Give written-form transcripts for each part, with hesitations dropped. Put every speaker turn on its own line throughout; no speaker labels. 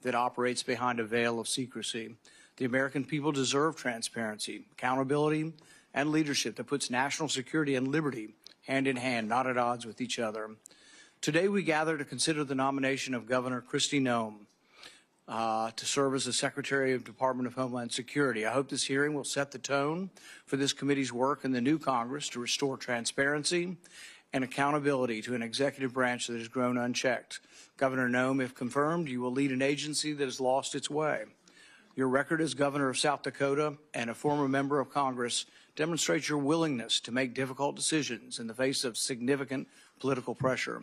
that operates behind a veil of secrecy. The American people deserve transparency, accountability, and leadership that puts national security and liberty hand in hand, not at odds with each other. Today we gather to consider the nomination of Governor Kristi Noem to serve as the Secretary of Department of Homeland Security. I hope this hearing will set the tone for this committee's work in the new Congress to restore transparency and accountability to an executive branch that has grown unchecked. Governor Noem, if confirmed, you will lead an agency that has lost its way. Your record as governor of South Dakota and a former member of Congress demonstrates your willingness to make difficult decisions in the face of significant political pressure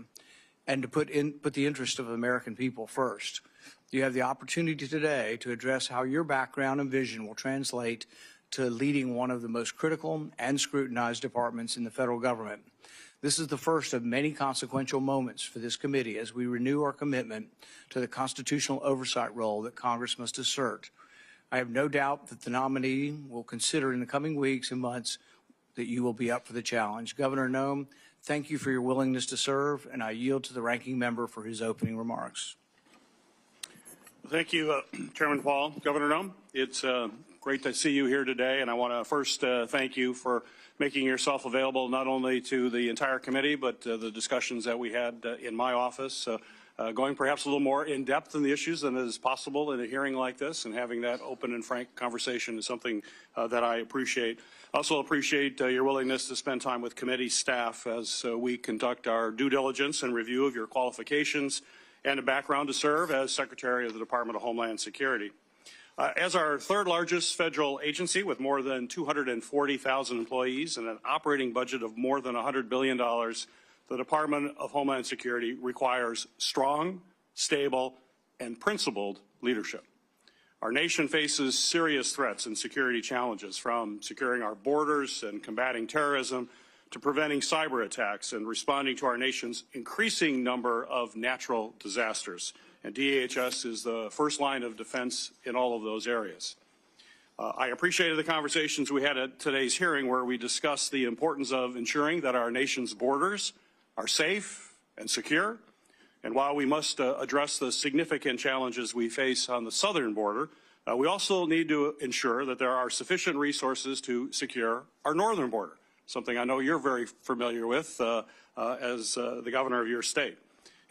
and to put the interest of the American people first. You have the opportunity today to address how your background and vision will translate to leading one of the most critical and scrutinized departments in the federal government. This is the first of many consequential moments for this committee as we renew our commitment to the constitutional oversight role that Congress must assert. I have no doubt that the nominee will consider in the coming weeks and months that you will be up for the challenge. Governor Noem, thank you for your willingness to serve, and I yield to the ranking member for his opening remarks.
Thank you, Chairman Paul. Governor Noem, it's great to see you here today, and I want to first thank you for making yourself available not only to the entire committee, but the discussions that we had in my office, going perhaps a little more in depth in the issues than is possible in a hearing like this, and having that open and frank conversation is something that I appreciate. I also appreciate your willingness to spend time with committee staff as we conduct our due diligence and review of your qualifications and a background to serve as Secretary of the Department of Homeland Security. As our third largest federal agency with more than 240,000 employees and an operating budget of more than $100 billion, the Department of Homeland Security requires strong, stable, and principled leadership. Our nation faces serious threats and security challenges, from securing our borders and combating terrorism to preventing cyber attacks and responding to our nation's increasing number of natural disasters. And DHS is the first line of defense in all of those areas. I appreciated the conversations we had at today's hearing where we discussed the importance of ensuring that our nation's borders are safe and secure. And while we must address the significant challenges we face on the southern border, we also need to ensure that there are sufficient resources to secure our northern border, something I know you're very familiar with as the governor of your state,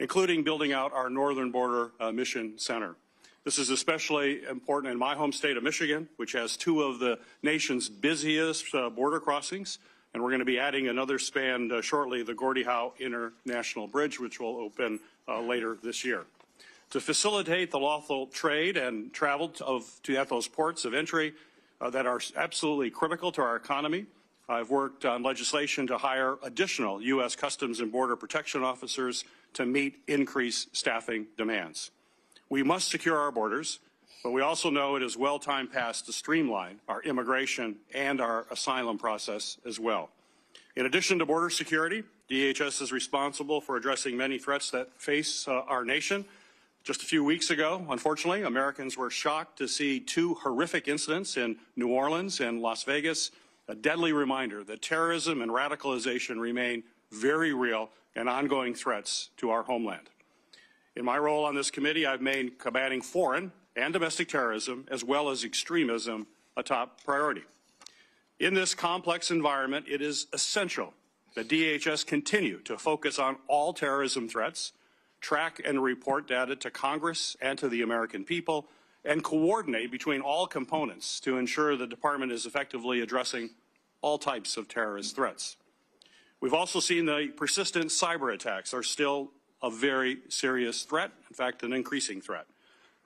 including building out our northern border mission center. This is especially important in my home state of Michigan, which has two of the nation's busiest border crossings, and we're going to be adding another span shortly, the Gordie Howe International Bridge, which will open later this year. To facilitate the lawful trade and travel to those ports of entry that are absolutely critical to our economy, I've worked on legislation to hire additional U.S. Customs and Border Protection officers to meet increased staffing demands. We must secure our borders, but we also know it is well time past to streamline our immigration and our asylum process as well. In addition to border security, DHS is responsible for addressing many threats that face our nation. Just a few weeks ago, unfortunately, Americans were shocked to see two horrific incidents in New Orleans and Las Vegas, a deadly reminder that terrorism and radicalization remain very real and ongoing threats to our homeland. In my role on this committee, I've made combating foreign and domestic terrorism, as well as extremism, a top priority. In this complex environment, it is essential that DHS continue to focus on all terrorism threats, track and report data to Congress and to the American people, and coordinate between all components to ensure the department is effectively addressing all types of terrorist threats. We've also seen the persistent cyber attacks are still a very serious threat, in fact, an increasing threat.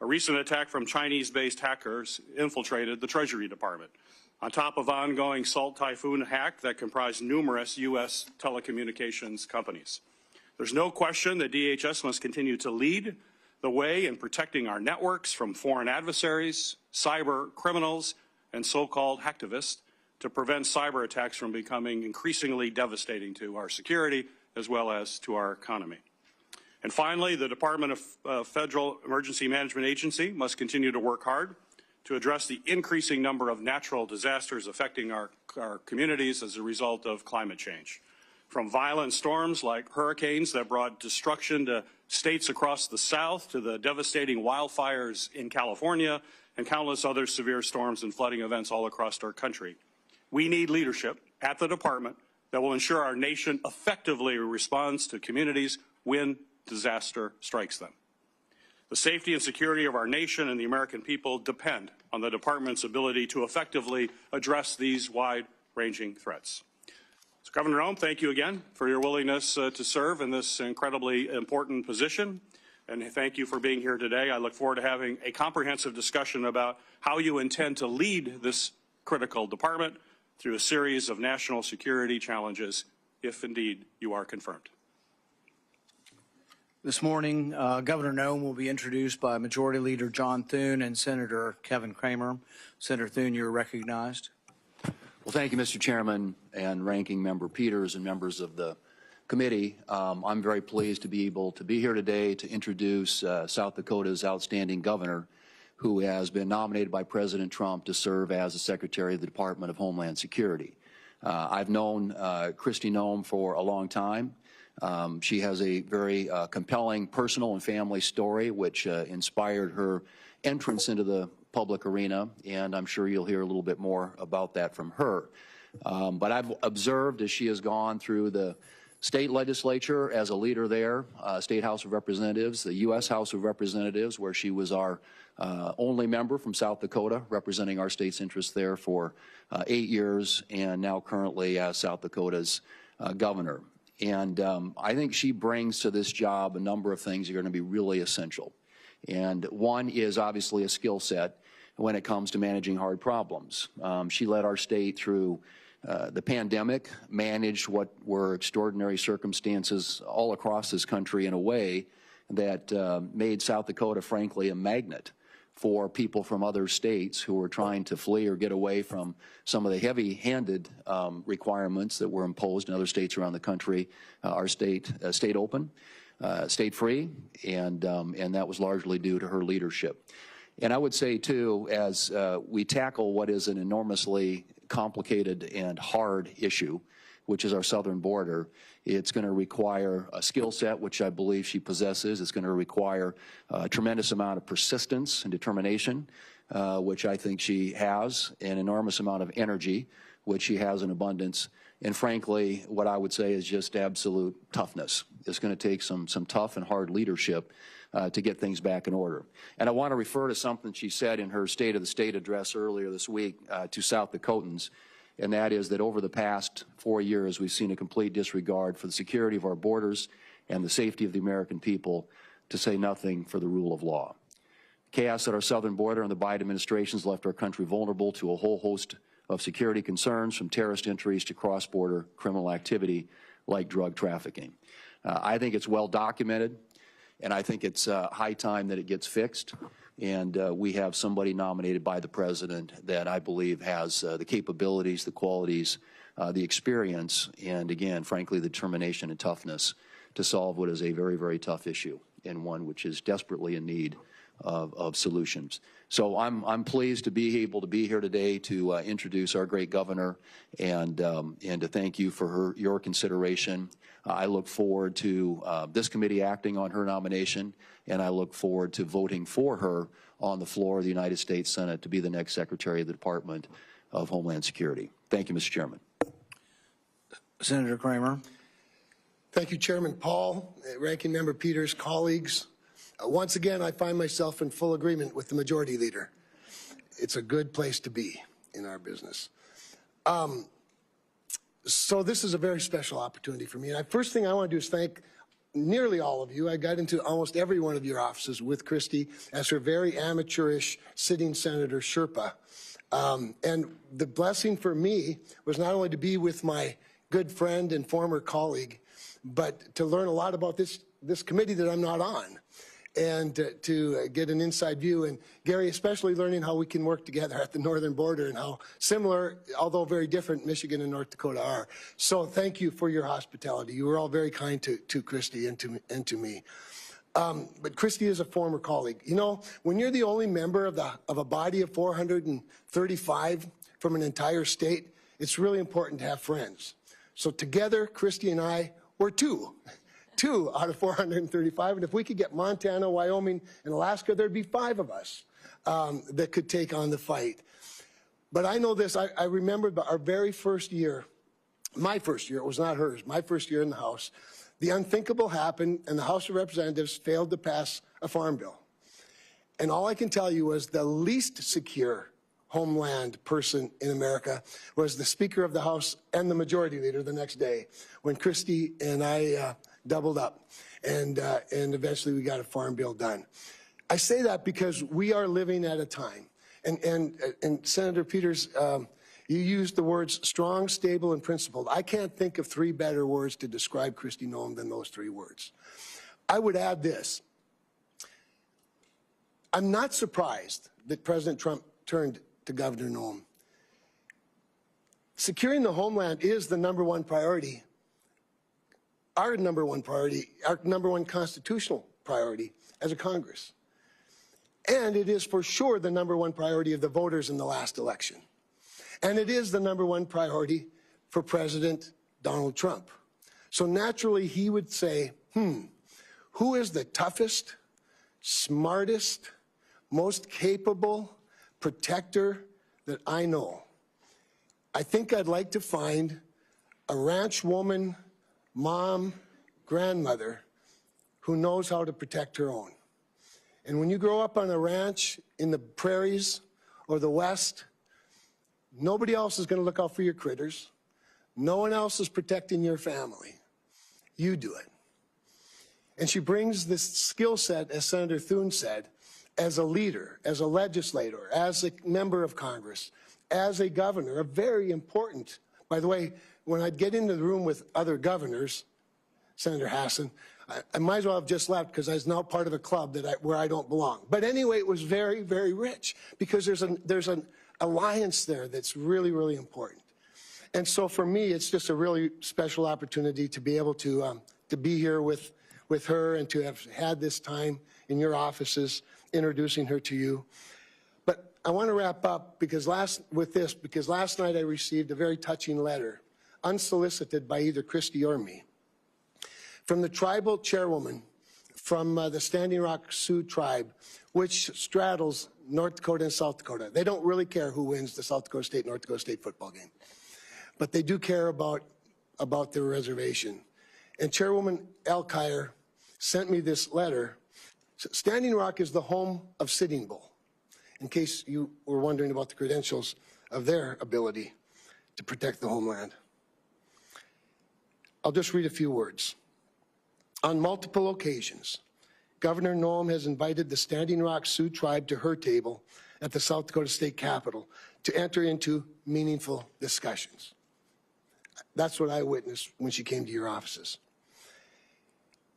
A recent attack from Chinese-based hackers infiltrated the Treasury Department, on top of ongoing Salt Typhoon hack that comprised numerous U.S. telecommunications companies. There's no question that DHS must continue to lead the way in protecting our networks from foreign adversaries, cyber criminals, and so-called hacktivists to prevent cyber attacks from becoming increasingly devastating to our security as well as to our economy. And finally, the Department of Federal Emergency Management Agency must continue to work hard to address the increasing number of natural disasters affecting our communities as a result of climate change. From violent storms like hurricanes that brought destruction to states across the South to the devastating wildfires in California and countless other severe storms and flooding events all across our country. We need leadership at the department that will ensure our nation effectively responds to communities when disaster strikes them. The safety and security of our nation and the American people depend on the department's ability to effectively address these wide-ranging threats. So, Governor Noem, thank you again for your willingness to serve in this incredibly important position, and thank you for being here today. I look forward to having a comprehensive discussion about how you intend to lead this critical department through a series of national security challenges, if indeed you are confirmed.
This morning, Governor Noem will be introduced by Majority Leader John Thune and Senator Kevin Cramer. Senator Thune, you're recognized.
Well, thank you, Mr. Chairman and Ranking Member Peters and members of the committee. I'm very pleased to be able to be here today to introduce South Dakota's outstanding governor, who has been nominated by President Trump to serve as the Secretary of the Department of Homeland Security. I've known Kristi Noem for a long time. She has a very compelling personal and family story, which inspired her entrance into the public arena, and I'm sure you'll hear a little bit more about that from her. But I've observed as she has gone through the state legislature as a leader there, State House of Representatives, the U.S. House of Representatives, where she was our only member from South Dakota, representing our state's interests there for 8 years, and now currently as South Dakota's governor. And I think she brings to this job a number of things that are going to be really essential. And one is obviously a skill set when it comes to managing hard problems. She led our state through the pandemic, managed what were extraordinary circumstances all across this country in a way that made South Dakota, frankly, a magnet for people from other states who were trying to flee or get away from some of the heavy-handed requirements that were imposed in other states around the country. Our state stayed open, stayed free, and that was largely due to her leadership. And I would say, too, as we tackle what is an enormously complicated and hard issue, which is our southern border, it's going to require a skill set, which I believe she possesses. It's going to require a tremendous amount of persistence and determination, which I think she has, an enormous amount of energy, which she has in abundance, and frankly, what I would say is just absolute toughness. It's going to take some tough and hard leadership to get things back in order. And I want to refer to something she said in her State of the State address earlier this week to South Dakotans, and that is that over the past 4 years, we've seen a complete disregard for the security of our borders and the safety of the American people, to say nothing for the rule of law. Chaos at our southern border and the Biden administration has left our country vulnerable to a whole host of security concerns, from terrorist entries to cross-border criminal activity like drug trafficking. I think it's well documented, and I think it's high time that it gets fixed. And we have somebody nominated by the president that I believe has the capabilities, the qualities, the experience, and again, frankly, the determination and toughness to solve what is a very, very tough issue, and one which is desperately in need of solutions. So I'm pleased to be able to be here today to introduce our great governor and to thank you for your consideration. I look forward to this committee acting on her nomination, and I look forward to voting for her on the floor of the United States Senate to be the next Secretary of the Department of Homeland Security. Thank you, Mr. Chairman.
Senator Cramer.
Thank you, Chairman Paul, Ranking Member Peters, colleagues. Once again, I find myself in full agreement with the Majority Leader. It's a good place to be in our business. So this is a very special opportunity for me. And first thing I want to do is thank nearly all of you. I got into almost every one of your offices with Kristi as her very amateurish sitting Senator Sherpa. And the blessing for me was not only to be with my good friend and former colleague, but to learn a lot about this committee that I'm not on, and to get an inside view. And Gary, especially learning how we can work together at the northern border and how similar, although very different, Michigan and North Dakota are. So thank you for your hospitality. You were all very kind to Kristi and to me. But Kristi is a former colleague. You know, when you're the only member of a body of 435 from an entire state, it's really important to have friends. So together, Kristi and I were two. 2 out of 435. And if we could get Montana, Wyoming, and Alaska, there'd be 5 of us that could take on the fight. But I know this, I remember our very first year, my first year, it was not hers, my first year in the House, the unthinkable happened and the House of Representatives failed to pass a farm bill. And all I can tell you was the least secure homeland person in America was the Speaker of the House and the Majority Leader the next day when Kristi and I doubled up and eventually we got a farm bill done. I say that because we are living at a time, and Senator Peters, you used the words strong, stable, and principled. I can't think of 3 better words to describe Kristi Noem than those 3 words. I would add this. I'm not surprised that President Trump turned to Governor Noem. Securing the homeland is the #1 priority, our #1 priority, our #1 constitutional priority as a Congress. And it is for sure the #1 priority of the voters in the last election. And it is the #1 priority for President Donald Trump. So naturally he would say, who is the toughest, smartest, most capable protector that I know? I think I'd like to find a ranch woman, mom, grandmother who knows how to protect her own. And when you grow up on a ranch in the prairies or the West, nobody else is going to look out for your critters. No one else is protecting your family. You do it. And she brings this skill set, as Senator Thune said, as a leader, as a legislator, as a member of Congress, as a governor, a very important, by the way, when I'd get into the room with other governors, Senator Hassan, I might as well have just left because I was now part of a club where I don't belong. But anyway, it was very, very rich because there's an alliance there that's really, really important. And so for me, it's just a really special opportunity to be able to be here with her and to have had this time in your offices introducing her to you. But I want to wrap up because last night I received a very touching letter, unsolicited by either Kristi or me, from the tribal chairwoman from the Standing Rock Sioux tribe, which straddles North Dakota and South Dakota. They don't really care who wins the South Dakota State, North Dakota State football game, but they do care about their reservation. And Chairwoman Elkire sent me this letter. Standing Rock is the home of Sitting Bull, in case you were wondering about the credentials of their ability to protect the homeland. I'll just read a few words. On multiple occasions, Governor Noem has invited the Standing Rock Sioux tribe to her table at the South Dakota State Capitol to enter into meaningful discussions. That's what I witnessed when she came to your offices.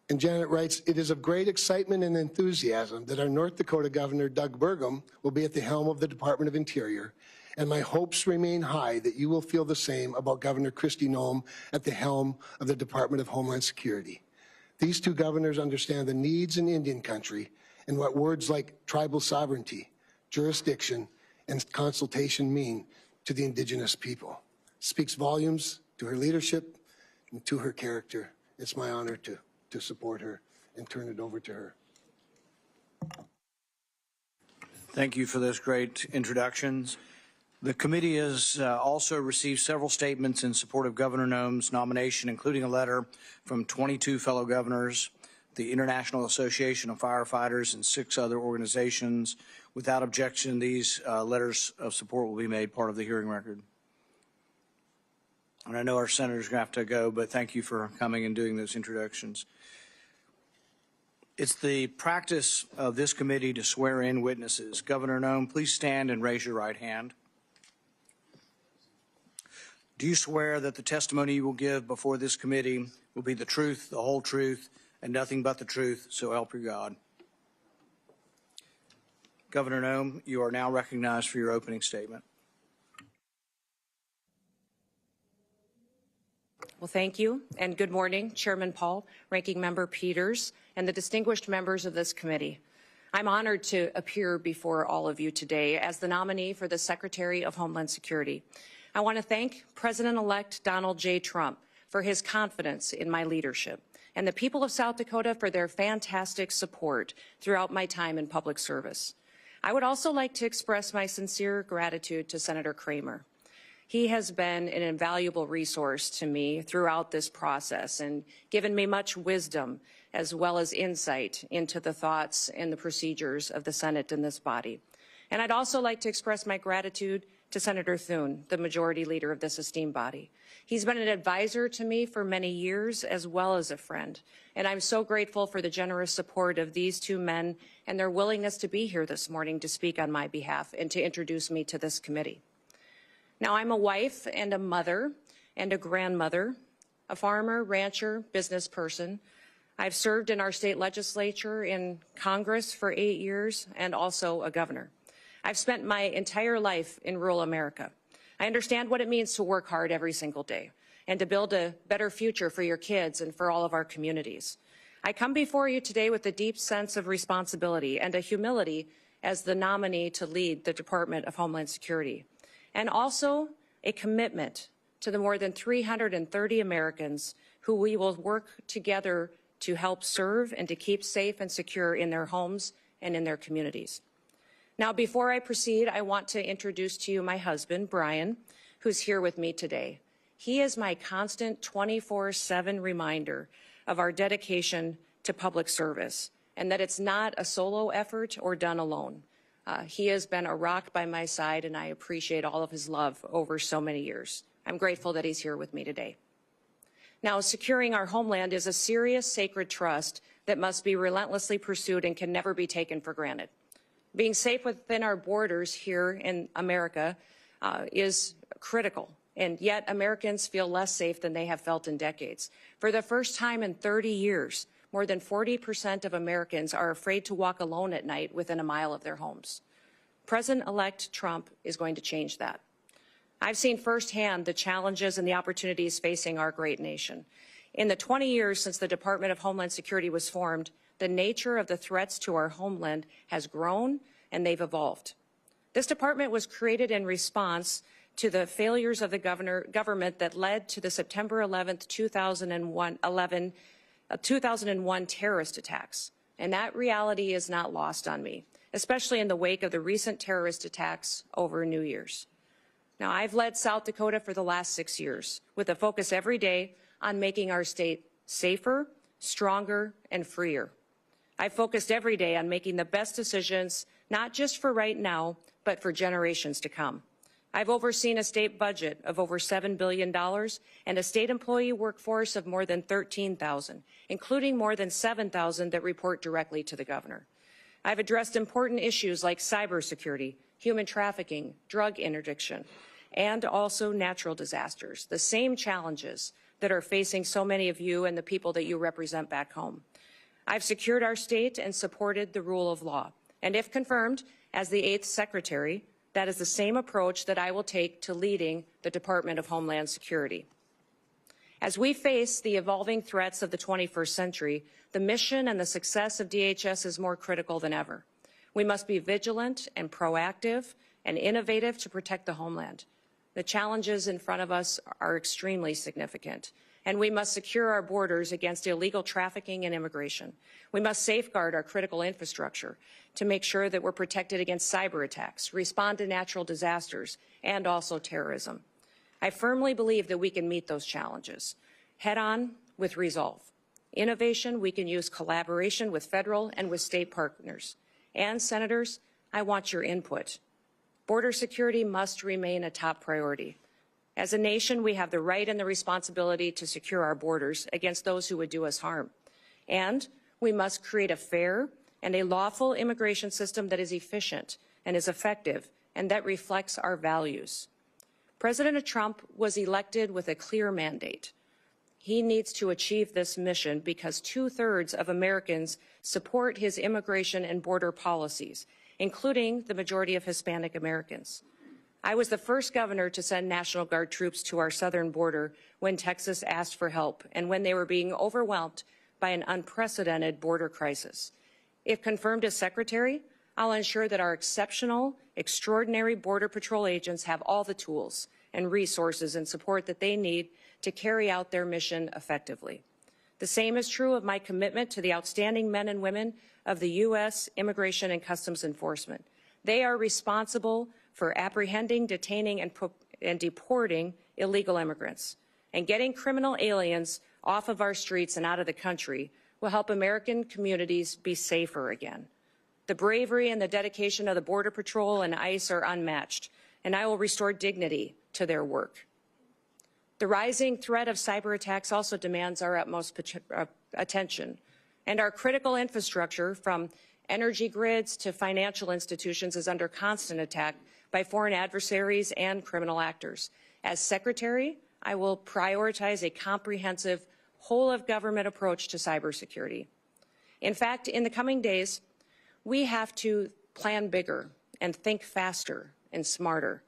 And Janet writes, it is of great excitement and enthusiasm that our North Dakota Governor Doug Burgum will be at the helm of the Department of Interior, and my hopes remain high that you will feel the same about Governor Kristi Noem at the helm of the Department of Homeland Security. These 2 governors understand the needs in Indian country and what words like tribal sovereignty, jurisdiction, and consultation mean to the indigenous people. It speaks volumes to her leadership and to her character. It's my honor to support her and turn it over to her.
Thank you for those great introductions. The committee has also received several statements in support of Governor Noem's nomination, including a letter from 22 fellow governors, the International Association of Firefighters, and 6 other organizations. Without objection, these letters of support will be made part of the hearing record. And I know our senators are going to have to go, but thank you for coming and doing those introductions. It's the practice of this committee to swear in witnesses. Governor Noem, please stand and raise your right hand. Do you swear that the testimony you will give before this committee will be the truth, the whole truth, and nothing but the truth, so help you God? Governor Noem, you are now recognized for your opening statement.
Well, thank you, and good morning, Chairman Paul, Ranking Member Peters, and the distinguished members of this committee. I'm honored to appear before all of you today as the nominee for the Secretary of Homeland Security. I want to thank President-elect Donald J. Trump for his confidence in my leadership and the people of South Dakota for their fantastic support throughout my time in public service. I would also like to express my sincere gratitude to Senator Kramer. He has been an invaluable resource to me throughout this process and given me much wisdom as well as insight into the thoughts and the procedures of the Senate and this body. And I'd also like to express my gratitude to Senator Thune, the majority leader of this esteemed body. He's been an advisor to me for many years as well as a friend, and I'm so grateful for the generous support of these two men and their willingness to be here this morning to speak on my behalf and to introduce me to this committee. Now, I'm a wife and a mother and a grandmother, a farmer, rancher, business person. I've served in our state legislature, in Congress for 8 years, and also a governor. I've spent my entire life in rural America. I understand what it means to work hard every single day and to build a better future for your kids and for all of our communities. I come before you today with a deep sense of responsibility and a humility as the nominee to lead the Department of Homeland Security, and also a commitment to the more than 330 Americans who we will work together to help serve and to keep safe and secure in their homes and in their communities. Now, before I proceed, I want to introduce to you my husband, Brian, who's here with me today. He is my constant 24/7 reminder of our dedication to public service and that it's not a solo effort or done alone. He has been a rock by my side, and I appreciate all of his love over so many years. I'm grateful that he's here with me today. Now, securing our homeland is a serious, sacred trust that must be relentlessly pursued and can never be taken for granted. Being safe within our borders here in America is critical, and yet Americans feel less safe than they have felt in decades. For the first time in 30 years, more than 40% of Americans are afraid to walk alone at night within a mile of their homes. President-elect Trump is going to change that. I've seen firsthand the challenges and the opportunities facing our great nation. In the 20 years since the Department of Homeland Security was formed, the nature of the threats to our homeland has grown and they've evolved. This department was created in response to the failures of the government that led to the September 11th, 2001 terrorist attacks. And that reality is not lost on me, especially in the wake of the recent terrorist attacks over New Year's. Now, I've led South Dakota for the last 6 years with a focus every day on making our state safer, stronger, and freer. I've focused every day on making the best decisions, not just for right now, but for generations to come. I've overseen a state budget of over $7 billion and a state employee workforce of more than 13,000, including more than 7,000 that report directly to the governor. I've addressed important issues like cybersecurity, human trafficking, drug interdiction, and also natural disasters, the same challenges that are facing so many of you and the people that you represent back home. I've secured our state and supported the rule of law. And if confirmed as the 8th Secretary, that is the same approach that I will take to leading the Department of Homeland Security. As we face the evolving threats of the 21st century, the mission and the success of DHS is more critical than ever. We must be vigilant and proactive and innovative to protect the homeland. The challenges in front of us are extremely significant, and we must secure our borders against illegal trafficking and immigration. We must safeguard our critical infrastructure to make sure that we're protected against cyber attacks, respond to natural disasters, and also terrorism. I firmly believe that we can meet those challenges head-on with resolve. Innovation, we can use collaboration with federal and with state partners. And, Senators, I want your input. Border security must remain a top priority. As a nation, we have the right and the responsibility to secure our borders against those who would do us harm. And we must create a fair and a lawful immigration system that is efficient and is effective and that reflects our values. President Trump was elected with a clear mandate. He needs to achieve this mission because 2/3 of Americans support his immigration and border policies, including the majority of Hispanic Americans. I was the first governor to send National Guard troops to our southern border when Texas asked for help and when they were being overwhelmed by an unprecedented border crisis. If confirmed as Secretary, I'll ensure that our exceptional, extraordinary Border Patrol agents have all the tools and resources and support that they need to carry out their mission effectively. The same is true of my commitment to the outstanding men and women of the U.S. Immigration and Customs Enforcement. They are responsible for apprehending, detaining, and deporting illegal immigrants. And getting criminal aliens off of our streets and out of the country will help American communities be safer again. The bravery and the dedication of the Border Patrol and ICE are unmatched, and I will restore dignity to their work. The rising threat of cyber attacks also demands our utmost attention, and our critical infrastructure, from energy grids to financial institutions, is under constant attack by foreign adversaries and criminal actors. As Secretary, I will prioritize a comprehensive, whole-of-government approach to cybersecurity. In fact, in the coming days, we have to plan bigger and think faster and smarter.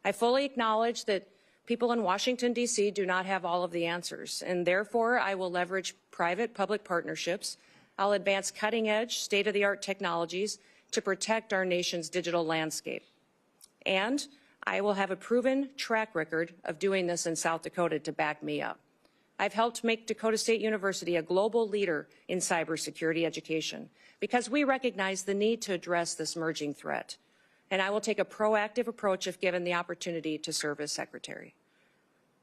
I fully acknowledge that people in Washington, D.C. do not have all of the answers, and therefore I will leverage private-public partnerships. I'll advance cutting-edge, state-of-the-art technologies to protect our nation's digital landscape. And I will have a proven track record of doing this in South Dakota to back me up. I've helped make Dakota State University a global leader in cybersecurity education because we recognize the need to address this emerging threat. And I will take a proactive approach if given the opportunity to serve as Secretary.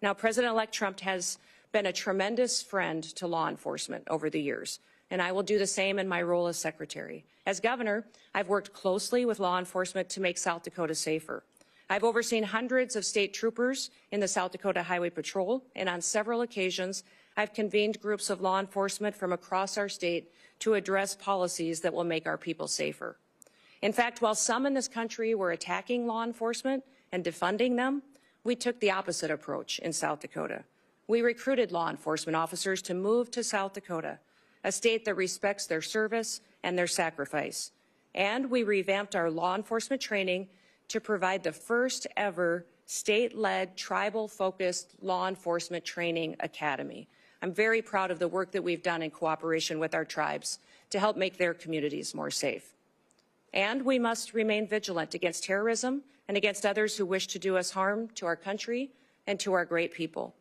Now, President-elect Trump has been a tremendous friend to law enforcement over the years, and I will do the same in my role as Secretary. As Governor, I've worked closely with law enforcement to make South Dakota safer. I've overseen hundreds of state troopers in the South Dakota Highway Patrol, and on several occasions, I've convened groups of law enforcement from across our state to address policies that will make our people safer. In fact, while some in this country were attacking law enforcement and defunding them, we took the opposite approach in South Dakota. We recruited law enforcement officers to move to South Dakota, a state that respects their service and their sacrifice. And we revamped our law enforcement training to provide the first ever state-led, tribal-focused law enforcement training academy. I'm very proud of the work that we've done in cooperation with our tribes to help make their communities more safe. And we must remain vigilant against terrorism and against others who wish to do us harm to our country and to our great people.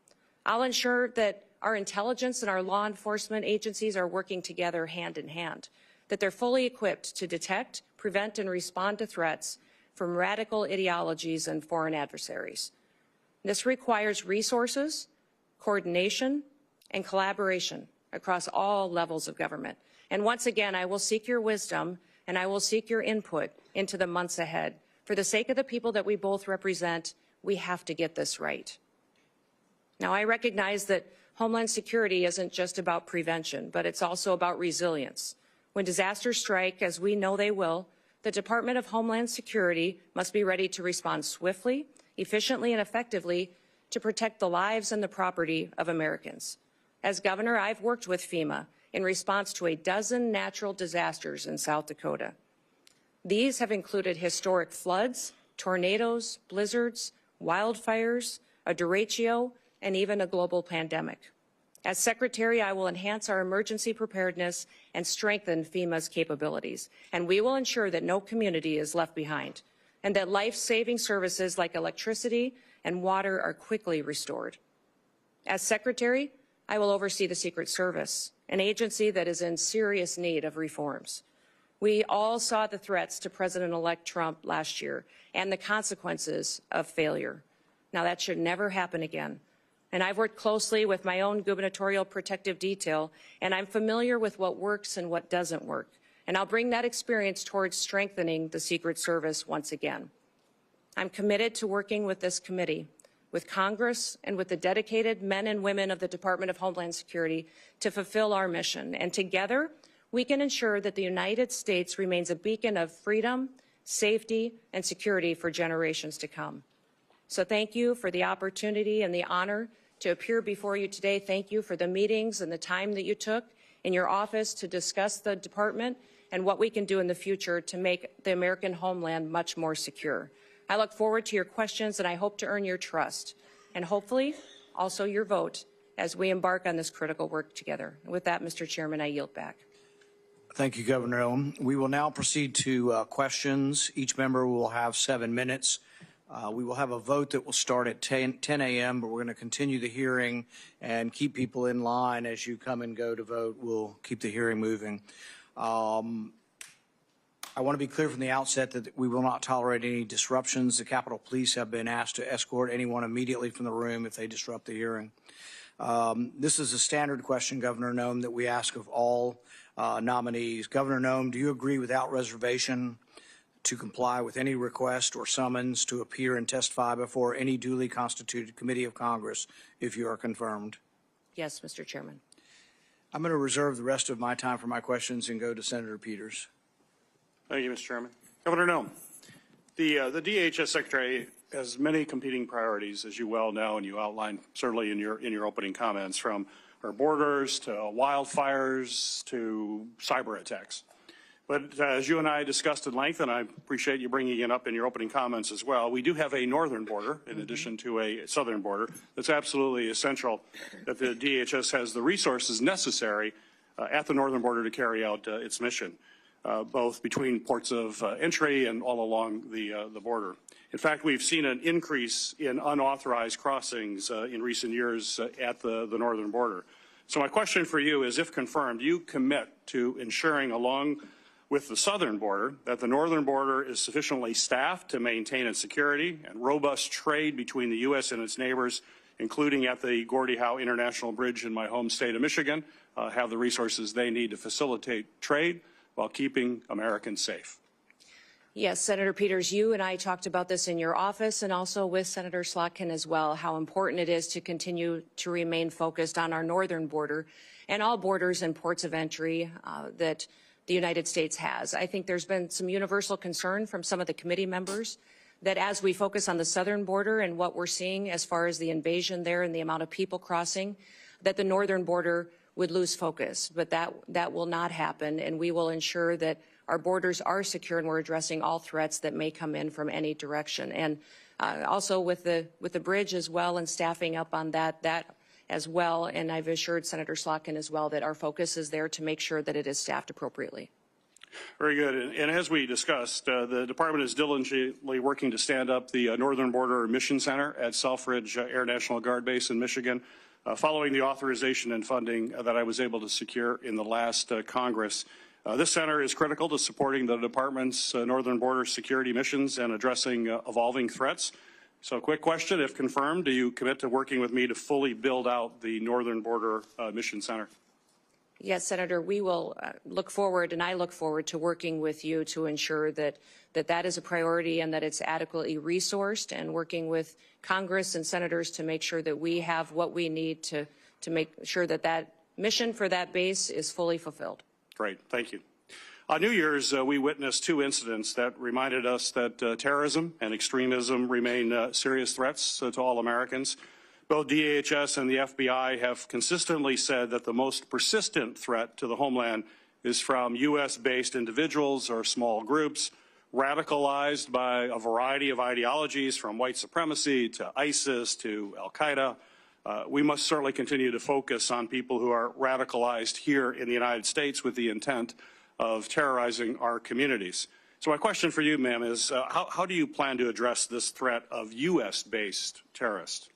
I'll ensure that our intelligence and our law enforcement agencies are working together hand in hand, that they're fully equipped to detect, prevent, and respond to threats from radical ideologies and foreign adversaries. This requires resources, coordination, and collaboration across all levels of government. And once again, I will seek your wisdom and I will seek your input into the months ahead. For the sake of the people that we both represent, we have to get this right. Now, I recognize that Homeland Security isn't just about prevention, but it's also about resilience. When disasters strike, as we know they will, the Department of Homeland Security must be ready to respond swiftly, efficiently, and effectively to protect the lives and the property of Americans. As Governor, I've worked with FEMA in response to a dozen natural disasters in South Dakota. These have included historic floods, tornadoes, blizzards, wildfires, a derecho, and even a global pandemic. As Secretary, I will enhance our emergency preparedness and strengthen FEMA's capabilities, and we will ensure that no community is left behind, and that life-saving services like electricity and water are quickly restored. As Secretary, I will oversee the Secret Service, an agency that is in serious need of reforms. We all saw the threats to President-elect Trump last year and the consequences of failure. Now, that should never happen again. And I've worked closely with my own gubernatorial protective detail, and I'm familiar with what works and what doesn't work. And I'll bring that experience towards strengthening the Secret Service once again. I'm committed to working with this committee, with Congress, and with the dedicated men and women of the Department of Homeland Security to fulfill our mission. And together, we can ensure that the United States remains a beacon of freedom, safety, and security for generations to come. So thank you for the opportunity and the honor to appear before you today. Thank you for the meetings and the time that you took in your office to discuss the department and what we can do in the future to make the American homeland much more secure. I look forward to your questions, and I hope to earn your trust, and hopefully also your vote as we embark on this critical work together. With that, Mr. Chairman, I yield back.
Thank you, Governor Noem. We will now proceed to questions. Each member will have 7 minutes. We will have a vote that will start at 10 a.m., but we're going to continue the hearing and keep people in line as you come and go to vote. We'll keep the hearing moving. I want to be clear from the outset that we will not tolerate any disruptions. The Capitol Police have been asked to escort anyone immediately from the room if they disrupt the hearing. This is a standard question, Governor Noem, that we ask of all nominees. Governor Noem, do you agree without reservation to comply with any request or summons to appear and testify before any duly constituted committee of Congress if you are confirmed?
Yes, Mr. Chairman.
I'm going to reserve the rest of my time for my questions and go to Senator Peters.
Thank you, Mr. Chairman. Governor Noem, the DHS Secretary has many competing priorities, as you well know, and you outlined certainly in your opening comments, from our borders to wildfires to cyber attacks. But as you and I discussed at length, and I appreciate you bringing it up in your opening comments as well, we do have a northern border in addition to a southern border. That's absolutely essential that the DHS has the resources necessary at the northern border to carry out its mission, both between ports of entry and all along the border. In fact, we've seen an increase in unauthorized crossings in recent years at the northern border. So my question for you is, if confirmed, do you commit to ensuring, along with the southern border, that the northern border is sufficiently staffed to maintain its security and robust trade between the U.S. and its neighbors, including at the Gordie Howe International Bridge in my home state of Michigan, have the resources they need to facilitate trade while keeping Americans safe?
Yes, Senator Peters, you and I talked about this in your office and also with Senator Slotkin as well, how important it is to continue to remain focused on our northern border and all borders and ports of entry that the United States has. I think there's been some universal concern from some of the committee members that as we focus on the southern border and what we're seeing as far as the invasion there and the amount of people crossing, that the northern border would lose focus. But that will not happen, and we will ensure that our borders are secure and we're addressing all threats that may come in from any direction. And also with the bridge as well and staffing up on that as well, and I've assured Senator Slotkin as well that our focus is there to make sure that it is staffed appropriately.
Very good. And as we discussed, the department is diligently working to stand up the Northern Border Mission Center at Selfridge Air National Guard Base in Michigan, following the authorization and funding that I was able to secure in the last Congress. This center is critical to supporting the department's northern border security missions and addressing evolving threats. So quick question, if confirmed, do you commit to working with me to fully build out the Northern Border Mission Center?
Yes, Senator, we will look forward, and I look forward to working with you to ensure that that is a priority and that it's adequately resourced, and working with Congress and senators to make sure that we have what we need to make sure that that mission for that base is fully fulfilled.
Great, thank you. On New Year's, we witnessed two incidents that reminded us that terrorism and extremism remain serious threats to all Americans. Both DHS and the FBI have consistently said that the most persistent threat to the homeland is from U.S.-based individuals or small groups radicalized by a variety of ideologies, from white supremacy to ISIS to al-Qaeda. We must certainly continue to focus on people who are radicalized here in the United States with the intent of terrorizing our communities. So my question for you, ma'am, is how do you plan to address this threat of U.S.-based terrorists?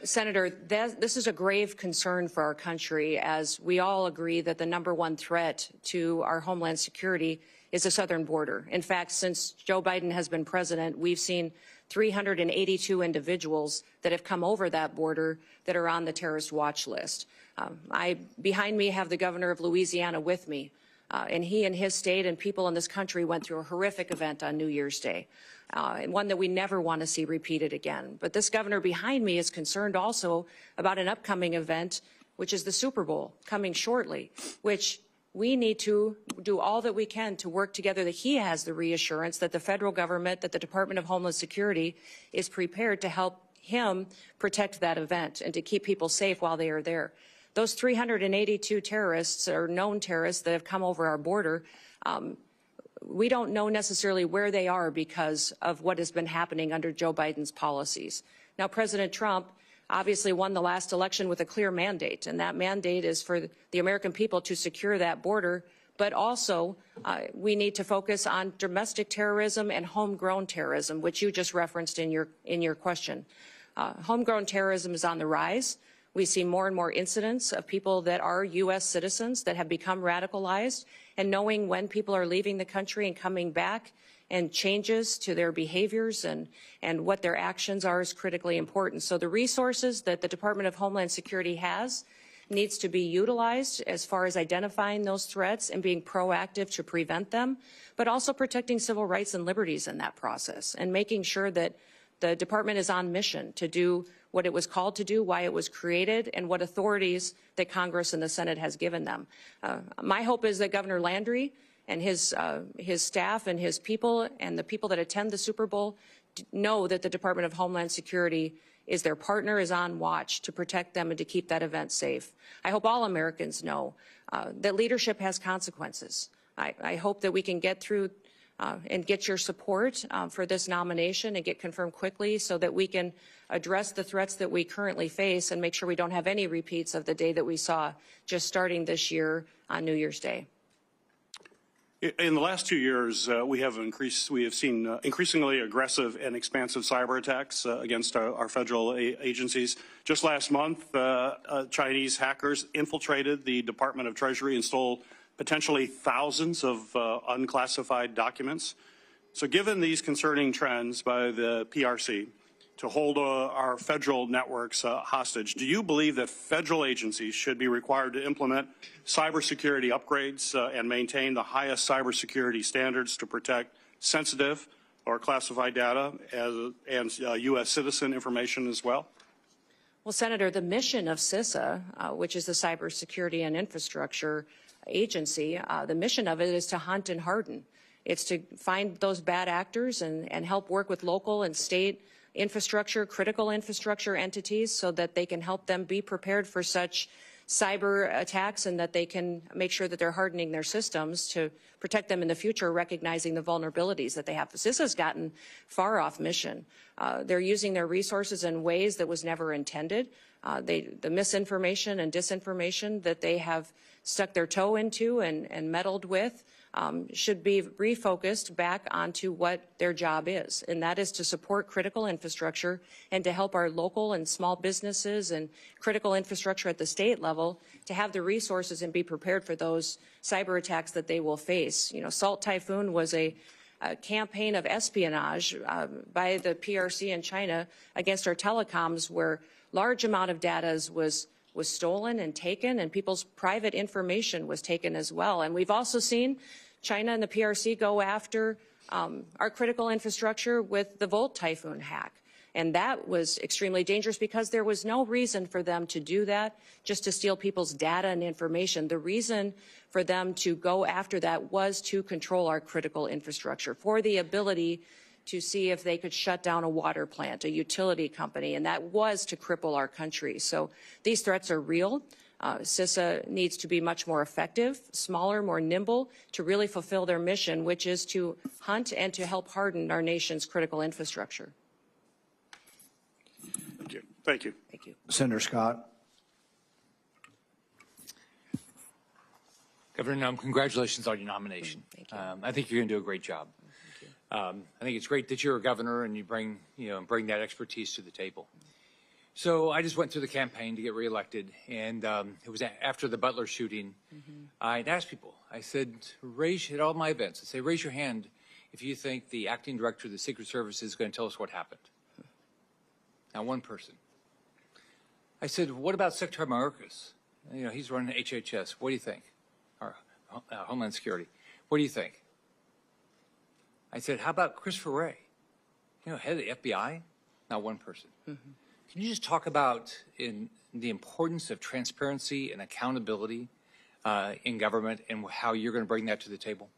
Senator, this is a grave concern for our country, as we all agree that the #1 threat to our homeland security is the southern border. In fact, since Joe Biden has been president, we've seen 382 individuals that have come over that border that are on the terrorist watch list. Behind me have the governor of Louisiana with me, and he and his state and people in this country went through a horrific event on New Year's Day, and one that we never want to see repeated again. But this governor behind me is concerned also about an upcoming event, which is the Super Bowl coming shortly, which we need to do all that we can to work together, that he has the reassurance that the federal government, that the Department of Homeland Security is prepared to help him protect that event and to keep people safe while they are there. Those 382 terrorists or known terrorists that have come over our border, we don't know necessarily where they are because of what has been happening under Joe Biden's policies. Now, President Trump obviously won the last election with a clear mandate, and that mandate is for the American people to secure that border but also we need to focus on domestic terrorism and homegrown terrorism, which you just referenced in your question. Homegrown terrorism is on the rise. We see more and more incidents of people that are U.S. citizens that have become radicalized, and knowing when people are leaving the country and coming back and changes to their behaviors and what their actions are is critically important. So the resources that the Department of Homeland Security has needs to be utilized as far as identifying those threats and being proactive to prevent them, but also protecting civil rights and liberties in that process and making sure that the department is on mission to do what it was called to do, why it was created, and what authorities that Congress and the Senate has given them. My hope is that Governor Landry and his staff and his people and the people that attend the Super Bowl know that the Department of Homeland Security is their partner, is on watch to protect them and to keep that event safe. I hope all Americans know that leadership has consequences. I hope that we can get through and get your support for this nomination and get confirmed quickly so that we can address the threats that we currently face and make sure we don't have any repeats of the day that we saw just starting this year on New Year's Day.
In the last 2 years, we have seen increasingly aggressive and expansive cyber attacks against our federal agencies. Just last month, Chinese hackers infiltrated the Department of Treasury and stole potentially thousands of unclassified documents. So given these concerning trends by the PRC to hold our federal networks hostage, do you believe that federal agencies should be required to implement cybersecurity upgrades and maintain the highest cybersecurity standards to protect sensitive or classified data and U.S. citizen information as well?
Well, Senator, the mission of CISA, which is the Cybersecurity and Infrastructure Agency, the mission of it is to hunt and harden. It's to find those bad actors and help work with local and state infrastructure, critical infrastructure entities so that they can help them be prepared for such cyber attacks and that they can make sure that they're hardening their systems to protect them in the future, recognizing the vulnerabilities that they have. CISA's gotten far off mission. They're using their resources in ways that was never intended. The misinformation and disinformation that they have stuck their toe into and meddled with should be refocused back onto what their job is, and that is to support critical infrastructure and to help our local and small businesses and critical infrastructure at the state level to have the resources and be prepared for those cyber attacks that they will face. You know, Salt Typhoon was a campaign of espionage by the PRC in China against our telecoms, where large amount of data was stolen and taken, and people's private information was taken as well. And we've also seen China and the PRC go after our critical infrastructure with the Volt Typhoon hack. And that was extremely dangerous because there was no reason for them to do that, just to steal people's data and information. The reason for them to go after that was to control our critical infrastructure, for the ability to see if they could shut down a water plant, a utility company, and that was to cripple our country. So these threats are real. CISA needs to be much more effective, smaller, more nimble, to really fulfill their mission, which is to hunt and to help harden our nation's critical infrastructure.
Thank you. Thank you.
Thank you.
Senator Scott.
Governor Noem, congratulations on your nomination.
Thank you.
I think you're going to do a great job. I think it's great that you're a governor and you bring that expertise to the table. So I just went through the campaign to get reelected, and it was after the Butler shooting. I'd asked people, I said, at all my events, I say, raise your hand if you think the acting director of the Secret Service is going to tell us what happened. Not one person. I said, what about Secretary Mayorkas? You know, he's running HHS. What do you think? Or Homeland Security. What do you think? I said, how about Christopher Wray? You know, head of the FBI? Not one person. Can you just talk about the importance of transparency and accountability in government and how you're going to bring that to the table?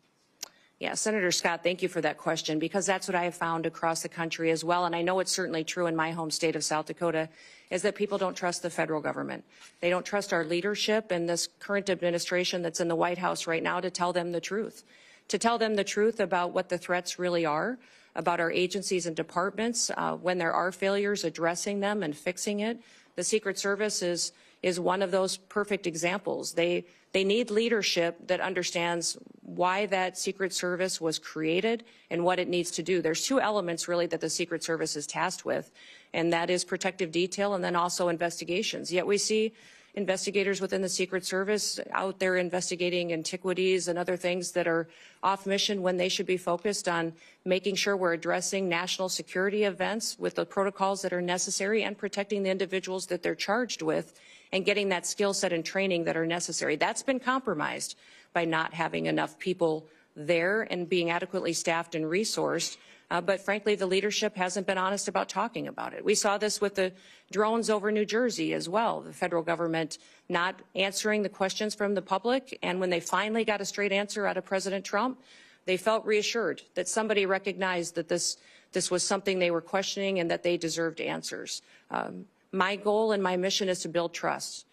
Yeah, Senator Scott, thank you for that question, because that's what I have found across the country as well, and I know it's certainly true in my home state of South Dakota, is that people don't trust the federal government. They don't trust our leadership and this current administration that's in the White House right now to tell them the truth. To tell them the truth about what the threats really are, about our agencies and departments, when there are failures, addressing them and fixing it. The Secret Service is is one of those perfect examples. They need leadership that understands why that Secret Service was created and what it needs to do. There's two elements really that the Secret Service is tasked with, and that is protective detail and then also investigations. Yet we see investigators within the Secret Service out there investigating antiquities and other things that are off mission when they should be focused on making sure we're addressing national security events with the protocols that are necessary and protecting the individuals that they're charged with and getting that skill set and training that are necessary. That's been compromised by not having enough people there and being adequately staffed and resourced. But frankly, the leadership hasn't been honest about talking about it. We saw this with the drones over New Jersey as well, the federal government not answering the questions from the public. And when they finally got a straight answer out of President Trump, they felt reassured that somebody recognized that this was something they were questioning and that they deserved answers. My goal and my mission is to build trust.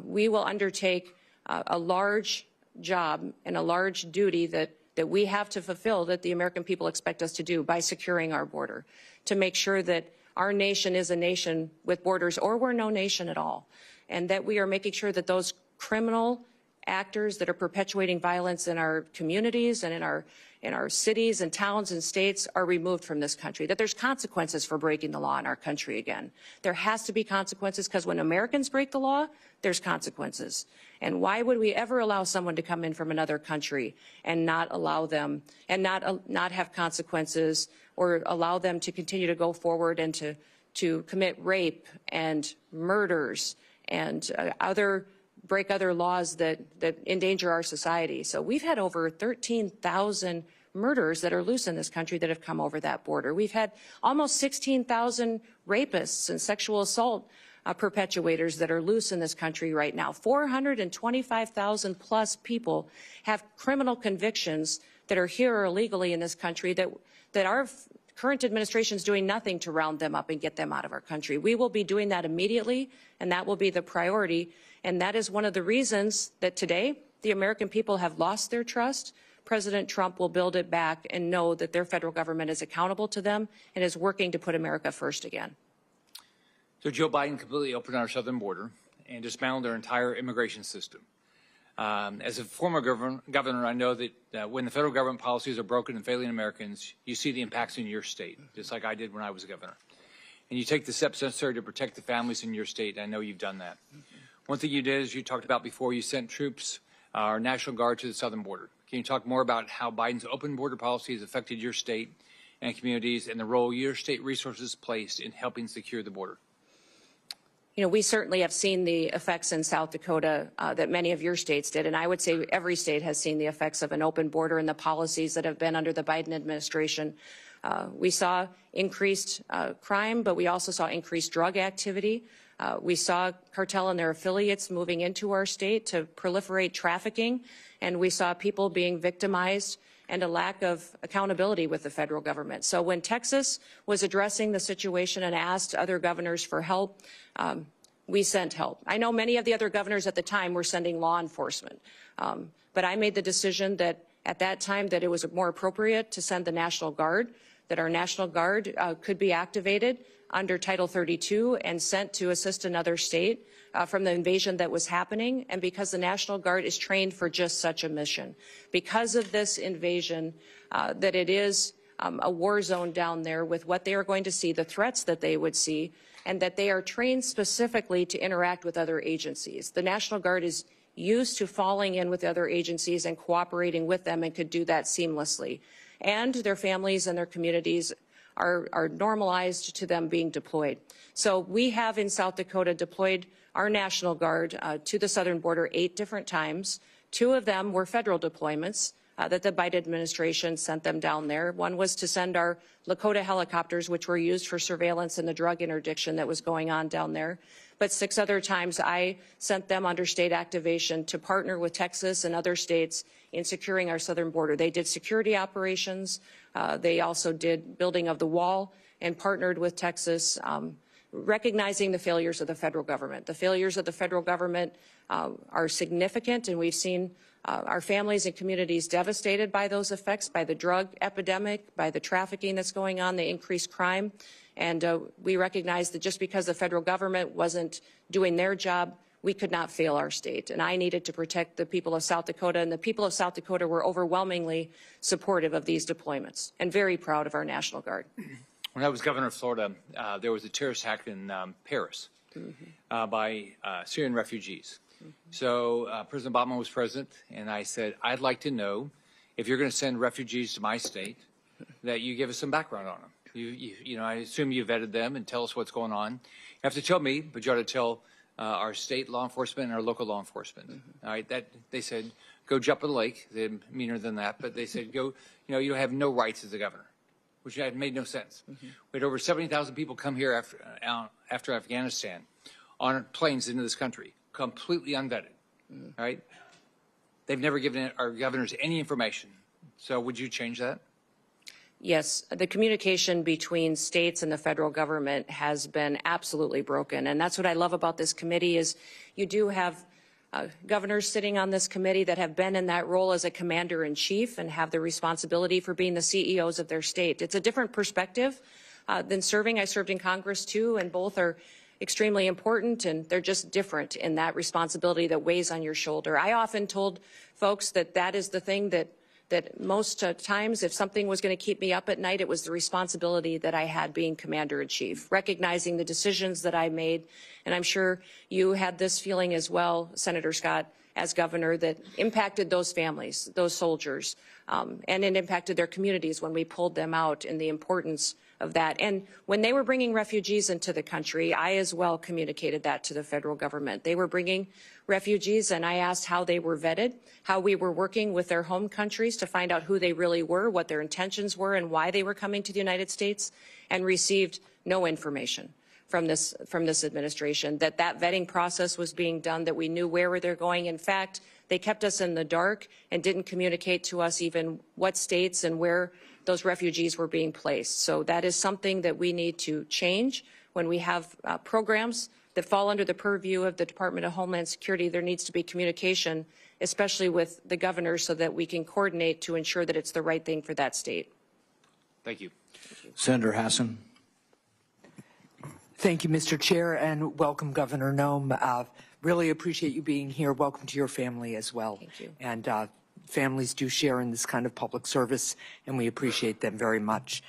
We will undertake a large job and a large duty that we have to fulfill, that the American people expect us to do by securing our border, to make sure that our nation is a nation with borders or we're no nation at all, and that we are making sure that those criminal actors that are perpetuating violence in our communities and in our cities and towns and states are removed from this country, that there's consequences for breaking the law in our country again. There has to be consequences because when Americans break the law, there's consequences. And why would we ever allow someone to come in from another country and not allow them and not have consequences or allow them to continue to go forward and to commit rape and murders and break other laws that endanger our society. So we've had over 13,000 murders that are loose in this country that have come over that border. We've had almost 16,000 rapists and sexual assault perpetuators that are loose in this country right now. 425,000 plus people have criminal convictions that are here illegally in this country that our current administration is doing nothing to round them up and get them out of our country. We will be doing that immediately, and that will be the priority. And that is one of the reasons that today the American people have lost their trust. President Trump will build it back and know that their federal government is accountable to them and is working to put America first again.
So Joe Biden completely opened our southern border and dismantled our entire immigration system. As a former governor, I know that when the federal government policies are broken and failing Americans, you see the impacts in your state, just like I did when I was a governor. And you take the steps necessary to protect the families in your state. I know you've done that. One thing you did, as you talked about before, you sent troops, our National Guard, to the southern border. Can you talk more about how Biden's open border policy has affected your state and communities and the role your state resources placed in helping secure the border?
You know, we certainly have seen the effects in South Dakota that many of your states did, and I would say every state has seen the effects of an open border and the policies that have been under the Biden administration. We saw increased crime, but we also saw increased drug activity. We saw cartel and their affiliates moving into our state to proliferate trafficking, and we saw people being victimized and a lack of accountability with the federal government. So when Texas was addressing the situation and asked other governors for help, we sent help. I know many of the other governors at the time were sending law enforcement, but I made the decision that at that time that it was more appropriate to send the National Guard, that our National Guard could be activated under Title 32 and sent to assist another state from the invasion that was happening, and because the National Guard is trained for just such a mission. Because of this invasion, that it is a war zone down there with what they are going to see, the threats that they would see, and that they are trained specifically to interact with other agencies. The National Guard is used to falling in with other agencies and cooperating with them and could do that seamlessly. And their families and their communities are normalized to them being deployed. So we have in South Dakota deployed our National Guard to the southern border 8 different times. 2 of them were federal deployments that the Biden administration sent them down there. One was to send our Lakota helicopters, which were used for surveillance and the drug interdiction that was going on down there. But 6 other times I sent them under state activation to partner with Texas and other states in securing our southern border. They did security operations. They also did building of the wall and partnered with Texas, recognizing the failures of the federal government. The failures of the federal government are significant, and we've seen our families and communities devastated by those effects, by the drug epidemic, by the trafficking that's going on, the increased crime. And we recognize that just because the federal government wasn't doing their job, we could not fail our state. And I needed to protect the people of South Dakota, and the people of South Dakota were overwhelmingly supportive of these deployments and very proud of our National Guard.
When I was governor of Florida, there was a terrorist attack in Paris by Syrian refugees. So President Obama was president, and I said, I'd like to know if you're going to send refugees to my state, that you give us some background on them. You know, I assume you vetted them and tell us what's going on. You have to tell me, but you ought to tell our state law enforcement and our local law enforcement. All right, that they said, go jump in the lake. They're meaner than that, but they said, go. You know, you have no rights as a governor, which had made no sense. We had over 70,000 people come here after Afghanistan on planes into this country, completely unvetted. All right, they've never given our governors any information. So would you change that?
Yes, the communication between states and the federal government has been absolutely broken. And that's what I love about this committee is you do have governors sitting on this committee that have been in that role as a commander-in-chief and have the responsibility for being the CEOs of their state. It's a different perspective than serving. I served in Congress too, and both are extremely important, and they're just different in that responsibility that weighs on your shoulder. I often told folks that that is the thing that most times, if something was going to keep me up at night, it was the responsibility that I had being commander-in-chief, recognizing the decisions that I made. And I'm sure you had this feeling as well, Senator Scott, as governor, that impacted those families, those soldiers, and it impacted their communities when we pulled them out, and the importance of that. And when they were bringing refugees into the country, I as well communicated that to the federal government. They were bringing refugees, and I asked how they were vetted, how we were working with their home countries to find out who they really were, what their intentions were, and why they were coming to the United States, and received no information from this administration, that vetting process was being done, that we knew where they're going. In fact, they kept us in the dark and didn't communicate to us even what states and where those refugees were being placed. So that is something that we need to change. When we have programs that fall under the purview of the Department of Homeland Security, there needs to be communication, especially with the governor, so that we can coordinate to ensure that it's the right thing for that state.
Thank you.
Senator Hassan.
Thank you, Mr. Chair, and welcome, Governor Noem. Really appreciate you being here. Welcome to your family as well.
Thank you.
And families do share in this kind of public service, and we appreciate them very much.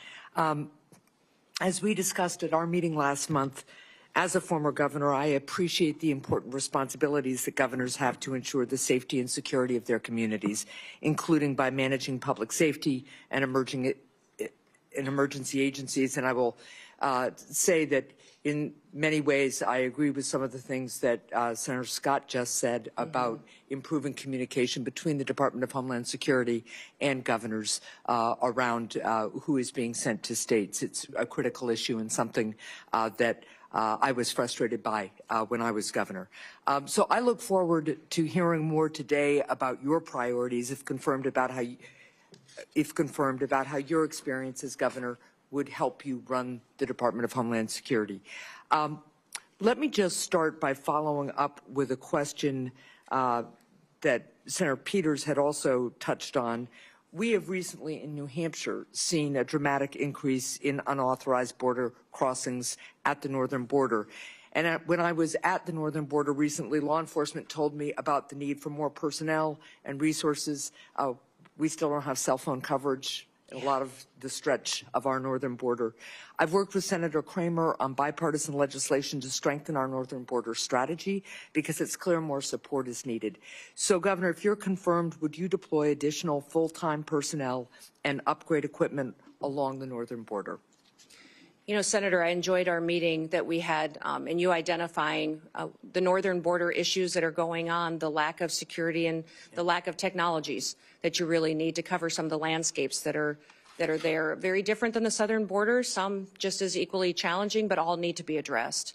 As we discussed at our meeting last month, as a former governor, I appreciate the important responsibilities that governors have to ensure the safety and security of their communities, including by managing public safety and emergency agencies. And I will say that in many ways, I agree with some of the things that Senator Scott just said about improving communication between the Department of Homeland Security and governors around who is being sent to states. It's a critical issue and something that I was frustrated by when I was governor. So I look forward to hearing more today about your priorities, if confirmed, about how your experience as governor would help you run the Department of Homeland Security. Let me just start by following up with a question that Senator Peters had also touched on. We have recently in New Hampshire seen a dramatic increase in unauthorized border crossings at the northern border. And when I was at the northern border recently, law enforcement told me about the need for more personnel and resources. We still don't have cell phone coverage in a lot of the stretch of our northern border. I've worked with Senator Kramer on bipartisan legislation to strengthen our northern border strategy because it's clear more support is needed. So, Governor, if you're confirmed, would you deploy additional full-time personnel and upgrade equipment along the northern border?
You know, Senator, I enjoyed our meeting that we had and you identifying the northern border issues that are going on, the lack of security and the lack of technologies that you really need to cover some of the landscapes that are there. Very different than the southern border, some just as equally challenging, but all need to be addressed.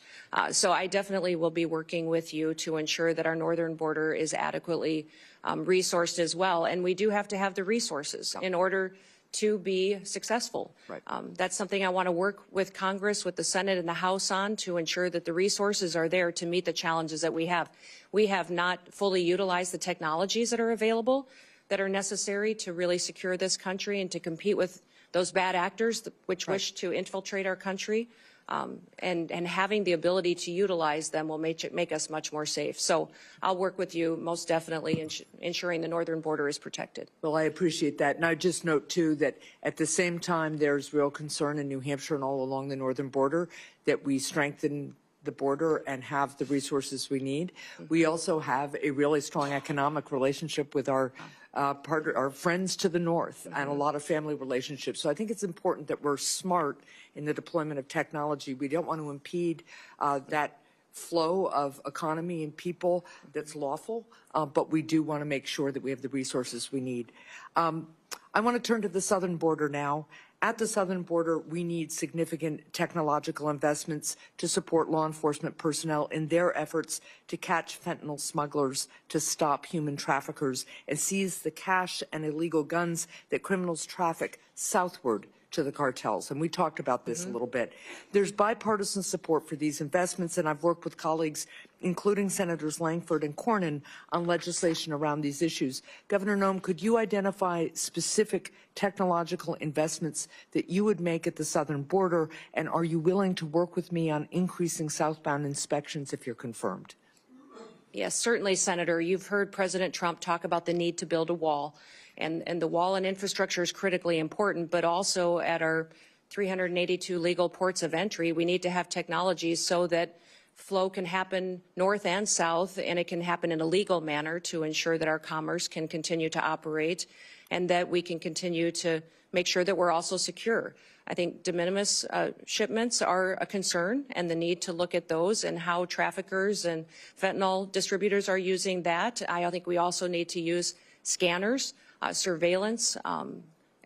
So I definitely will be working with you to ensure that our northern border is adequately resourced as well. And we do have to have the resources in order to be successful.
Right.
That's something I want to work with Congress, with the Senate and the House on, to ensure that the resources are there to meet the challenges that we have. We have not fully utilized the technologies that are available, that are necessary to really secure this country and to compete with those bad actors which wish to infiltrate our country. and having the ability to utilize them will make us much more safe. So I'll work with you most definitely in ensuring the northern border is protected.
Well, I appreciate that. And I just note, too, that at the same time, there's real concern in New Hampshire and all along the northern border that we strengthen the border and have the resources we need. We also have a really strong economic relationship with our our friends to the north and a lot of family relationships. So I think it's important that we're smart in the deployment of technology. We don't want to impede that flow of economy and people that's lawful, but we do want to make sure that we have the resources we need. I want to turn to the southern border now. At the southern border, we need significant technological investments to support law enforcement personnel in their efforts to catch fentanyl smugglers, to stop human traffickers, and seize the cash and illegal guns that criminals traffic southward to the cartels. And we talked about this a little bit. There's bipartisan support for these investments, and I've worked with colleagues, including Senators Langford and Cornyn, on legislation around these issues. Governor Noem, could you identify specific technological investments that you would make at the southern border, and are you willing to work with me on increasing southbound inspections if you're confirmed?
Yes, certainly, Senator. You've heard President Trump talk about the need to build a wall. And the wall and infrastructure is critically important, but also at our 382 legal ports of entry, we need to have technologies so that flow can happen north and south, and it can happen in a legal manner to ensure that our commerce can continue to operate and that we can continue to make sure that we're also secure. I think de minimis shipments are a concern, and the need to look at those and how traffickers and fentanyl distributors are using that. I think we also need to use scanners, surveillance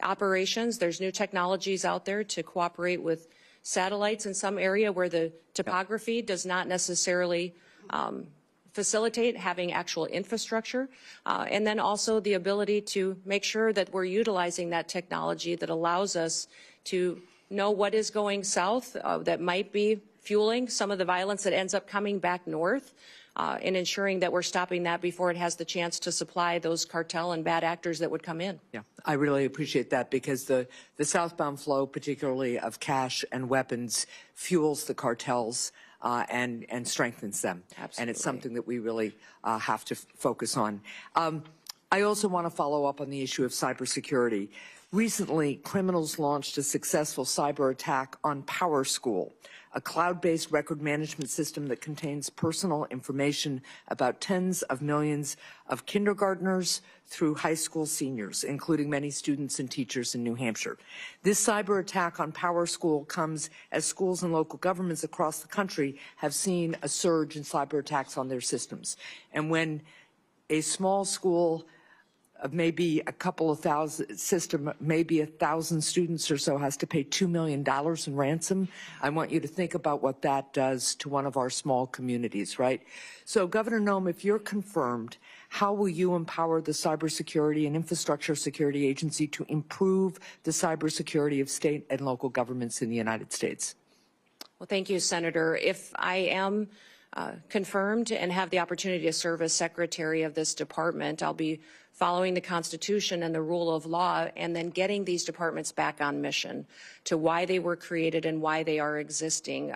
operations. There's new technologies out there to cooperate with satellites in some area where the topography does not necessarily facilitate having actual infrastructure, and then also the ability to make sure that we're utilizing that technology that allows us to know what is going south that might be fueling some of the violence that ends up coming back north, and ensuring that we're stopping that before it has the chance to supply those cartel and bad actors that would come in.
Yeah, I really appreciate that, because the southbound flow, particularly of cash and weapons, fuels the cartels and strengthens them.
Absolutely.
And it's something that we really have to focus on. I also want to follow up on the issue of cybersecurity. Recently, criminals launched a successful cyber attack on PowerSchool, a cloud-based record management system that contains personal information about tens of millions of kindergartners through high school seniors, including many students and teachers in New Hampshire. This cyber attack on PowerSchool comes as schools and local governments across the country have seen a surge in cyber attacks on their systems. And when a small school of maybe a couple of thousand system, maybe 1,000 students or so has to pay $2 million in ransom, I want you to think about what that does to one of our small communities, right? So, Governor Noem, if you're confirmed, how will you empower the Cybersecurity and Infrastructure Security Agency to improve the cybersecurity of state and local governments in the United States?
Well, thank you, Senator. If I am confirmed and have the opportunity to serve as secretary of this department, I'll be following the Constitution and the rule of law, and then getting these departments back on mission to why they were created and why they are existing.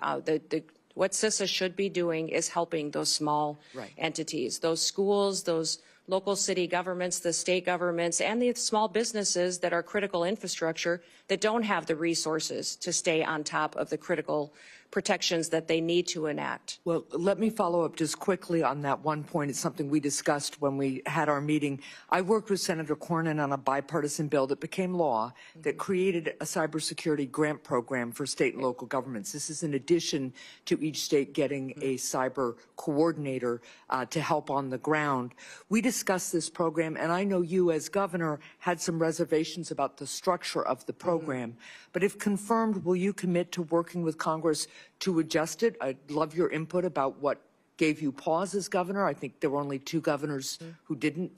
What CISA should be doing is helping those small entities, those schools, those local city governments, the state governments, and the small businesses that are critical infrastructure that don't have the resources to stay on top of the critical protections that they need to enact.
Well, let me follow up just quickly on that one point. It's something we discussed when we had our meeting. I worked with Senator Cornyn on a bipartisan bill that became law that created a cybersecurity grant program for state and local governments. This is in addition to each state getting a cyber coordinator to help on the ground. We discussed this program, and I know you as governor had some reservations about the structure of the program. But if confirmed, will you commit to working with Congress to adjust it? I'd love your input about what gave you pause as governor. I think there were only 2 governors who didn't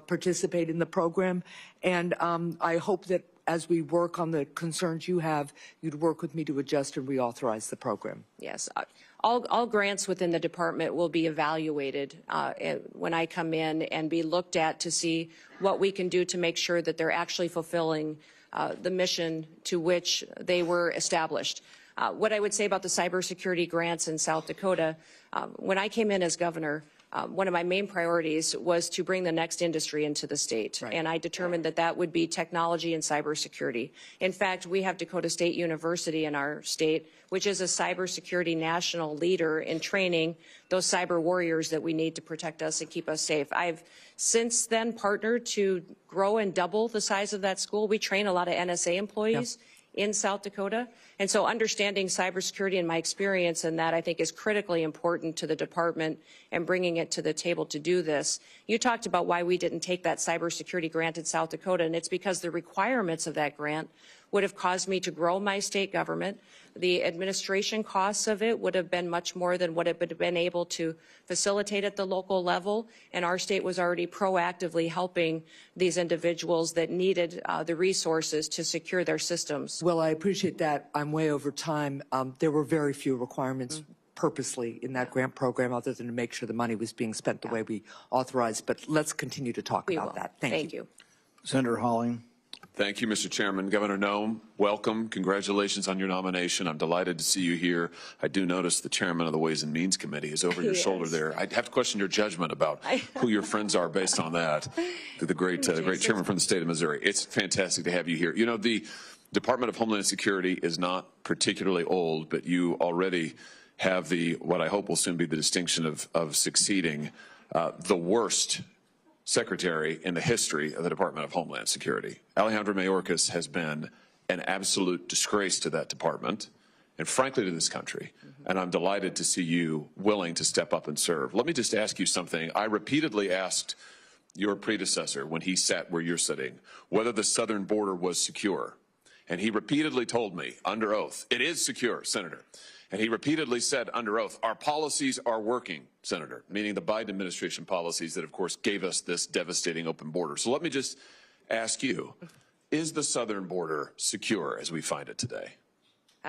participate in the program. And I hope that as we work on the concerns you have, you'd work with me to adjust and reauthorize the program.
Yes. All grants within the department will be evaluated when I come in and be looked at to see what we can do to make sure that they're actually fulfilling the mission to which they were established. What I would say about the cybersecurity grants in South Dakota, when I came in as governor, one of my main priorities was to bring the next industry into the state. Right. And I determined that that would be technology and cybersecurity. In fact, we have Dakota State University in our state, which is a cybersecurity national leader in training those cyber warriors that we need to protect us and keep us safe. I've since then partnered to grow and double the size of that school. We train a lot of NSA employees. Yep. In South Dakota. And so understanding cybersecurity and my experience in that, I think, is critically important to the department and bringing it to the table to do this. You talked about why we didn't take that cybersecurity grant in South Dakota, and it's because the requirements of that grant would have caused me to grow my state government. The administration costs of it would have been much more than what it would have been able to facilitate at the local level, and our state was already proactively helping these individuals that needed the resources to secure their systems.
Well, I appreciate that. I'm way over time. There were very few requirements purposely in that grant program other than to make sure the money was being spent the way we authorized. But let's continue to talk about that. Thank you.
Senator Holling.
Thank you, Mr. Chairman. Governor Noem, welcome. Congratulations on your nomination. I'm delighted to see you here. I do notice the chairman of the Ways and Means Committee is over your shoulder there. I'd have to question your judgment about who your friends are based on that. The great chairman from the state of Missouri. It's fantastic to have you here. You know, the Department of Homeland Security is not particularly old, but you already have what I hope will soon be the distinction of succeeding the worst secretary in the history of the Department of Homeland Security. Alejandro Mayorkas has been an absolute disgrace to that department and frankly to this country. And I'm delighted to see you willing to step up and serve. Let me just ask you something. I repeatedly asked your predecessor when he sat where you're sitting whether the southern border was secure. And he repeatedly told me under oath, it is secure, Senator. And he repeatedly said under oath, our policies are working, Senator, meaning the Biden administration policies that, of course, gave us this devastating open border. So let me just ask you, is the southern border secure as we find it today?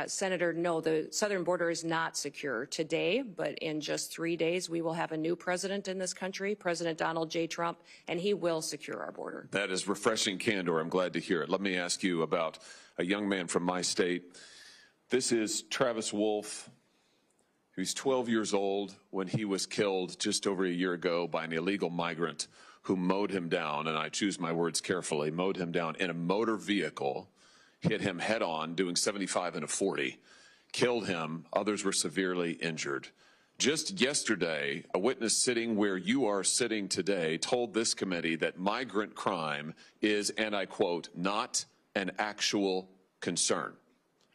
Senator, no, the southern border is not secure today, but in just 3 days, we will have a new president in this country, President Donald J. Trump, and he will secure our border.
That is refreshing candor. I'm glad to hear it. Let me ask you about a young man from my state. This is Travis Wolf. He was 12 years old when he was killed just over a year ago by an illegal migrant who mowed him down, and I choose my words carefully, mowed him down in a motor vehicle, hit him head on, doing 75 and a 40, killed him. Others were severely injured. Just yesterday, a witness sitting where you are sitting today told this committee that migrant crime is, and I quote, not an actual concern.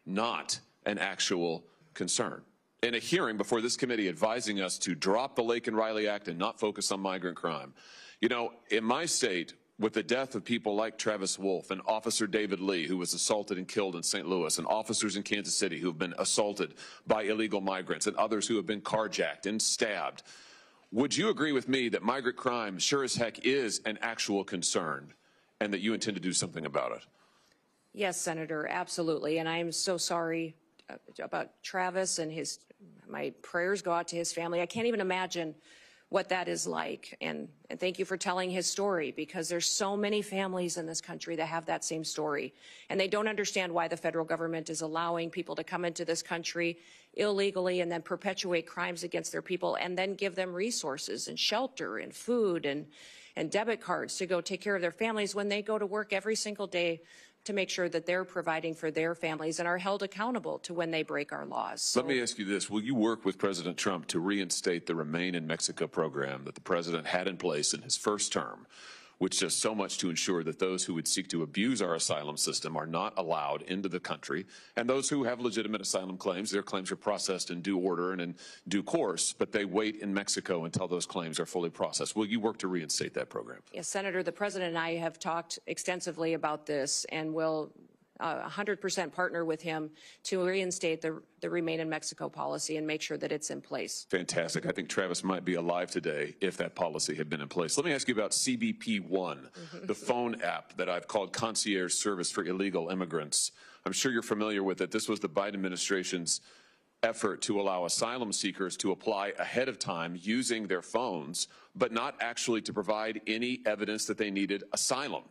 Not an actual concern. In a hearing before this committee advising us to drop the Lake and Riley Act and not focus on migrant crime. You know, in my state, with the death of people like Travis Wolf and Officer David Lee, who was assaulted and killed in St. Louis, and officers in Kansas City who have been assaulted by illegal migrants, and others who have been carjacked and stabbed, would you agree with me that migrant crime sure as heck is an actual concern and that you intend to do something about it?
Yes, Senator, absolutely. And I am so sorry about Travis and my prayers go out to his family. I can't even imagine what that is like. And thank you for telling his story, because there's so many families in this country that have that same story. And they don't understand why the federal government is allowing people to come into this country illegally and then perpetuate crimes against their people and then give them resources and shelter and food and debit cards to go take care of their families when they go to work every single day to make sure that they're providing for their families and are held accountable to when they break our laws. So,
let me ask you this. Will you work with President Trump to reinstate the Remain in Mexico program that the president had in place in his first term, which does so much to ensure that those who would seek to abuse our asylum system are not allowed into the country, and those who have legitimate asylum claims, their claims are processed in due order and in due course, but they wait in Mexico until those claims are fully processed. Will you work to reinstate that program?
Yes, Senator, the president and I have talked extensively about this and will 100% partner with him to reinstate the Remain in Mexico policy and make sure that it's in place.
Fantastic. I think Travis might be alive today if that policy had been in place. Let me ask you about CBP One, the phone app that I've called concierge service for illegal immigrants. I'm sure you're familiar with it. This was the Biden administration's effort to allow asylum seekers to apply ahead of time using their phones, but not actually to provide any evidence that they needed asylum.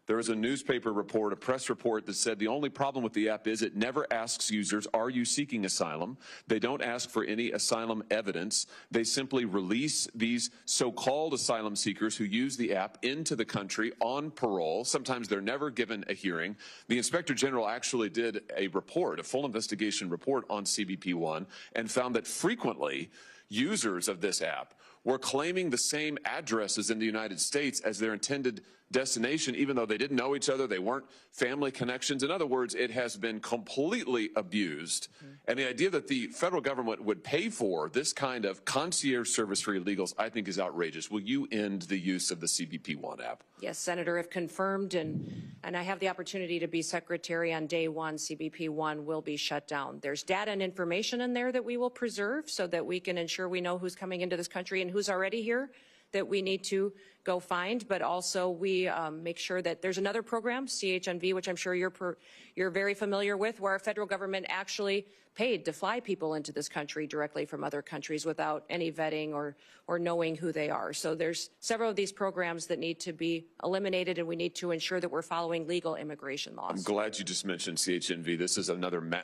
There was a newspaper report, a press report that said the only problem with the app is it never asks users, are you seeking asylum? They don't ask for any asylum evidence. They simply release these so-called asylum seekers who use the app into the country on parole. Sometimes they're never given a hearing. The Inspector General actually did a report, a full investigation report on CBP-1, and found that frequently users of this app were claiming the same addresses in the United States as their intended destination, even though they didn't know each other, they weren't family connections. In other words, it has been completely abused. And the idea that the federal government would pay for this kind of concierge service for illegals, I think is outrageous. Will you end the use of the CBP-1 app?
Yes, Senator, if confirmed, and I have the opportunity to be secretary on day one, CBP-1 will be shut down. There's data and information in there that we will preserve so that we can ensure we know who's coming into this country and who's already here that we need to go find, but also we make sure that there's another program, CHNV, which I'm sure you're very familiar with, where our federal government actually paid to fly people into this country directly from other countries without any vetting or knowing who they are. So there's several of these programs that need to be eliminated, and we need to ensure that we're following legal immigration laws.
I'm glad you just mentioned CHNV. This is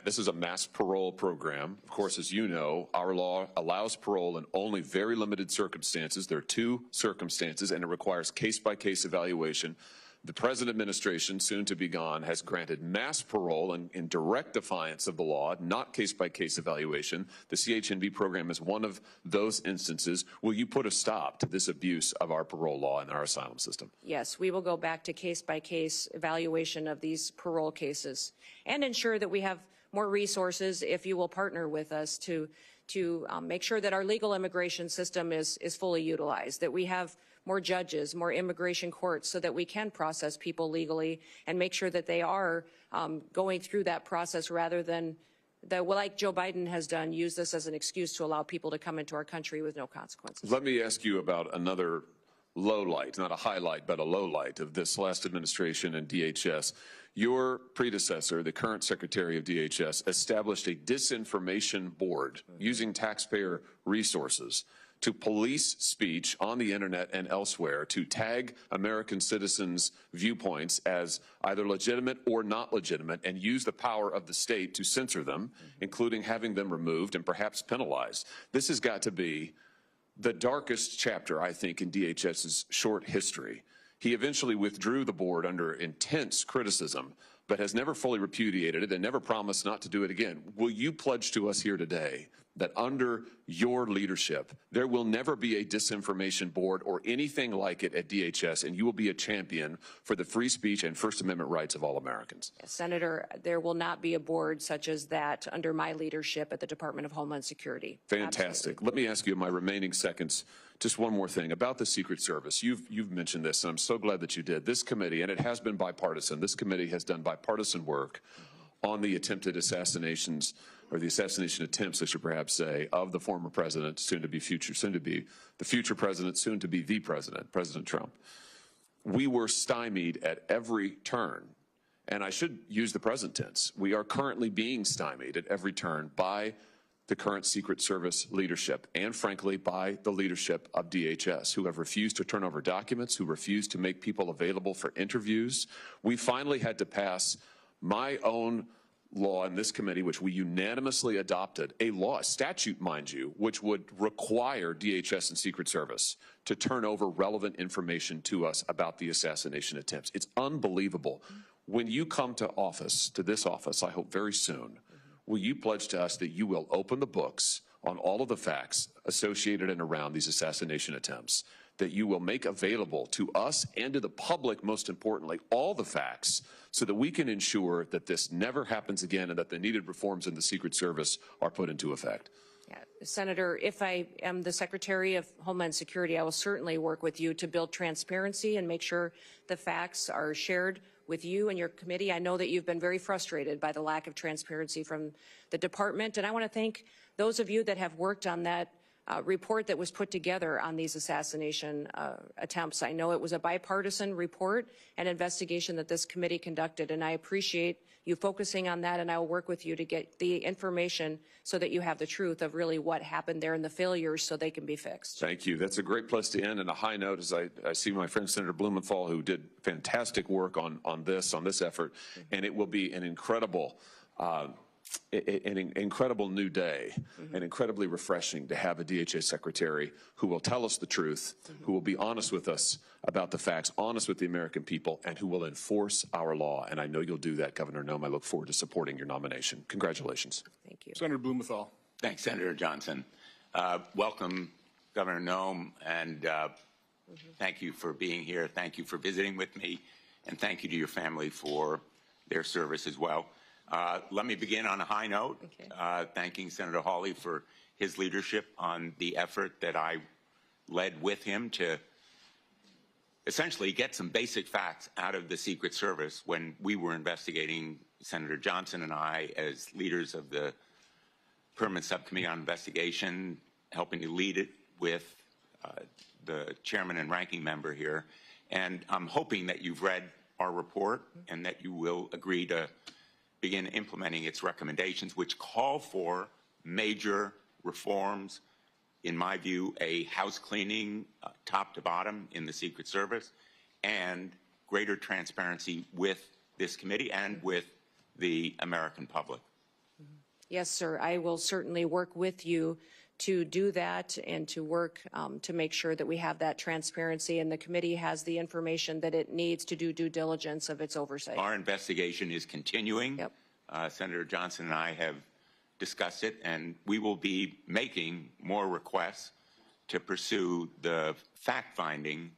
this is a mass parole program. Of course, as you know, our law allows parole in only very limited circumstances. There are two circumstances, and it requires case-by-case evaluation. The present administration, soon to be gone, has granted mass parole in direct defiance of the law, not case-by-case evaluation. The CHNV program is one of those instances. Will you put a stop to this abuse of our parole law and our asylum system?
Yes, we will go back to case-by-case evaluation of these parole cases and ensure that we have more resources if you will partner with us to make sure that our legal immigration system is fully utilized, that we have more judges, more immigration courts so that we can process people legally and make sure that they are going through that process rather than, like Joe Biden has done, use this as an excuse to allow people to come into our country with no consequences.
Let me ask you about another low light, not a highlight, but a low light of this last administration and DHS. Your predecessor, the current Secretary of DHS, established a disinformation board using taxpayer resources to police speech on the internet and elsewhere, to tag American citizens' viewpoints as either legitimate or not legitimate, and use the power of the state to censor them, including having them removed and perhaps penalized. This has got to be the darkest chapter, I think, in DHS's short history. He eventually withdrew the board under intense criticism, but has never fully repudiated it and never promised not to do it again. Will you pledge to us here today that under your leadership, there will never be a disinformation board or anything like it at DHS, and you will be a champion for the free speech and First Amendment rights of all Americans?
Yes, Senator, there will not be a board such as that under my leadership at the Department of Homeland Security.
Fantastic.
Absolutely.
Let me ask you in my remaining seconds just one more thing about the Secret Service. You've mentioned this, and I'm so glad that you did. This committee, and it has been bipartisan, this committee has done bipartisan work on the attempted assassinations, or the assassination attempts, I should perhaps say, of the former president, soon to be the future president, soon to be the president, President Trump. We were stymied at every turn, and I should use the present tense. We are currently being stymied at every turn by the current Secret Service leadership and, frankly, by the leadership of DHS, who have refused to turn over documents, who refused to make people available for interviews. We finally had to pass my own law in this committee, which we unanimously adopted, a law, a statute, mind you, which would require DHS and Secret Service to turn over relevant information to us about the assassination attempts. It's unbelievable. When you come to office, to this office, I hope very soon, will you pledge to us that you will open the books on all of the facts associated and around these assassination attempts, that you will make available to us and to the public, most importantly, all the facts so that we can ensure that this never happens again and that the needed reforms in the Secret Service are put into effect?
Yeah. Senator, if I am the Secretary of Homeland Security, I will certainly work with you to build transparency and make sure the facts are shared with you and your committee. I know that you've been very frustrated by the lack of transparency from the department, and I want to thank those of you that have worked on that report that was put together on these assassination attempts. I know it was a bipartisan report and investigation that this committee conducted, and I appreciate you focusing on that, and I will work with you to get the information so that you have the truth of really what happened there and the failures so they can be fixed.
Thank you. That's a great place to end. And a high note is I see my friend Senator Blumenthal, who did fantastic work on this effort, and it will be an incredible new day, and incredibly refreshing to have a DHS secretary who will tell us the truth, who will be honest with us about the facts, honest with the American people, and who will enforce our law. And I know you'll do that, Governor Noem. I look forward to supporting your nomination. Congratulations.
Thank you.
Senator Blumenthal.
Thanks, Senator Johnson. Welcome, Governor Noem, and thank you for being here. Thank you for visiting with me, and thank you to your family for their service as well. Let me begin on a high note, thanking Senator Hawley for his leadership on the effort that I led with him to essentially get some basic facts out of the Secret Service when we were investigating, Senator Johnson and I, as leaders of the Permanent Subcommittee on Investigation, helping to lead it with the chairman and ranking member here. And I'm hoping that you've read our report and that you will agree to begin implementing its recommendations, which call for major reforms, in my view, a house cleaning top to bottom in the Secret Service, and greater transparency with this committee and with the American public.
Yes, sir. I will certainly work with you to do that and to work to make sure that we have that transparency and the committee has the information that it needs to do due diligence of its oversight.
Our investigation is continuing.
Yep.
Senator Johnson and I have discussed it, and we will be making more requests to pursue the fact-finding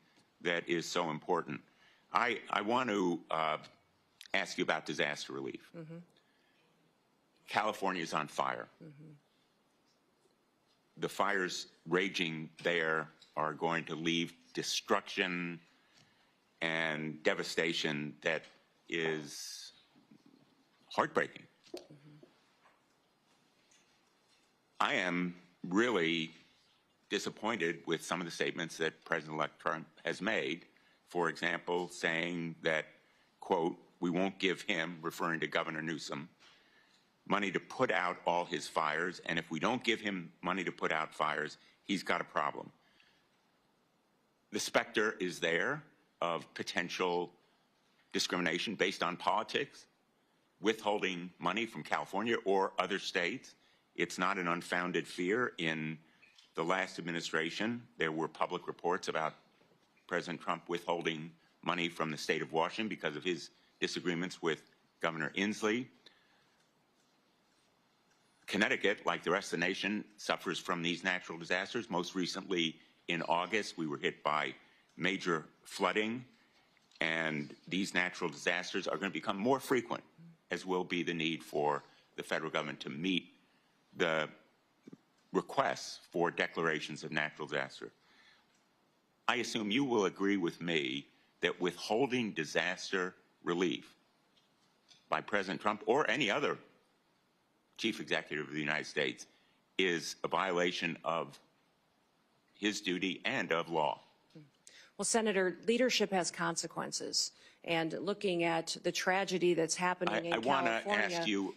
that is so important. I want to ask you about disaster relief. California is on fire. The fires raging there are going to leave destruction and devastation that is heartbreaking. I am really disappointed with some of the statements that President-elect Trump has made. For example, saying that, quote, we won't give him, referring to Governor Newsom, money to put out all his fires, and if we don't give him money to put out fires, he's got a problem. The specter is there of potential discrimination based on politics, withholding money from California or other states. It's not an unfounded fear. In the last administration, there were public reports about President Trump withholding money from the state of Washington because of his disagreements with Governor Inslee. Connecticut, like the rest of the nation, suffers from these natural disasters. Most recently, in August, we were hit by major flooding, and these natural disasters are going to become more frequent, as will be the need for the federal government to meet the requests for declarations of natural disaster. I assume you will agree with me that withholding disaster relief by President Trump or any other chief executive of the United States is a violation of his duty and of law.
Well, Senator, leadership has consequences. And looking at the tragedy that's happening in California,
I want to ask you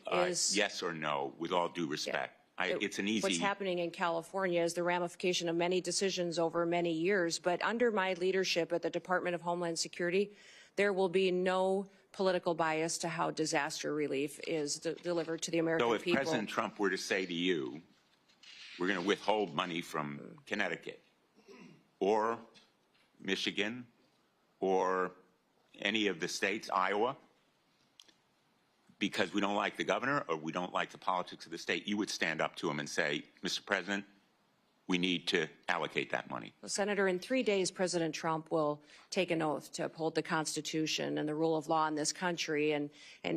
yes or no, with all due respect. Yeah, it's an easy.
What's happening in California is the ramification of many decisions over many years. But under my leadership at the Department of Homeland Security, there will be no political bias to how disaster relief is delivered to the American people.
So if President Trump were to say to you, we're going to withhold money from Connecticut or Michigan or any of the states, Iowa, because we don't like the governor or we don't like the politics of the state, you would stand up to him and say, Mr. President, we need to allocate that money.
Well, Senator, in 3 days, President Trump will take an oath to uphold the Constitution and the rule of law in this country, and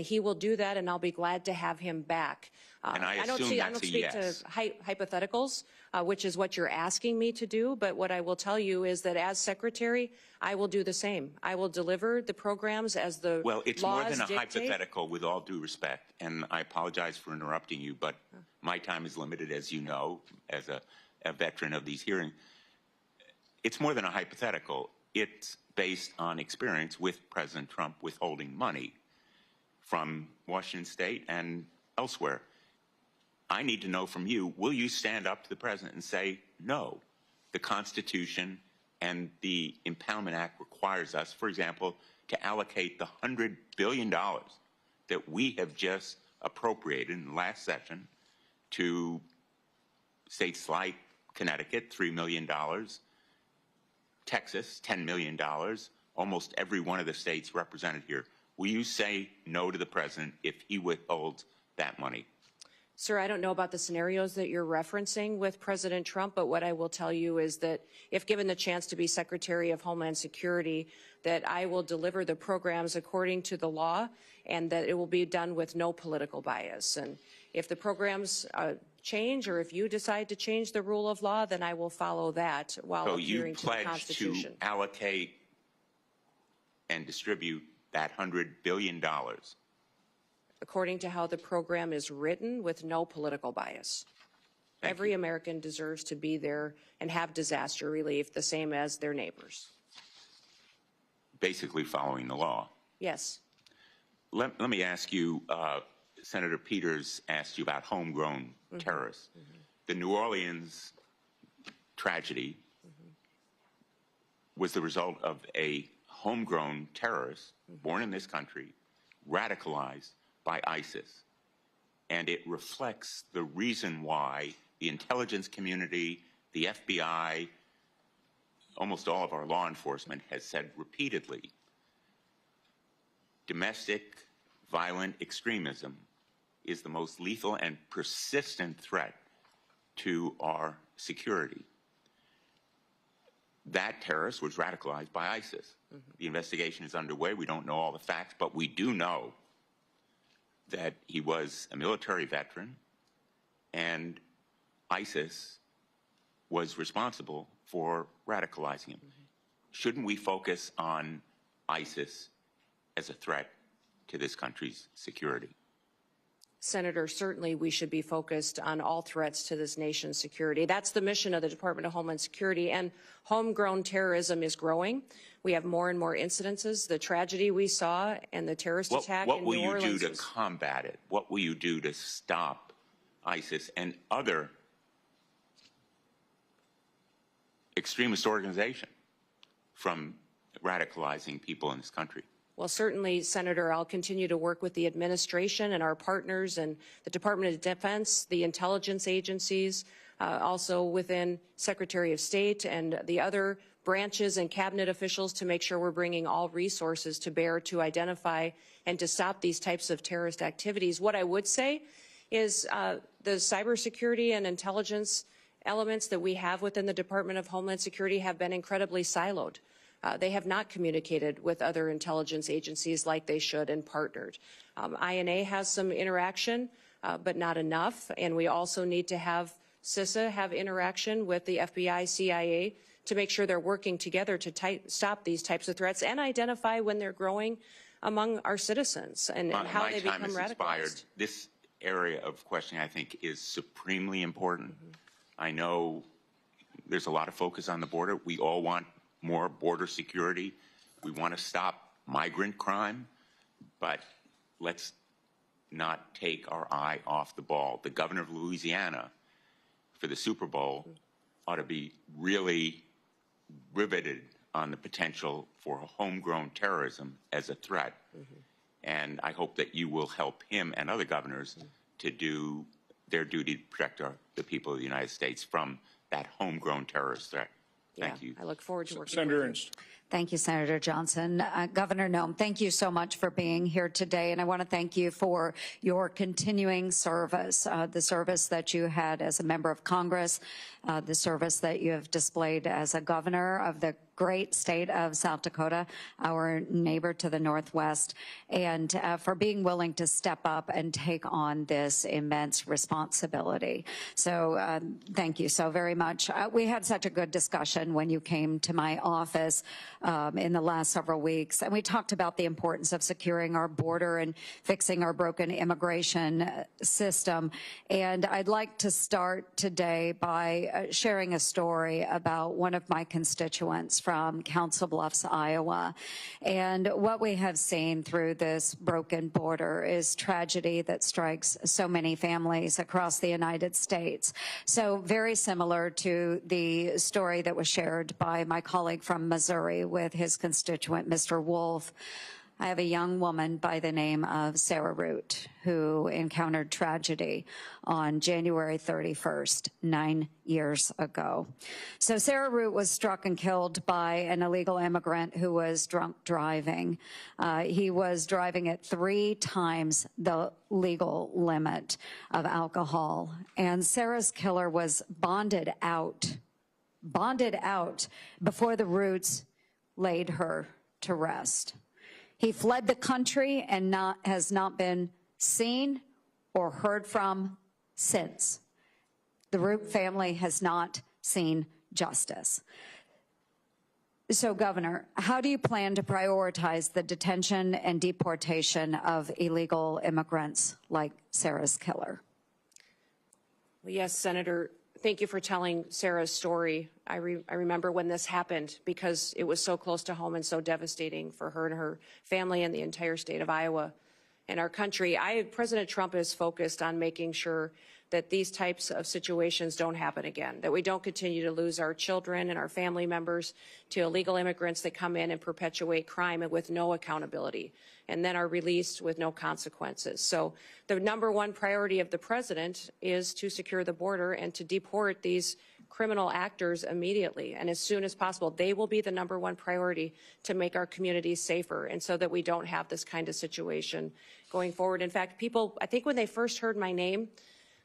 he will do that, and I'll be glad to have him back.
And I don't
speak
yes.
to hypotheticals, which is what you're asking me to do, but what I will tell you is that as Secretary, I will do the same. I will deliver the programs as the
Well, it's
laws
more than a
dictate.
hypothetical, with all due respect, and I apologize for interrupting you, but my time is limited, as you know, as a a veteran of these hearings. It's more than a hypothetical. It's based on experience with President Trump withholding money from Washington State and elsewhere. I need to know from you, will you stand up to the President and say, no, the Constitution and the Impoundment Act requires us, for example, to allocate the $100 billion that we have just appropriated in the last session to states like Connecticut, $3 million, Texas, $10 million, almost every one of the states represented here. Will you say no to the President if he withholds that money?
Sir, I don't know about the scenarios that you're referencing with President Trump, but what I will tell you is that if given the chance to be Secretary of Homeland Security, that I will deliver the programs according to the law and that it will be done with no political bias. And if the programs change or if you decide to change the rule of law, then I will follow that while adhering to the Constitution.
So you pledge to allocate and distribute that $100 billion?
According to how the program is written, with no political bias. Every American deserves to be there and have disaster relief the same as their neighbors.
Basically following the law.
Yes.
Let me ask you, Senator Peters asked you about homegrown terrorists. The New Orleans tragedy was the result of a homegrown terrorist born in this country, radicalized by ISIS. And it reflects the reason why the intelligence community, the FBI, almost all of our law enforcement has said repeatedly, domestic violent extremism is the most lethal and persistent threat to our security. That terrorist was radicalized by ISIS. The investigation is underway. We don't know all the facts, but we do know that he was a military veteran and ISIS was responsible for radicalizing him. Shouldn't we focus on ISIS as a threat to this country's security?
Senator, certainly we should be focused on all threats to this nation's security. That's the mission of the Department of Homeland Security, and homegrown terrorism is growing. We have more and more incidences. The tragedy we saw and the terrorist attack in New Orleans.
What will you do to combat it? What will you do to stop ISIS and other extremist organizations from radicalizing people in this country?
Well, certainly, Senator, I'll continue to work with the administration and our partners and the Department of Defense, the intelligence agencies, also within Secretary of State and the other branches and cabinet officials to make sure we're bringing all resources to bear to identify and to stop these types of terrorist activities. What I would say is the cybersecurity and intelligence elements that we have within the Department of Homeland Security have been incredibly siloed. They have not communicated with other intelligence agencies like they should and partnered. INA has some interaction, but not enough. And we also need to have CISA have interaction with the FBI, CIA to make sure they're working together to stop these types of threats and identify when they're growing among our citizens and how they become radicalized.
This area of questioning, I think, is supremely important. I know there's a lot of focus on the border. We all want more border security. We want to stop migrant crime, but let's not take our eye off the ball. The governor of Louisiana for the Super Bowl ought to be really riveted on the potential for homegrown terrorism as a threat. And I hope that you will help him and other governors to do their duty to protect the people of the United States from that homegrown terrorist threat. Thank you.
I look forward to working
Senator
with you.
Ernst.
Thank you, Senator Johnson. Governor Noem, thank you so much for being here today, and I want to thank you for your continuing service, the service that you had as a member of Congress, the service that you have displayed as a governor of the great state of South Dakota, our neighbor to the northwest, and for being willing to step up and take on this immense responsibility. So thank you so very much. We had such a good discussion when you came to my office in the last several weeks. And we talked about the importance of securing our border and fixing our broken immigration system. And I'd like to start today by sharing a story about one of my constituents from Council Bluffs, Iowa. And what we have seen through this broken border is tragedy that strikes so many families across the United States. So very similar to the story that was shared by my colleague from Missouri with his constituent, Mr. Wolf. I have a young woman by the name of Sarah Root who encountered tragedy on January 31st, 9 years ago. So Sarah Root was struck and killed by an illegal immigrant who was drunk driving. He was driving at 3 times the legal limit of alcohol. And Sarah's killer was bonded out before the Roots laid her to rest. He fled the country and has not been seen or heard from since. The Root family has not seen justice. So, Governor, how do you plan to prioritize the detention and deportation of illegal immigrants like Sarah's killer?
Well, yes, Senator. Thank you for telling Sarah's story. I remember when this happened because it was so close to home and so devastating for her and her family and the entire state of Iowa and our country. President Trump is focused on making sure that these types of situations don't happen again, that we don't continue to lose our children and our family members to illegal immigrants that come in and perpetuate crime and with no accountability, and then are released with no consequences. So the #1 priority of the president is to secure the border and to deport these criminal actors immediately and as soon as possible. They will be the #1 priority to make our communities safer and so that we don't have this kind of situation going forward. In fact, people, I think when they first heard my name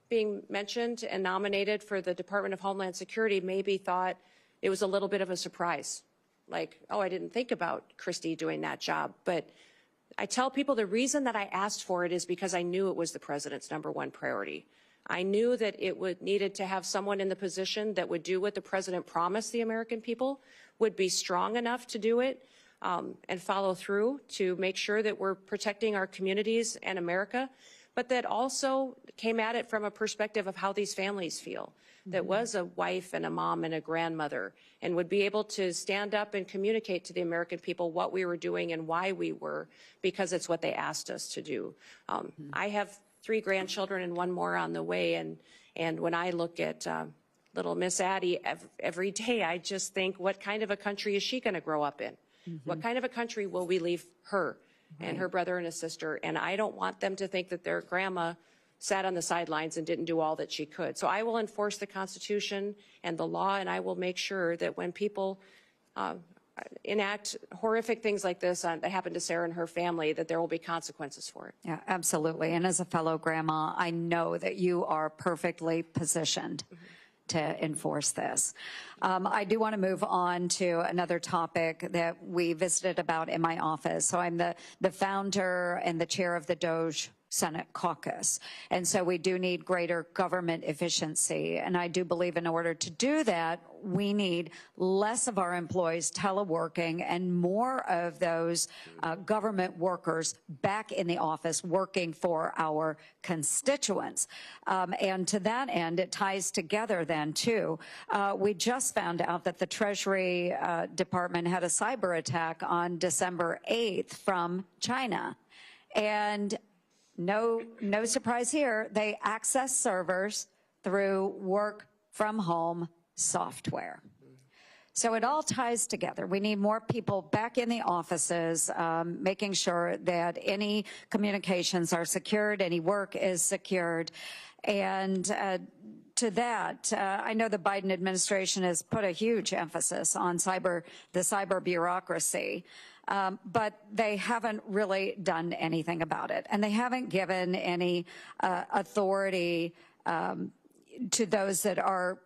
being mentioned and nominated for the Department of Homeland Security, maybe thought it was a little bit of a surprise. Like, oh, I didn't think about Kristi doing that job. But I tell people the reason that I asked for it is because I knew it was the president's #1 priority. I knew that it needed to have someone in the position that would do what the president promised the American people, would be strong enough to do it and follow through to make sure that we're protecting our communities and America, but that also came at it from a perspective of how these families feel, that was a wife and a mom and a grandmother, and would be able to stand up and communicate to the American people what we were doing and why we were, because it's what they asked us to do. I have 3 grandchildren and 1 more on the way, and when I look at little Miss Addie every day, I just think, what kind of a country is she going to grow up in? What kind of a country will we leave her and her brother and his sister? And I don't want them to think that their grandma sat on the sidelines and didn't do all that she could. So I will enforce the Constitution and the law, and I will make sure that when people enact horrific things like this that happened to Sarah and her family, that there will be consequences for it.
Yeah, absolutely. And as a fellow grandma, I know that you are perfectly positioned to enforce this. I do want to move on to another topic that we visited about in my office. So I'm the founder and the chair of the DOJ Senate caucus. And so we do need greater government efficiency. And I do believe in order to do that, we need less of our employees teleworking and more of those government workers back in the office working for our constituents. And to that end, it ties together then too. We just found out that the Treasury Department had a cyber attack on December 8th from China. And no surprise here, they access servers through work from home software. So it all ties together. We need more people back in the offices, making sure that any communications are secured, any work is secured. And to that, I know the Biden administration has put a huge emphasis on the cyber bureaucracy. But they haven't really done anything about it. And they haven't given any authority to those that are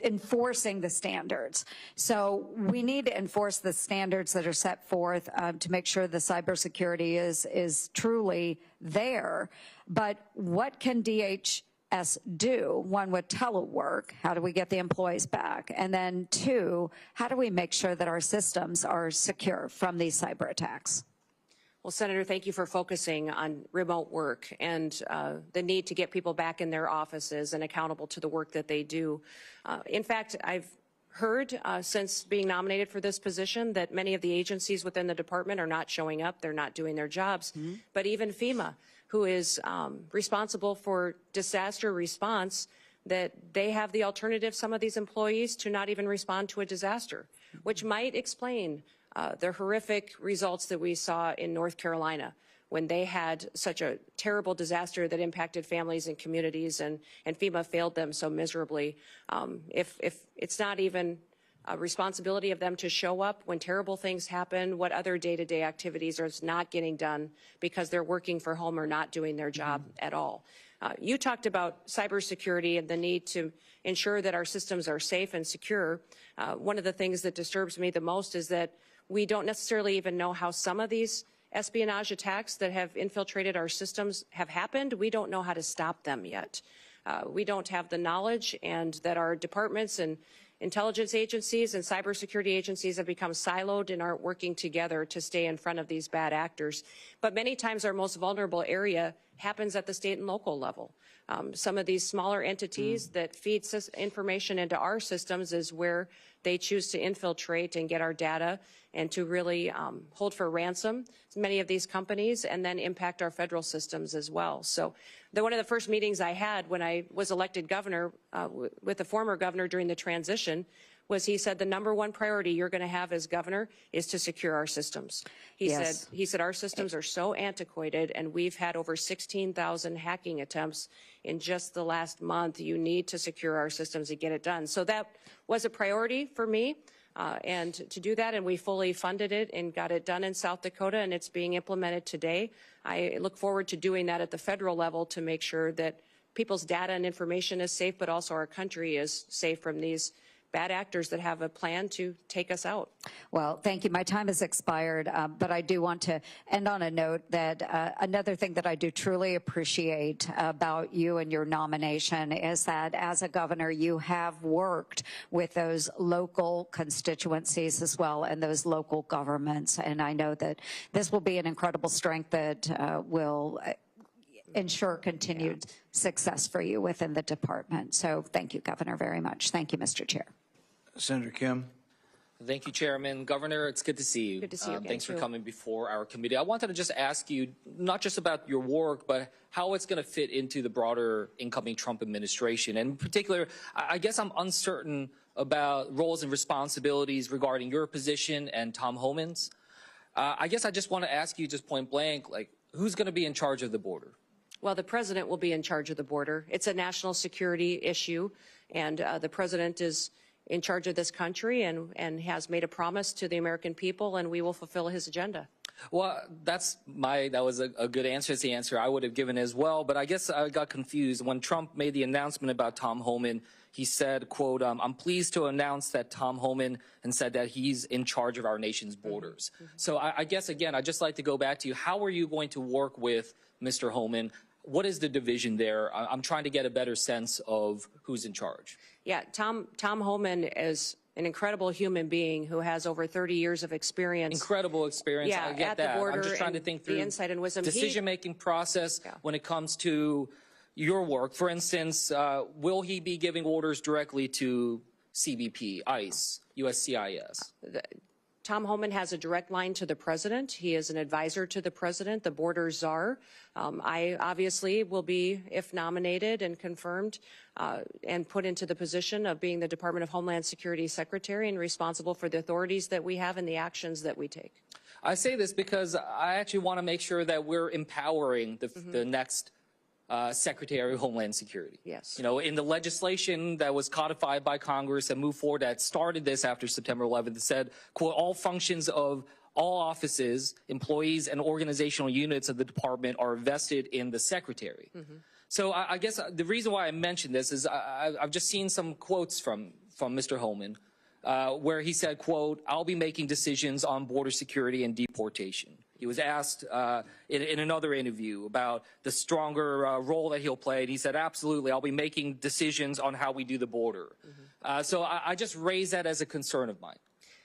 enforcing the standards. So we need to enforce the standards that are set forth to make sure the cybersecurity is truly there. But what can DHS us do, one with telework, how do we get the employees back? And then two, how do we make sure that our systems are secure from these cyber attacks?
Well, Senator, thank you for focusing on remote work and the need to get people back in their offices and accountable to the work that they do. In fact, I've heard since being nominated for this position that many of the agencies within the department are not showing up, they're not doing their jobs, but even FEMA, who is responsible for disaster response, that they have the alternative, some of these employees, to not even respond to a disaster, which might explain the horrific results that we saw in North Carolina when they had such a terrible disaster that impacted families and communities, and FEMA failed them so miserably. If it's not even a responsibility of them to show up when terrible things happen, what other day-to-day activities are not getting done because they're working for home or not doing their job at all. You talked about cybersecurity and the need to ensure that our systems are safe and secure. One of the things that disturbs me the most is that we don't necessarily even know how some of these espionage attacks that have infiltrated our systems have happened. We don't know how to stop them yet. We don't have the knowledge, and that our departments and intelligence agencies and cybersecurity agencies have become siloed and aren't working together to stay in front of these bad actors. But many times our most vulnerable area happens at the state and local level. Some of these smaller entities that feed information into our systems is where they choose to infiltrate and get our data and to really hold for ransom many of these companies and then impact our federal systems as well. So one of the first meetings I had when I was elected governor with the former governor during the transition was he said the #1 priority you're going to have as governor is to secure our systems. He said our systems are so antiquated, and we've had over 16,000 hacking attempts in just the last month. You need to secure our systems and get it done. So that was a priority for me. And to do that, and we fully funded it and got it done in South Dakota, and it's being implemented today. I look forward to doing that at the federal level to make sure that people's data and information is safe, but also our country is safe from these bad actors that have a plan to take us out.
Well, thank you. My time has expired, but I do want to end on a note that another thing that I do truly appreciate about you and your nomination is that as a governor, you have worked with those local constituencies as well and those local governments. And I know that this will be an incredible strength that will ensure continued success for you within the department. So thank you, Governor, very much. Thank you, Mr. Chair.
Senator Kim.
Thank you, Chairman. Governor, it's good to see you.
Good to see you again,
Thanks for
too.
coming before our committee. I wanted to just ask you, not just about your work, but how it's going to fit into the broader incoming Trump administration. And in particular, I guess I'm uncertain about roles and responsibilities regarding your position and Tom Homan's. I guess I just want to ask you just point blank, like, who's going to be in charge of the border?
Well, the president will be in charge of the border. It's a national security issue, and the president is in charge of this country and has made a promise to the American people, and we will fulfill his agenda.
Well, that was a good answer. It's the answer I would have given as well. But I guess I got confused. When Trump made the announcement about Tom Homan, he said, quote, I'm pleased to announce that Tom Homan, and said that he's in charge of our nation's borders. So I guess, again, I'd just like to go back to you. How are you going to work with Mr. Homan? What is the division there? I'm trying to get a better sense of who's in charge.
Yeah, Tom Homan is an incredible human being who has over 30 years of experience.
Incredible experience.
Yeah,
I get
at
that.
the border,
I'm just trying to think through
the insight and wisdom.
Decision-making process when it comes to your work. For instance, will he be giving orders directly to CBP, ICE, USCIS?
Tom Homan has a direct line to the president. He is an advisor to the president, the border czar. I obviously will be, if nominated and confirmed, and put into the position of being the Department of Homeland Security Secretary and responsible for the authorities that we have and the actions that we take.
I say this because I actually want to make sure that we're empowering the next Secretary of Homeland Security.
Yes.
You know, in the legislation that was codified by Congress and moved forward that started this after September 11th, it said, quote, all functions of all offices, employees, and organizational units of the department are vested in the Secretary. So I guess the reason why I mentioned this is I've just seen some quotes from Mr. Homan where he said, quote, I'll be making decisions on border security and deportation. He was asked in another interview about the stronger role that he'll play, and he said, absolutely, I'll be making decisions on how we do the border. So I just raise that as a concern of mine,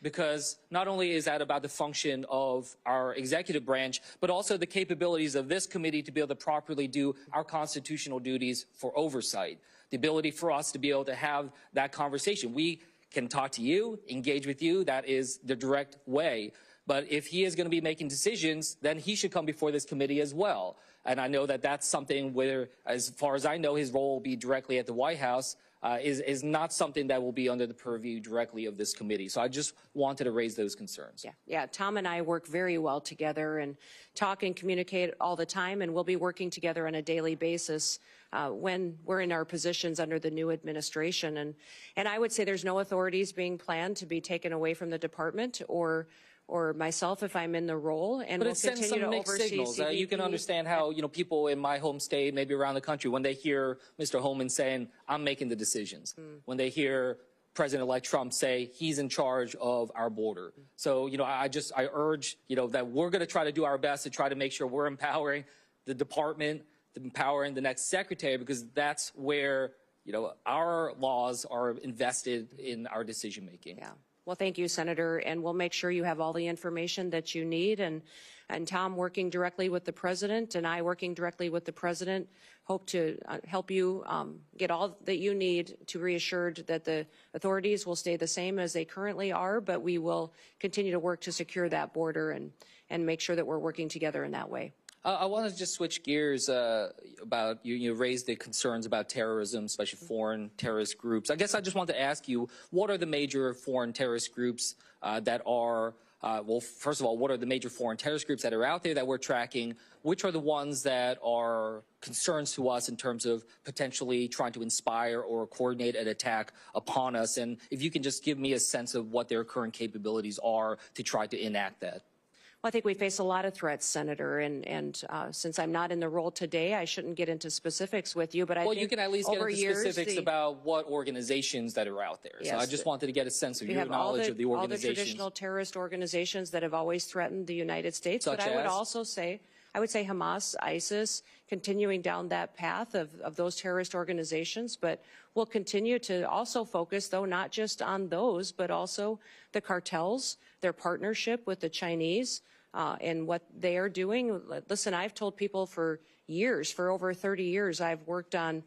because not only is that about the function of our executive branch, but also the capabilities of this committee to be able to properly do our constitutional duties for oversight, the ability for us to be able to have that conversation. We can talk to you, engage with you. That is the direct way. But if he is going to be making decisions, then he should come before this committee as well. And I know that that's something where, as far as I know, his role will be directly at the White House, is not something that will be under the purview directly of this committee. So I just wanted to raise those concerns.
Yeah. Tom and I work very well together and talk and communicate all the time, and we'll be working together on a daily basis when we're in our positions under the new administration. And I would say there's no authorities being planned to be taken away from the department or myself if I'm in the role, and
but
we'll
it sends
continue
some
to
mixed
oversee
signals.
CBP.
You can understand how people in my home state, maybe around the country, when they hear Mr. Holman saying, "I'm making the decisions," when they hear President-elect Trump say he's in charge of our border. So I urge that we're going to try to do our best to try to make sure we're empowering the department, empowering the next secretary, because that's where our laws are invested in our decision making.
Yeah. Well, thank you, Senator, and we'll make sure you have all the information that you need. And Tom working directly with the president and I working directly with the president hope to help you get all that you need to reassured that the authorities will stay the same as they currently are, but we will continue to work to secure that border and make sure that we're working together in that way.
I want to just switch gears about you raised the concerns about terrorism, especially foreign terrorist groups. I guess I just want to ask you, what are the major foreign terrorist groups that are, well, first of all, what are the major foreign terrorist groups that are out there that we're tracking? Which are the ones that are concerns to us in terms of potentially trying to inspire or coordinate an attack upon us? And if you can just give me a sense of what their current capabilities are to try to enact that.
Well, I think we face a lot of threats, Senator, and since I'm not in the role today, I shouldn't get into specifics with you, but I think
you can at least get into specifics
years,
about what organizations that are out there.
Yes,
so I just wanted to get a sense of your knowledge of the
all the
organizations.
traditional terrorist organizations that have always threatened the United States,
Such
but I would
as?
also say, Hamas, ISIS, continuing down that path of those terrorist organizations, but we'll continue to also focus, though, not just on those, but also the cartels, their partnership with the Chinese, and what they are doing. Listen, I've told people for years, for over 30 years, I've worked on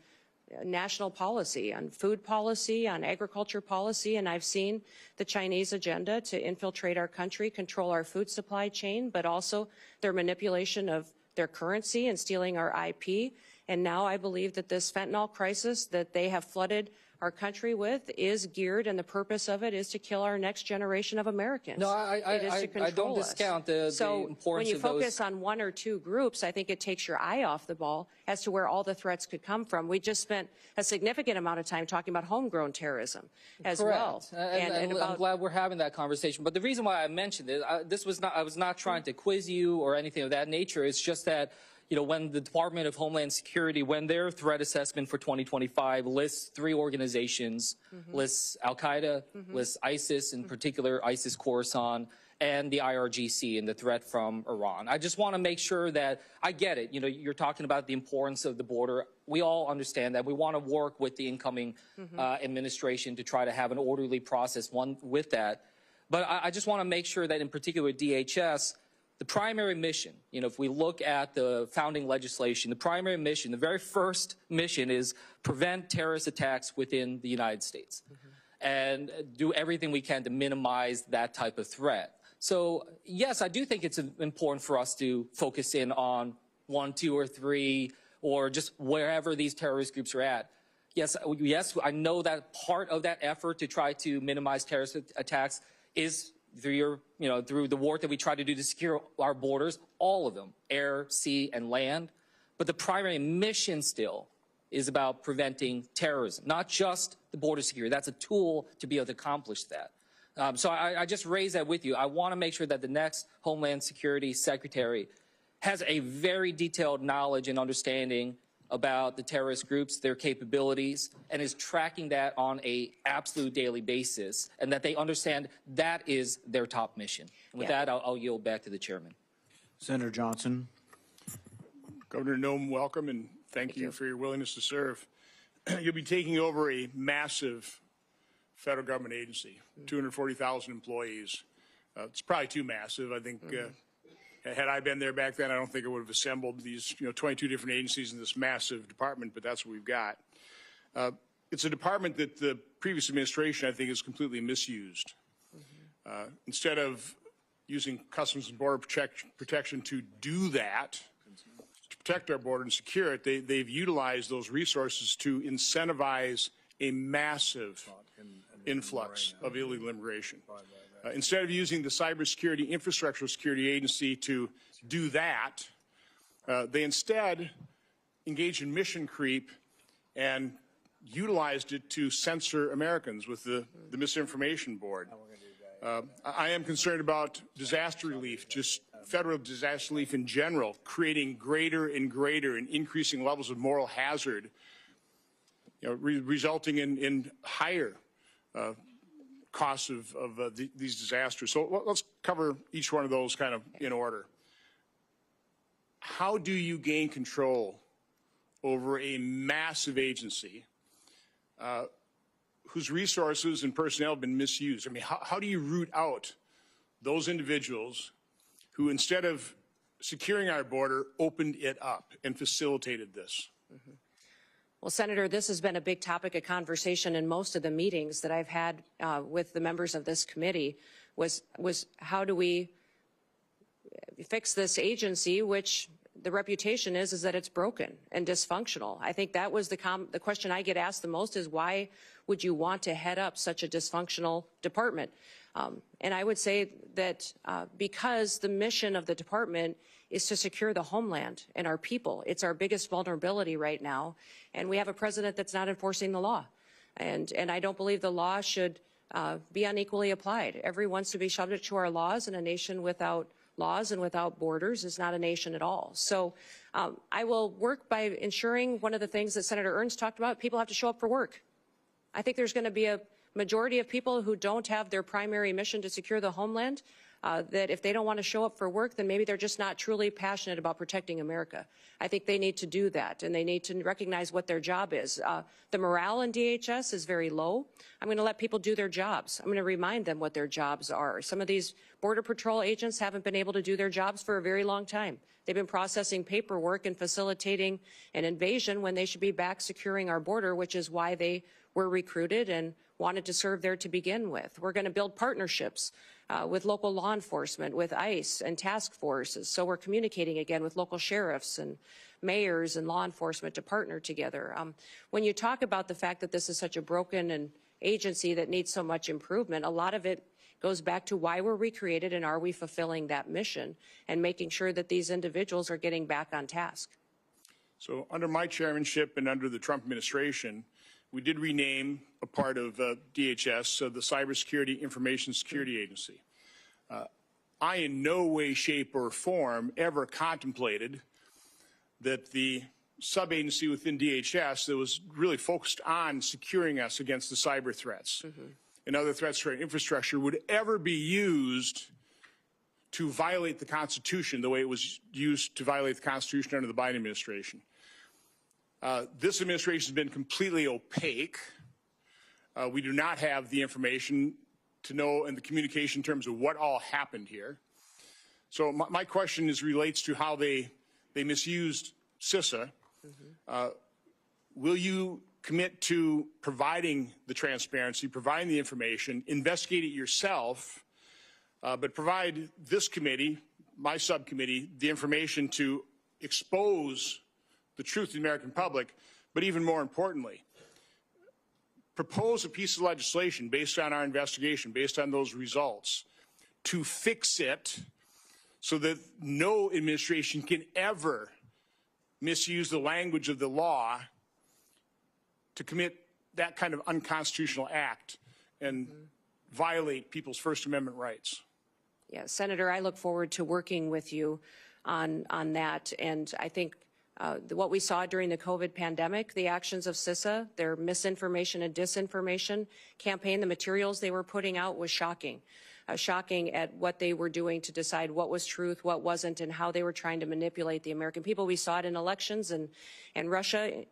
national policy, on food policy, on agriculture policy, and I've seen the Chinese agenda to infiltrate our country, control our food supply chain, but also their manipulation of their currency and stealing our IP. And now I believe that this fentanyl crisis that they have flooded our country with is geared, and the purpose of it is to kill our next generation of Americans.
No, I don't discount the importance of those.
When you focus on one or two groups, I think it takes your eye off the ball as to where all the threats could come from. We just spent a significant amount of time talking about homegrown terrorism as well.
And I'm glad we're having that conversation. But the reason why I mentioned it, I was not trying to quiz you or anything of that nature. It's just that when the Department of Homeland Security, when their threat assessment for 2025 lists 3 organizations, lists Al-Qaeda, lists ISIS, in particular ISIS Khorasan, and the IRGC and the threat from Iran. I just want to make sure that I get it. You're talking about the importance of the border. We all understand that. We want to work with the incoming administration to try to have an orderly process with that. But I just want to make sure that in particular DHS, the primary mission, if we look at the founding legislation, the primary mission, the very first mission is prevent terrorist attacks within the United States and do everything we can to minimize that type of threat. So, yes, I do think it's important for us to focus in on 1, 2, or 3, or just wherever these terrorist groups are at. Yes, I know that part of that effort to try to minimize terrorist attacks is through the work that we try to do to secure our borders, all of them, air, sea, and land. But the primary mission still is about preventing terrorism, not just the border security. That's a tool to be able to accomplish that. So I just raise that with you. I want to make sure that the next Homeland Security Secretary has a very detailed knowledge and understanding about the terrorist groups, their capabilities, and is tracking that on an absolute daily basis, and that they understand that is their top mission. And with that, I'll yield back to the chairman.
Senator Johnson.
Governor Noem, welcome, and thank you for your willingness to serve. You'll be taking over a massive federal government agency, 240,000 employees. It's probably too massive. I think had I been there back then, I don't think I would have assembled these 22 different agencies in this massive department, but that's what we've got. It's a department that the previous administration, I think, has completely misused. Instead of using Customs and Border Protection to do that, to protect our border and secure it, they've utilized those resources to incentivize a massive influx of illegal immigration. Instead of using the Cybersecurity Infrastructure Security Agency to do that, they instead engaged in mission creep and utilized it to censor Americans with the Misinformation Board. I am concerned about disaster relief, just federal disaster relief in general, creating greater and greater and increasing levels of moral hazard, resulting in higher costs of these disasters. So let's cover each one of those kind of in order. How do you gain control over a massive agency whose resources and personnel have been misused? I mean, how do you root out those individuals who, instead of securing our border, opened it up and facilitated this?
Well, Senator, this has been a big topic of conversation in most of the meetings that I've had with the members of this committee was how do we fix this agency, which the reputation is that it's broken and dysfunctional. I think that was the question I get asked the most is why would you want to head up such a dysfunctional department? And I would say that because the mission of the department is to secure the homeland and our people. It's our biggest vulnerability right now. And we have a president that's not enforcing the law. And I don't believe the law should be unequally applied. Everyone wants to be subject to our laws, and a nation without laws and without borders is not a nation at all. So I will work by ensuring one of the things that Senator Ernst talked about, people have to show up for work. I think there's going to be a majority of people who don't have their primary mission to secure the homeland, that if they don't want to show up for work, then maybe they're just not truly passionate about protecting America. I think they need to do that, and they need to recognize what their job is. The morale in DHS is very low. I'm going to let people do their jobs. I'm going to remind them what their jobs are. Some of these Border Patrol agents haven't been able to do their jobs for a very long time. They've been processing paperwork and facilitating an invasion when they should be back securing our border, which is why they were recruited and wanted to serve there to begin with. We're going to build partnerships with local law enforcement, with ICE and task forces. So we're communicating again with local sheriffs and mayors and law enforcement to partner together. When you talk about the fact that this is such a broken agency that needs so much improvement, a lot of it goes back to why we're recreated and are we fulfilling that mission and making sure that these individuals are getting back on task.
So under my chairmanship and under the Trump administration, we did rename a part of DHS, the Cybersecurity Information Security Agency. I in no way, shape, or form ever contemplated that the sub-agency within DHS that was really focused on securing us against the cyber threats and other threats to our infrastructure would ever be used to violate the Constitution the way it was used to violate the Constitution under the Biden administration. This administration has been completely opaque. We do not have the information to know and the communication in terms of what all happened here. So my question relates to how they misused CISA. Will you commit to providing the transparency, providing the information, investigate it yourself, but provide this committee, my subcommittee, the information to expose the truth to the American public, but even more importantly, propose a piece of legislation based on our investigation, based on those results, to fix it so that no administration can ever misuse the language of the law to commit that kind of unconstitutional act and violate people's First Amendment rights.
Yeah, Senator, I look forward to working with you on that, and I think what we saw during the COVID pandemic, the actions of CISA, their misinformation and disinformation campaign, the materials they were putting out was shocking. shocking at what they were doing to decide what was truth, what wasn't, and how they were trying to manipulate the American people. We saw it in elections, and Russia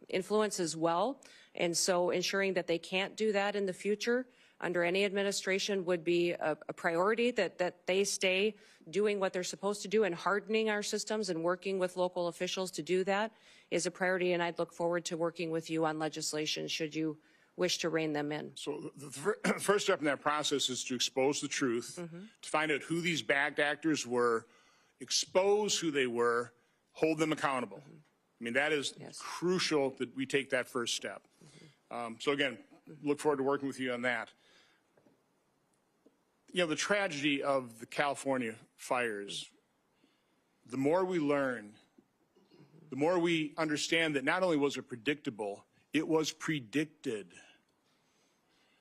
influence as well. And so ensuring that they can't do that in the future under any administration would be a priority, that they stay doing what they're supposed to do and hardening our systems and working with local officials to do that is a priority. And I'd look forward to working with you on legislation should you wish to rein them in.
So the first step in that process is to expose the truth, to find out who these bad actors were, expose who they were, hold them accountable. I mean, that is crucial that we take that first step. So again, look forward to working with you on that. You know, the tragedy of the California fires, the more we learn, the more we understand that not only was it predictable, it was predicted,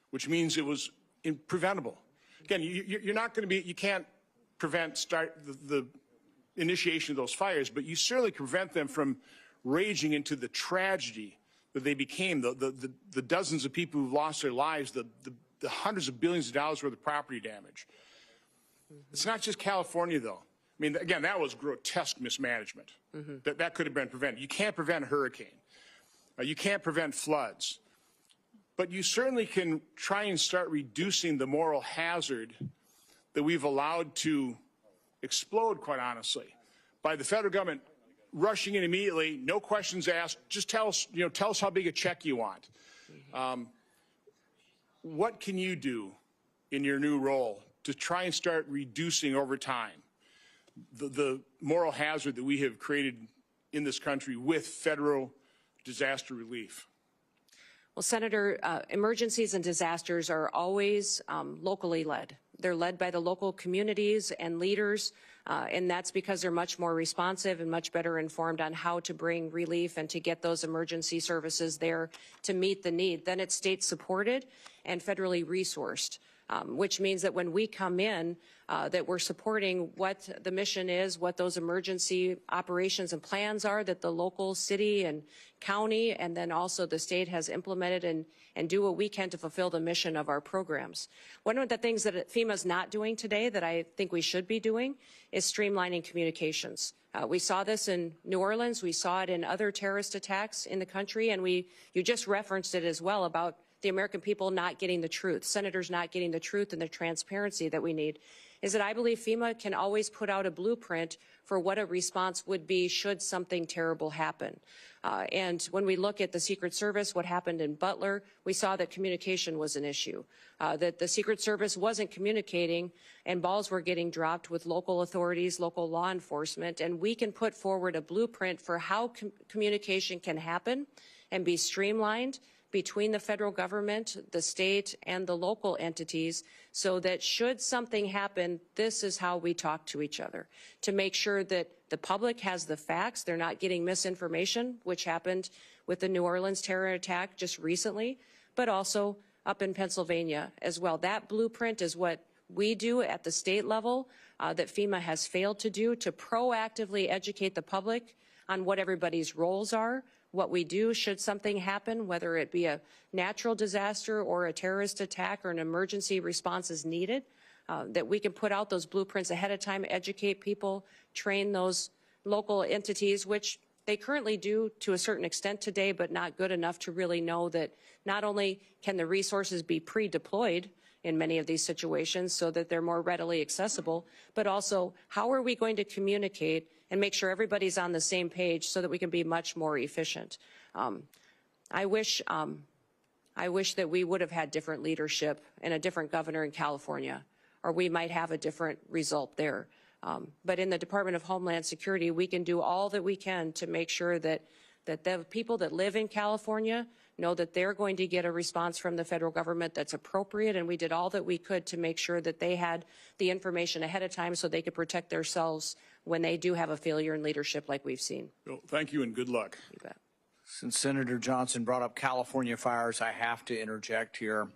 which means it was preventable. Again, you're not going to be, you can't prevent the initiation of those fires, but you certainly can prevent them from raging into the tragedy that they became, the dozens of people who've lost their lives, the hundreds of billions of dollars worth of property damage. It's not just California, though. I mean, again, that was grotesque mismanagement. That could have been prevented. You can't prevent a hurricane. You can't prevent floods. But you certainly can try and start reducing the moral hazard that we've allowed to explode, quite honestly, by the federal government rushing in immediately, no questions asked, just tell us how big a check you want. What can you do in your new role to try and start reducing over time the moral hazard that we have created in this country with federal disaster relief?
Well, Senator, emergencies and disasters are always locally led. They're led by the local communities and leaders, and that's because they're much more responsive and much better informed on how to bring relief and to get those emergency services there to meet the need. Then it's state supported and federally resourced, which means that when we come in, that we're supporting what the mission is, what those emergency operations and plans are that the local city and county and then also the state has implemented and do what we can to fulfill the mission of our programs. One of the things that FEMA's not doing today that I think we should be doing is streamlining communications. We saw this in New Orleans. We saw it in other terrorist attacks in the country, and you just referenced it as well about the American people not getting the truth, senators not getting the truth and the transparency that we need, is that I believe FEMA can always put out a blueprint for what a response would be should something terrible happen. And when we look at the Secret Service, what happened in Butler, we saw that communication was an issue, that the Secret Service wasn't communicating and balls were getting dropped with local authorities, local law enforcement, and we can put forward a blueprint for how communication can happen and be streamlined between the federal government, the state, and the local entities, so that should something happen, this is how we talk to each other, to make sure that the public has the facts, they're not getting misinformation, which happened with the New Orleans terror attack just recently, but also up in Pennsylvania as well. That blueprint is what we do at the state level that FEMA has failed to do, to proactively educate the public on what everybody's roles are, what we do should something happen, whether it be a natural disaster or a terrorist attack or an emergency response is needed, that we can put out those blueprints ahead of time, educate people, train those local entities, which they currently do to a certain extent today, but not good enough to really know that not only can the resources be pre-deployed in many of these situations so that they're more readily accessible, but also how are we going to communicate and make sure everybody's on the same page so that we can be much more efficient. I wish that we would have had different leadership and a different governor in California, or we might have a different result there. But in the Department of Homeland Security, we can do all that we can to make sure that the people that live in California know that they're going to get a response from the federal government that's appropriate, and we did all that we could to make sure that they had the information ahead of time so they could protect themselves when they do have a failure in leadership like we've seen.
Well, thank you and good luck.
You bet.
Since Senator Johnson brought up California fires, I have to interject here.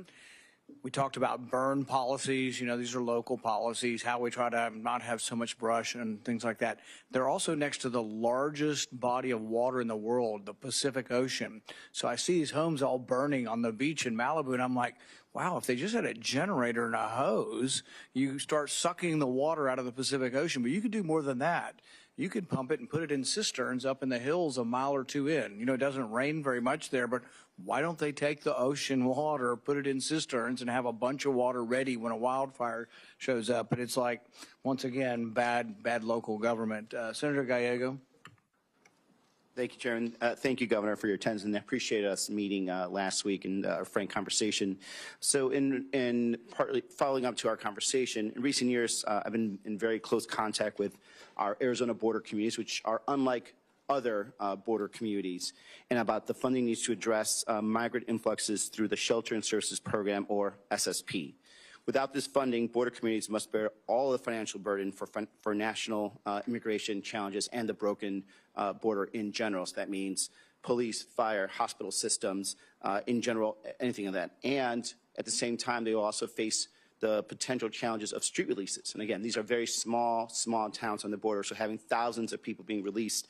We talked about burn policies. You know, these are local policies, how we try to not have so much brush and things like that. They're also next to the largest body of water in the world, the Pacific Ocean. So I see these homes all burning on the beach in Malibu, and I'm like, wow, if they just had a generator and a hose, you start sucking the water out of the Pacific Ocean. But you could do more than that. You could pump it and put it in cisterns up in the hills a mile or two in. You know, it doesn't rain very much there, but why don't they take the ocean water, put it in cisterns, and have a bunch of water ready when a wildfire shows up? But it's like, once again, bad local government. Senator Gallego.
Thank you, Chairman. Thank you, Governor, for your attendance, and I appreciate us meeting last week and our frank conversation. So in partly following up to our conversation, in recent years, I've been in very close contact with our Arizona border communities, which are unlike other border communities, and about the funding needs to address migrant influxes through the Shelter and Services Program, or SSP. Without this funding, border communities must bear all the financial burden for national immigration challenges and the broken border in general. So that means police, fire, hospital systems, in general, anything of that. And at the same time, they will also face the potential challenges of street releases. And again, these are very small towns on the border, so having thousands of people being released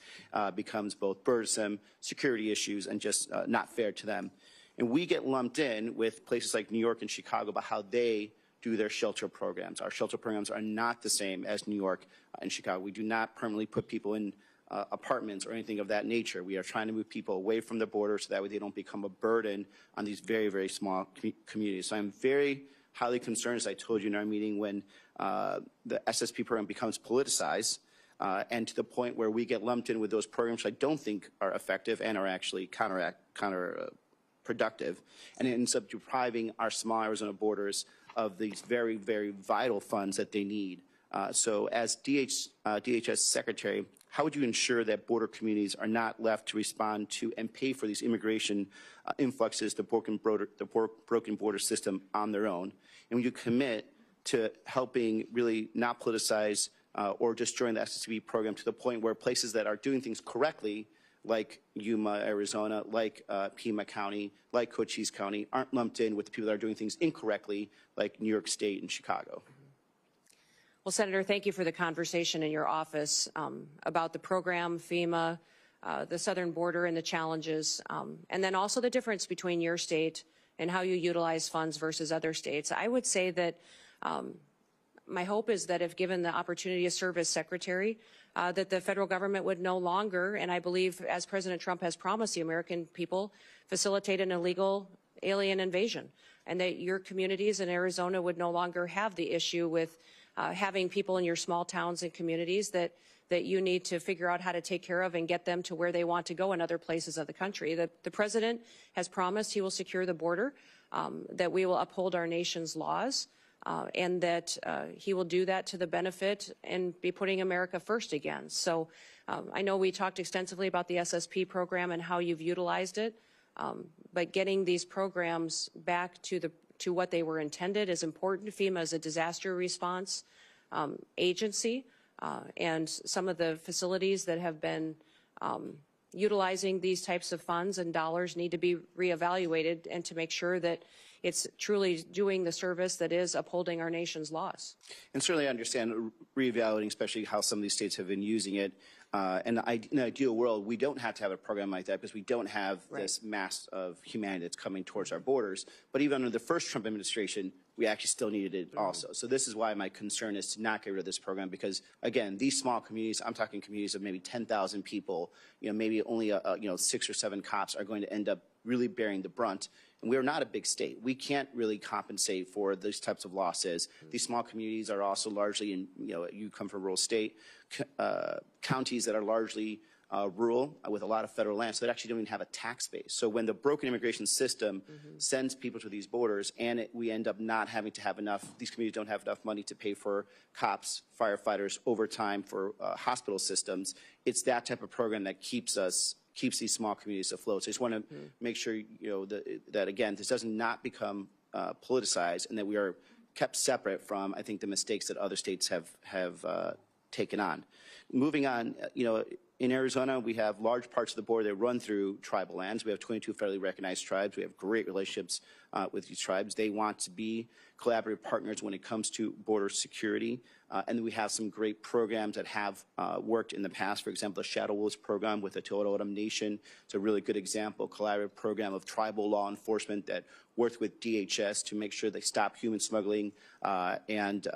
becomes both burdensome, security issues, and just not fair to them. And we get lumped in with places like New York and Chicago about how they do their shelter programs. Our shelter programs are not the same as New York and Chicago. We do not permanently put people in apartments or anything of that nature. We are trying to move people away from the border so that way they don't become a burden on these very, very small communities. So I'm very highly concerned, as I told you in our meeting, when the SSP program becomes politicized and to the point where we get lumped in with those programs which I don't think are effective and are actually counterproductive, and it ends up depriving our small Arizona borders of these very, very vital funds that they need. So as DHS Secretary, how would you ensure that border communities are not left to respond to and pay for these immigration influxes, the broken border system on their own? And would you commit to helping really not politicize or destroying the SSP program to the point where places that are doing things correctly, like Yuma, Arizona, like Pima County, like Cochise County, aren't lumped in with the people that are doing things incorrectly, like New York State and Chicago?
Well, Senator, thank you for the conversation in your office about the program, FEMA, the southern border and the challenges, and then also the difference between your state and how you utilize funds versus other states. I would say that my hope is that if given the opportunity to serve as secretary, that the federal government would no longer, and I believe as President Trump has promised the American people, facilitate an illegal alien invasion, and that your communities in Arizona would no longer have the issue with having people in your small towns and communities that you need to figure out how to take care of and get them to where they want to go in other places of the country. The president has promised he will secure the border, that we will uphold our nation's laws, and that he will do that to the benefit and be putting America first again. So I know we talked extensively about the SSP program and how you've utilized it, but getting these programs back to what they were intended is important. FEMA is a disaster response agency, and some of the facilities that have been utilizing these types of funds and dollars need to be reevaluated and to make sure that it's truly doing the service that is upholding our nation's laws.
And certainly I understand reevaluating, especially how some of these states have been using it. In an ideal world, we don't have to have a program like that because we don't have this mass of humanity that's coming towards our borders. But even under the first Trump administration, we actually still needed it also. So this is why my concern is to not get rid of this program because, again, these small communities, I'm talking communities of maybe 10,000 people, maybe only 6 or 7 cops are going to end up really bearing the brunt. And we're not a big state. We can't really compensate for these types of losses. These small communities are also largely in, you come from a rural state, counties that are largely rural with a lot of federal land, so they actually don't even have a tax base. So when the broken immigration system sends people to these borders and we end up not having to have enough, these communities don't have enough money to pay for cops, firefighters, overtime for hospital systems, it's that type of program that keeps these small communities afloat. So I just want to make sure that again, this does not become politicized and that we are kept separate from, I think, the mistakes that other states have taken on. Moving on, in Arizona, we have large parts of the border that run through tribal lands. We have 22 federally recognized tribes. We have great relationships with these tribes. They want to be collaborative partners when it comes to border security. And we have some great programs that have worked in the past. For example, the Shadow Wolves program with the Tohono Nation. It's a really good example, collaborative program of tribal law enforcement that worked with DHS to make sure they stop human smuggling and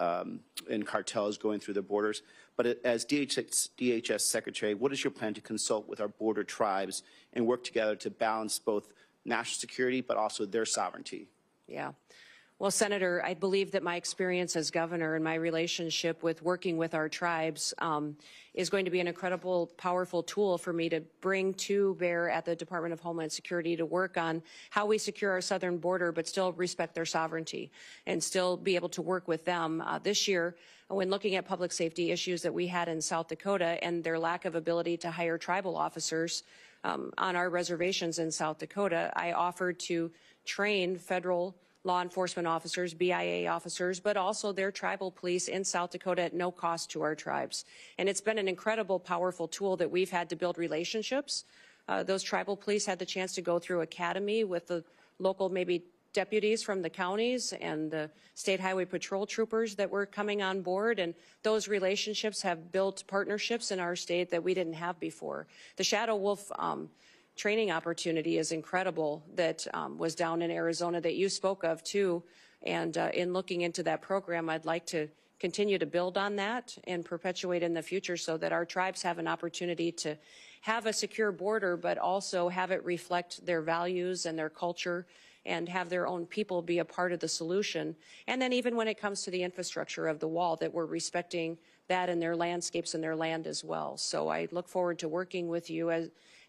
cartels going through the borders. But as DHS Secretary, what is your plan to consult with our border tribes and work together to balance both national security but also their sovereignty?
Yeah. Well, Senator, I believe that my experience as governor and my relationship with working with our tribes is going to be an incredible, powerful tool for me to bring to bear at the Department of Homeland Security to work on how we secure our southern border, but still respect their sovereignty and still be able to work with them. This year, when looking at public safety issues that we had in South Dakota and their lack of ability to hire tribal officers on our reservations in South Dakota, I offered to train federal law enforcement officers, BIA officers, but also their tribal police in South Dakota at no cost to our tribes. And it's been an incredible, powerful tool that we've had to build relationships. Those tribal police had the chance to go through academy with the local maybe deputies from the counties and the state highway patrol troopers that were coming on board. And those relationships have built partnerships in our state that we didn't have before. The Shadow Wolf training opportunity is incredible that was down in Arizona that you spoke of too. And in looking into that program, I'd like to continue to build on that and perpetuate in the future so that our tribes have an opportunity to have a secure border, but also have it reflect their values and their culture and have their own people be a part of the solution. And then even when it comes to the infrastructure of the wall, that we're respecting that and their landscapes and their land as well. So I look forward to working with you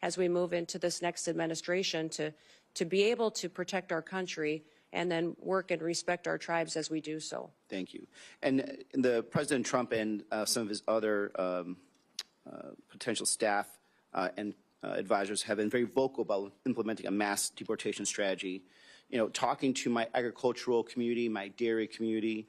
as we move into this next administration to be able to protect our country and then work and respect our tribes as we do so.
Thank you. And the President Trump and some of his other potential staff and advisors have been very vocal about implementing a mass deportation strategy. You know, talking to my agricultural community, my dairy community,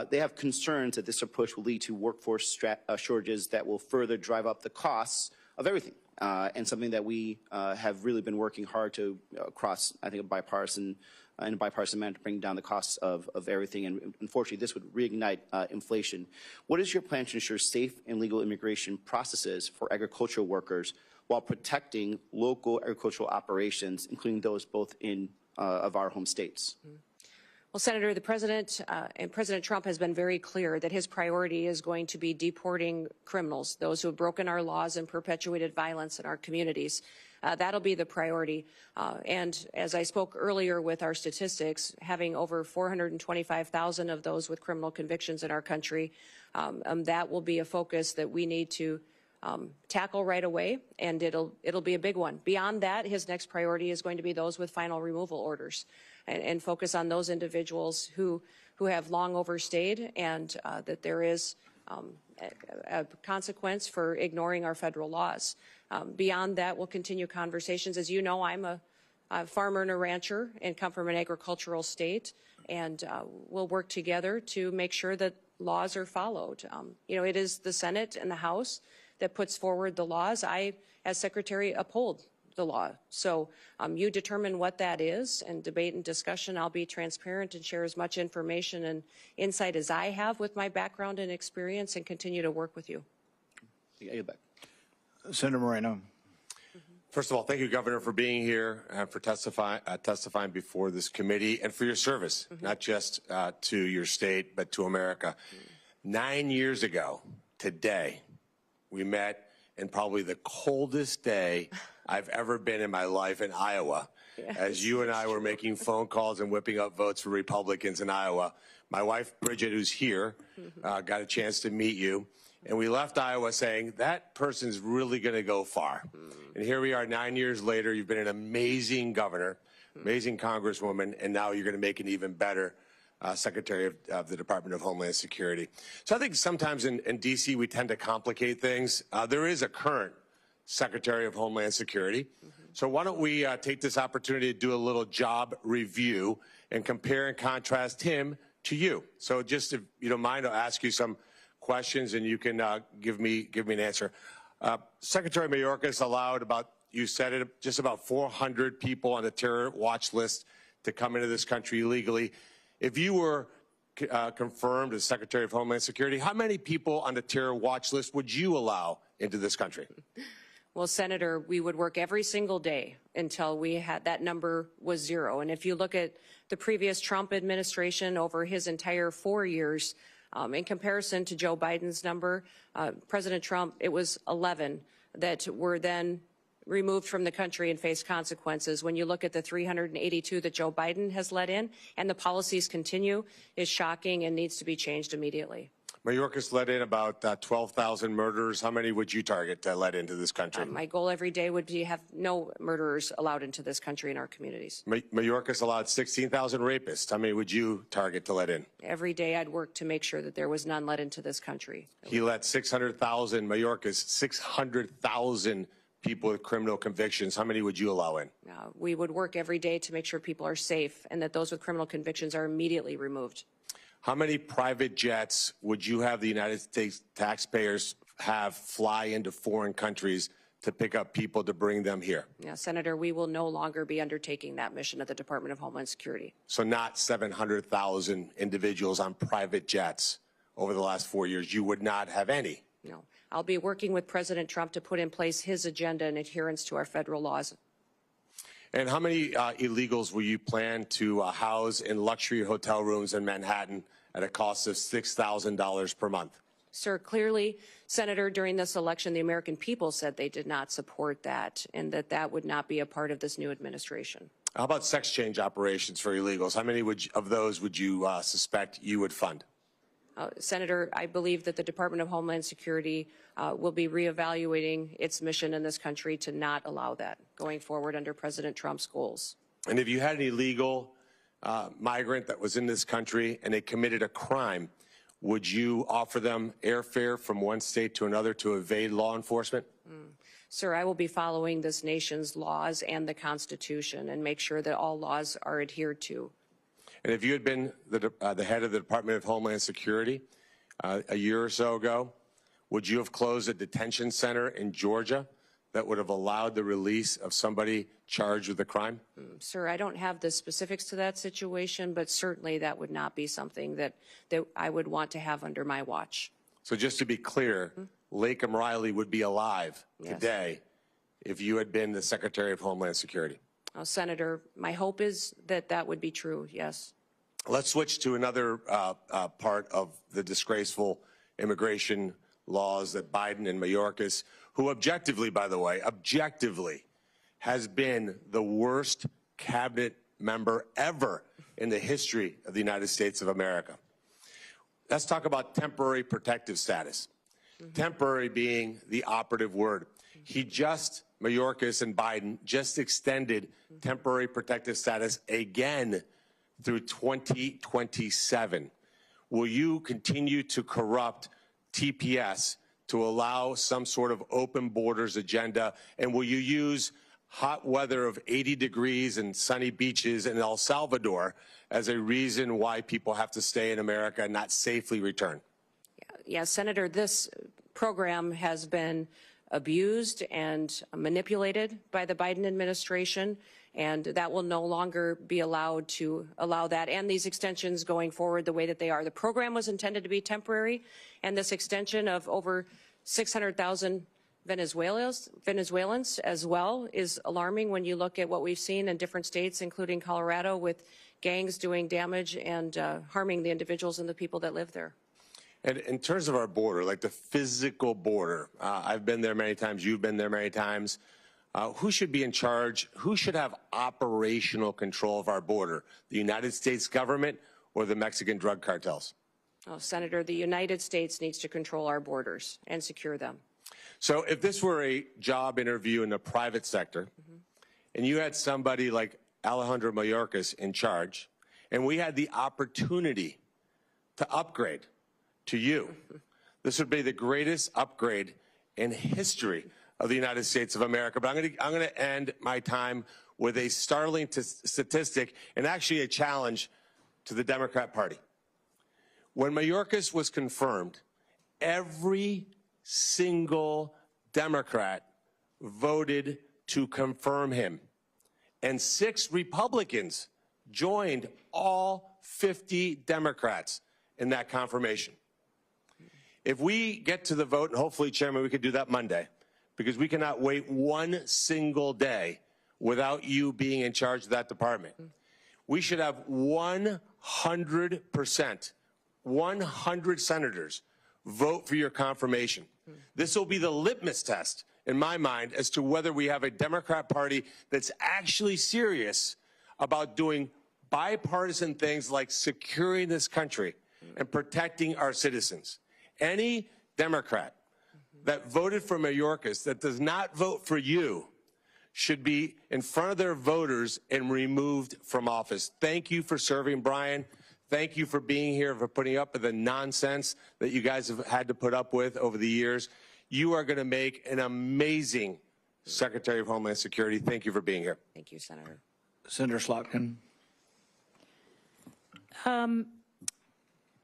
they have concerns that this approach will lead to workforce shortages that will further drive up the costs of everything. And something that we have really been working hard to across, I think, a bipartisan manner to bring down the costs of everything. And unfortunately, this would reignite inflation. What is your plan to ensure safe and legal immigration processes for agricultural workers while protecting local agricultural operations, including those both in of our home states?
Well, Senator, the President and President Trump has been very clear that his priority is going to be deporting criminals, those who have broken our laws and perpetuated violence in our communities. That'll be the priority. And as I spoke earlier with our statistics, having over 425,000 of those with criminal convictions in our country, that will be a focus that we need to tackle right away, and it'll be a big one. Beyond that, his next priority is going to be those with final removal orders, and focus on those individuals who have long overstayed, and that there is a consequence for ignoring our federal laws. Beyond that, we'll continue conversations. As you know, I'm a farmer and a rancher and come from an agricultural state, and we'll work together to make sure that laws are followed. You know, it is the Senate and the House that puts forward the laws. I, as Secretary, uphold the law. So you determine what that is, and debate and discussion. I'll be transparent and share as much information and insight as I have with my background and experience, and continue to work with you.
Senator Moreno.
First of all, thank you, Governor, for being here, for testifying before this committee, and for your service, not just to your state, but to America. 9 years ago today, we met in probably the coldest day I've ever been in my life in Iowa, as you and I were making phone calls and whipping up votes for Republicans in Iowa. My wife, Bridget, who's here, got a chance to meet you. And we left Iowa saying, that person's really going to go far. And here we are 9 years later. You've been an amazing governor, amazing congresswoman, and now you're going to make an even better Secretary of the Department of Homeland Security. So I think sometimes in D.C. we tend to complicate things. There is a current Secretary of Homeland Security. So why don't we take this opportunity to do a little job review and compare and contrast him to you. So just if you don't mind, I'll ask you some questions and you can give me an answer. Secretary Mayorkas allowed about, you said it, just about 400 people on the terror watch list to come into this country illegally. If you were confirmed as Secretary of Homeland Security, how many people on the terror watch list would you allow into this country?
Well, Senator, we would work every single day until we had that number was zero. And if you look at the previous Trump administration over his entire 4 years, in comparison to Joe Biden's number, President Trump, it was 11 that were then removed from the country and faced consequences. When you look at the 382 that Joe Biden has let in and the policies continue, is shocking and needs to be changed immediately.
Mayorkas let in about 12,000 murderers. How many would you target to let into this country?
My goal every day would be have no murderers allowed into this country and our communities.
Mayorkas allowed 16,000 rapists. How many would you target to let in?
Every day I'd work to make sure that there was none let into this country.
He let 600,000, Mayorkas, 600,000 people with criminal convictions. How many would you allow in?
We would work every day to make sure people are safe and that those with criminal convictions are immediately removed.
How many private jets would you have the United States taxpayers have fly into foreign countries to pick up people to bring them here?
Yeah, Senator, we will no longer be undertaking that mission at the Department of Homeland Security.
So not 700,000 individuals on private jets over the last 4 years. You would not have any.
No. I'll be working with President Trump to put in place his agenda in adherence to our federal laws.
And how many illegals will you plan to house in luxury hotel rooms in Manhattan at a cost of $6,000 per month?
Sir, clearly, Senator, during this election, the American people said they did not support that and that that would not be a part of this new administration.
How about sex change operations for illegals? How many of those would you suspect you would fund?
Senator, I believe that the Department of Homeland Security will be reevaluating its mission in this country to not allow that going forward under President Trump's goals.
And if you had an illegal migrant that was in this country and they committed a crime, would you offer them airfare from one state to another to evade law enforcement?
Sir, I will be following this nation's laws and the Constitution and make sure that all laws are adhered to.
And if you had been the head of the Department of Homeland Security a year or so ago, would you have closed a detention center in Georgia that would have allowed the release of somebody charged with a crime?
Sir, I don't have the specifics to that situation, but certainly that would not be something that I would want to have under my watch.
So just to be clear, Lakem Riley would be alive today if you had been the Secretary of Homeland Security.
Senator, my hope is that that would be true, yes.
Let's switch to another part of the disgraceful immigration laws that Biden and Mayorkas, who objectively, by the way, objectively has been the worst cabinet member ever in the history of the United States of America. Let's talk about temporary protective status. Temporary being the operative word. Mayorkas and Biden just extended temporary protective status again through 2027. Will you continue to corrupt TPS to allow some sort of open borders agenda? And will you use hot weather of 80 degrees and sunny beaches in El Salvador as a reason why people have to stay in America and not safely return?
Yeah, Senator, this program has been abused and manipulated by the Biden administration, and that will no longer be allowed to allow that and these extensions going forward the way that they are. The program was intended to be temporary, and this extension of over 600,000 Venezuelans as well is alarming when you look at what we've seen in different states, including Colorado, with gangs doing damage and harming the individuals and the people that live there.
And in terms of our border, like the physical border, I've been there many times, you've been there many times. Who should be in charge? Who should have operational control of our border? The United States government or the Mexican drug cartels?
Oh, Senator, the United States needs to control our borders and secure them.
So if this were a job interview in the private sector, and you had somebody like Alejandro Mayorkas in charge, and we had the opportunity to upgrade to you, this would be the greatest upgrade in history of the United States of America. But I'm going to end my time with a startling statistic and actually a challenge to the Democrat Party. When Mayorkas was confirmed, every single Democrat voted to confirm him, and 6 Republicans joined all 50 Democrats in that confirmation. If we get to the vote, and hopefully, Chairman, we could do that Monday, because we cannot wait one single day without you being in charge of that department. We should have 100%, 100 senators vote for your confirmation. This will be the litmus test, in my mind, as to whether we have a Democrat Party that's actually serious about doing bipartisan things like securing this country and protecting our citizens. Any Democrat that voted for Mayorkas that does not vote for you should be in front of their voters and removed from office. Thank you for serving, Brian. Thank you for being here, for putting up with the nonsense that you guys have had to put up with over the years. You are going to make an amazing Secretary of Homeland Security. Thank you for being here.
Thank you, Senator.
Senator Slotkin.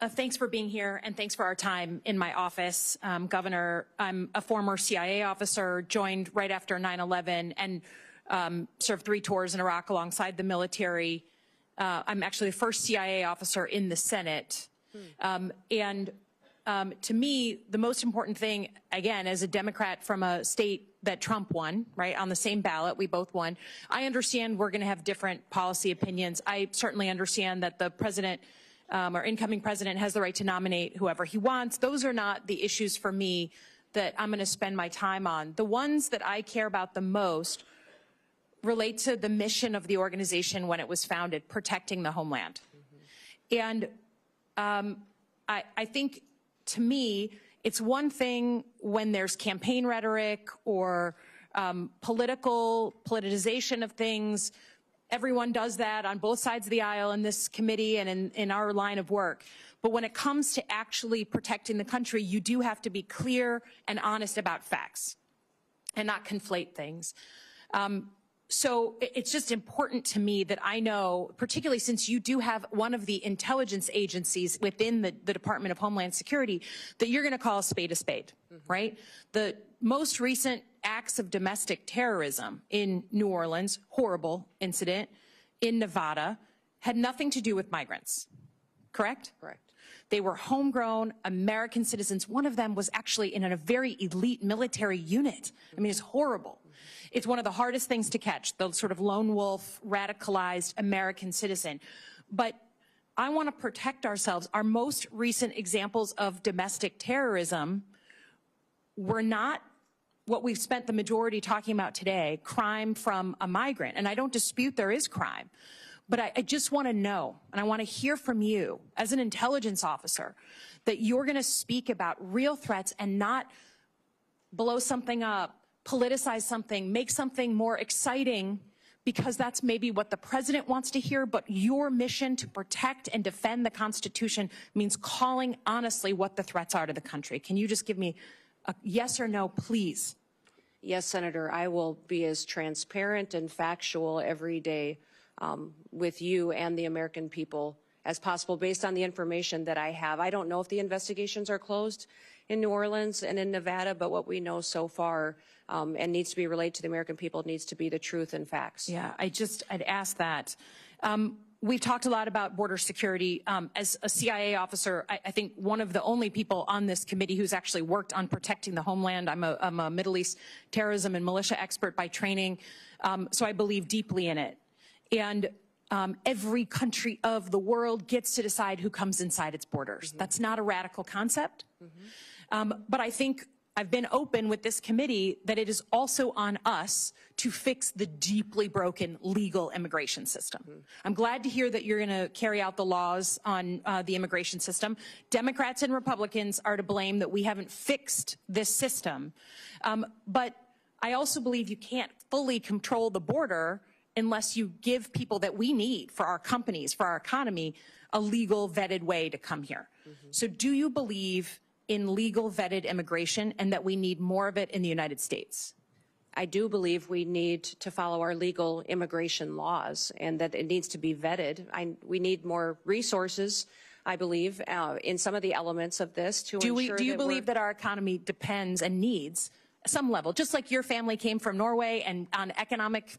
Thanks for being here, and thanks for our time in my office. Governor, I'm a former CIA officer, joined right after 9/11, and served 3 tours in Iraq alongside the military. I'm actually the first CIA officer in the Senate. To me, the most important thing, again, as a Democrat from a state that Trump won, right, on the same ballot, we both won. I understand we're going to have different policy opinions. I certainly understand that the president or incoming president has the right to nominate whoever he wants. Those are not the issues for me that I'm going to spend my time on. The ones that I care about the most relate to the mission of the organization when it was founded, protecting the homeland. And I think, to me, it's one thing when there's campaign rhetoric or politicization of things. Everyone does that on both sides of the aisle in this committee and in our line of work. But when it comes to actually protecting the country, you do have to be clear and honest about facts and not conflate things. So it's just important to me that I know, particularly since you do have one of the intelligence agencies within the Department of Homeland Security, that you're going to call a spade, right? The most recent acts of domestic terrorism in New Orleans, horrible incident, in Nevada, had nothing to do with migrants, correct?
Correct.
They were homegrown American citizens. One of them was actually in a very elite military unit. I mean, it's horrible. It's one of the hardest things to catch, the sort of lone wolf, radicalized American citizen. But I want to protect ourselves. Our most recent examples of domestic terrorism were not what we've spent the majority talking about today, crime from a migrant. And I don't dispute there is crime. But I just want to know, and I want to hear from you as an intelligence officer, that you're going to speak about real threats and not blow something up, politicize something, make something more exciting, because that's maybe what the president wants to hear, but your mission to protect and defend the Constitution means calling honestly what the threats are to the country. Can you just give me a yes or no, please?
Yes, Senator, I will be as transparent and factual every day with you and the American people as possible based on the information that I have. I don't know if the investigations are closed in New Orleans and in Nevada, but what we know so far and needs to be relayed to the American people needs to be the truth and facts.
Yeah, I'd ask that. We've talked a lot about border security. As a CIA officer, I think one of the only people on this committee who's actually worked on protecting the homeland. I'm a Middle East terrorism and militia expert by training, so I believe deeply in it. And every country of the world gets to decide who comes inside its borders. That's not a radical concept. But I think I've been open with this committee that it is also on us to fix the deeply broken legal immigration system. I'm glad to hear that you're going to carry out the laws on the immigration system. Democrats and Republicans are to blame that we haven't fixed this system. But I also believe you can't fully control the border unless you give people that we need for our companies, for our economy, a legal vetted way to come here. So do you believe in legal vetted immigration and that we need more of it in the United States?
I do believe we need to follow our legal immigration laws and that it needs to be vetted. We need more resources, I believe, in some of the elements of this to ensure that
do you believe that our economy depends and needs some level, just like your family came from Norway and on economic,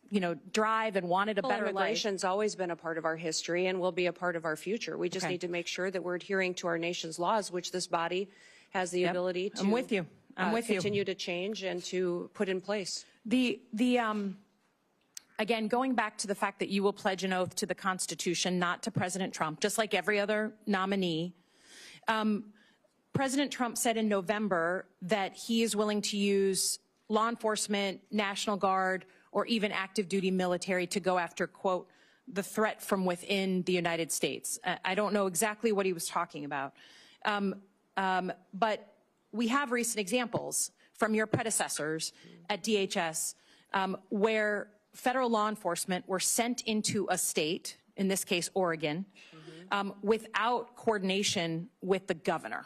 drive and wanted a better life.
Immigration's always been a part of our history and will be a part of our future. We just need to make sure that we're adhering to our nation's laws, which this body has the ability to.
I'm with you.
Continue to change and to put in place.
Again, going back to the fact that you will pledge an oath to the Constitution, not to President Trump, just like every other nominee. President Trump said in November that he is willing to use law enforcement, National Guard, or even active duty military to go after, quote, the threat from within the United States. I don't know exactly what he was talking about. But we have recent examples from your predecessors at DHS where federal law enforcement were sent into a state, in this case Oregon, without coordination with the governor.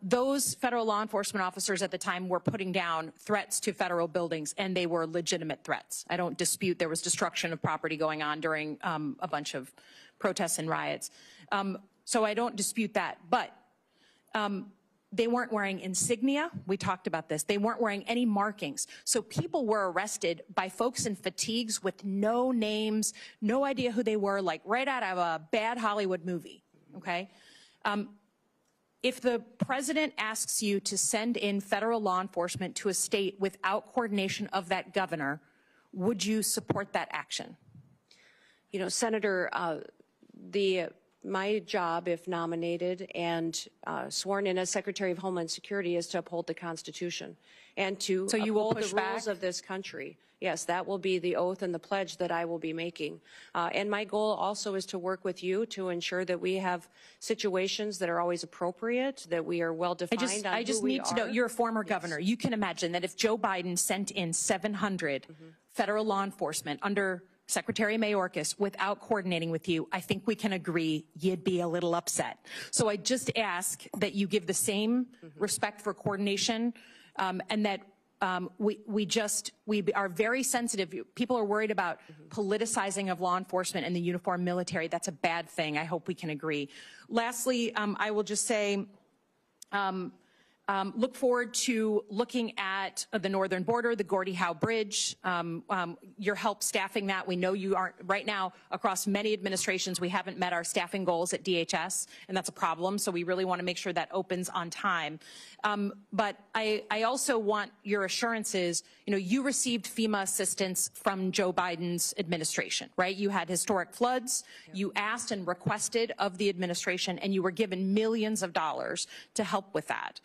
Those federal law enforcement officers at the time were putting down threats to federal buildings, and they were legitimate threats. I don't dispute there was destruction of property going on during a bunch of protests and riots. So I don't dispute that, but they weren't wearing insignia. We talked about this. They weren't wearing any markings. So people were arrested by folks in fatigues with no names, no idea who they were, like right out of a bad Hollywood movie, okay? If the president asks you to send in federal law enforcement to a state without coordination of that governor, would you support that action?
You know, Senator, my job, if nominated and sworn in as Secretary of Homeland Security, is to uphold the Constitution and to uphold the rules of this country. Yes, that will be the oath and the pledge that I will be making. And my goal also is to work with you to ensure that we have situations that are always appropriate, that we are well defined.
I just need to know, you're a former governor. You can imagine that if Joe Biden sent in 700 federal law enforcement under Secretary Mayorkas without coordinating with you, I think we can agree you'd be a little upset. So I just ask that you give the same respect for coordination and that we are very sensitive. People are worried about politicizing of law enforcement and the uniformed military. That's a bad thing. I hope we can agree. Lastly, I will just say, look forward to looking at the northern border, the Gordie Howe Bridge, your help staffing that. We know you aren't, right now, across many administrations, we haven't met our staffing goals at DHS, and that's a problem, so we really want to make sure that opens on time. But I also want your assurances, you received FEMA assistance from Joe Biden's administration, right? You had historic floods, you asked and requested of the administration, and you were given millions of dollars to help with that.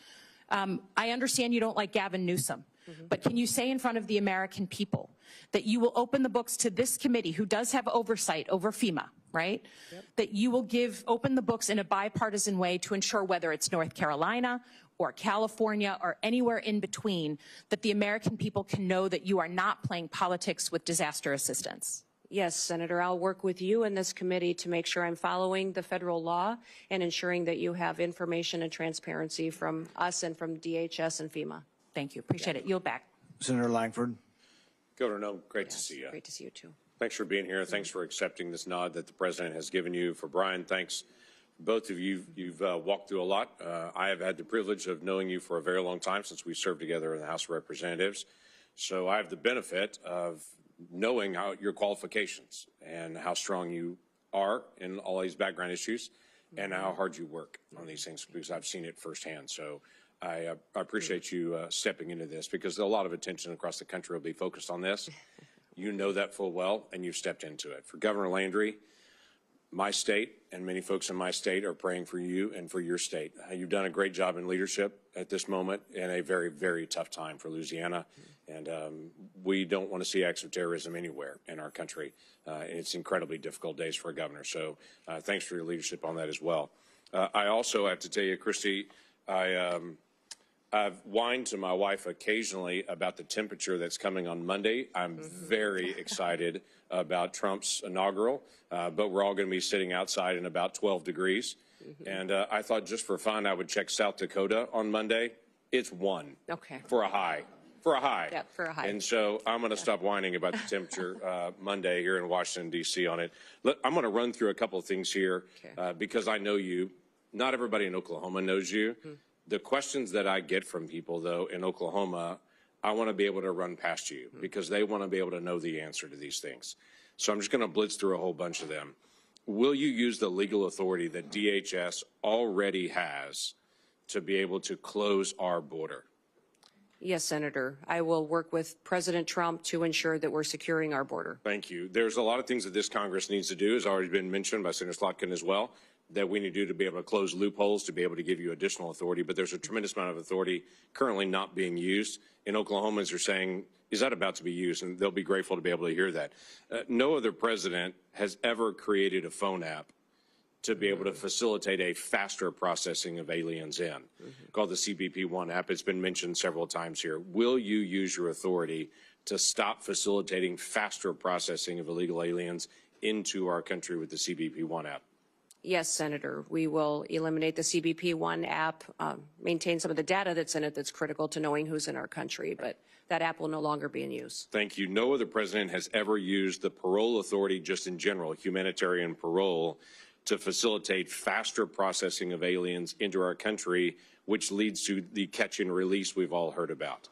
I understand you don't like Gavin Newsom, but can you say in front of the American people that you will open the books to this committee, who does have oversight over FEMA, right? That you will open the books in a bipartisan way to ensure, whether it's North Carolina or California or anywhere in between, that the American people can know that you are not playing politics with disaster assistance?
Yes, Senator, I'll work with you in this committee to make sure I'm following the federal law and ensuring that you have information and transparency from us and from DHS and FEMA.
Thank you. Appreciate it. Yield back.
Senator Langford.
Governor Noem, great to see you.
Great to see you, too.
Thanks for being here. Thanks for accepting this nod that the president has given you. For Brian, thanks. Both of you, you've walked through a lot. I have had the privilege of knowing you for a very long time, since we served together in the House of Representatives. So I have the benefit of knowing your qualifications and how strong you are in all these background issues and how hard you work on these things, because I've seen it firsthand. So I appreciate you stepping into this, because a lot of attention across the country will be focused on this. You know that full well, and you've stepped into it. For Governor Landry, my state and many folks in my state are praying for you and for your state. You've done a great job in leadership at this moment in a very, very tough time for Louisiana. And we don't want to see acts of terrorism anywhere in our country. It's incredibly difficult days for a governor. So thanks for your leadership on that as well. I also have to tell you, Kristi, I've whined to my wife occasionally about the temperature that's coming on Monday. I'm very excited about Trump's inaugural, but we're all going to be sitting outside in about 12 degrees. And I thought, just for fun, I would check South Dakota on Monday. It's 1 for a high. For a high.
Yeah, for a high.
And so I'm going to stop whining about the temperature Monday here in Washington, D.C. on it. I'm going to run through a couple of things here because I know you. Not everybody in Oklahoma knows you, The questions that I get from people, though, in Oklahoma, I want to be able to run past you because they want to be able to know the answer to these things. So I'm just going to blitz through a whole bunch of them. Will you use the legal authority that DHS already has to be able to close our border?
Yes, Senator. I will work with President Trump to ensure that we're securing our border.
Thank you. There's a lot of things that this Congress needs to do, has already been mentioned by Senator Slotkin as well, that we need to do to be able to close loopholes, to be able to give you additional authority. But there's a tremendous amount of authority currently not being used. And Oklahomans are saying, is that about to be used? And they'll be grateful to be able to hear that. No other president has ever created a phone app to be able to facilitate a faster processing of aliens in, called the CBP-1 app. It's been mentioned several times here. Will you use your authority to stop facilitating faster processing of illegal aliens into our country with the CBP-1 app?
Yes, Senator. We will eliminate the CBP-1 app, maintain some of the data that's in it that's critical to knowing who's in our country, but that app will no longer be in use.
Thank you. No other president has ever used the parole authority just in general, humanitarian parole, to facilitate faster processing of aliens into our country, which leads to the catch and release we've all heard about.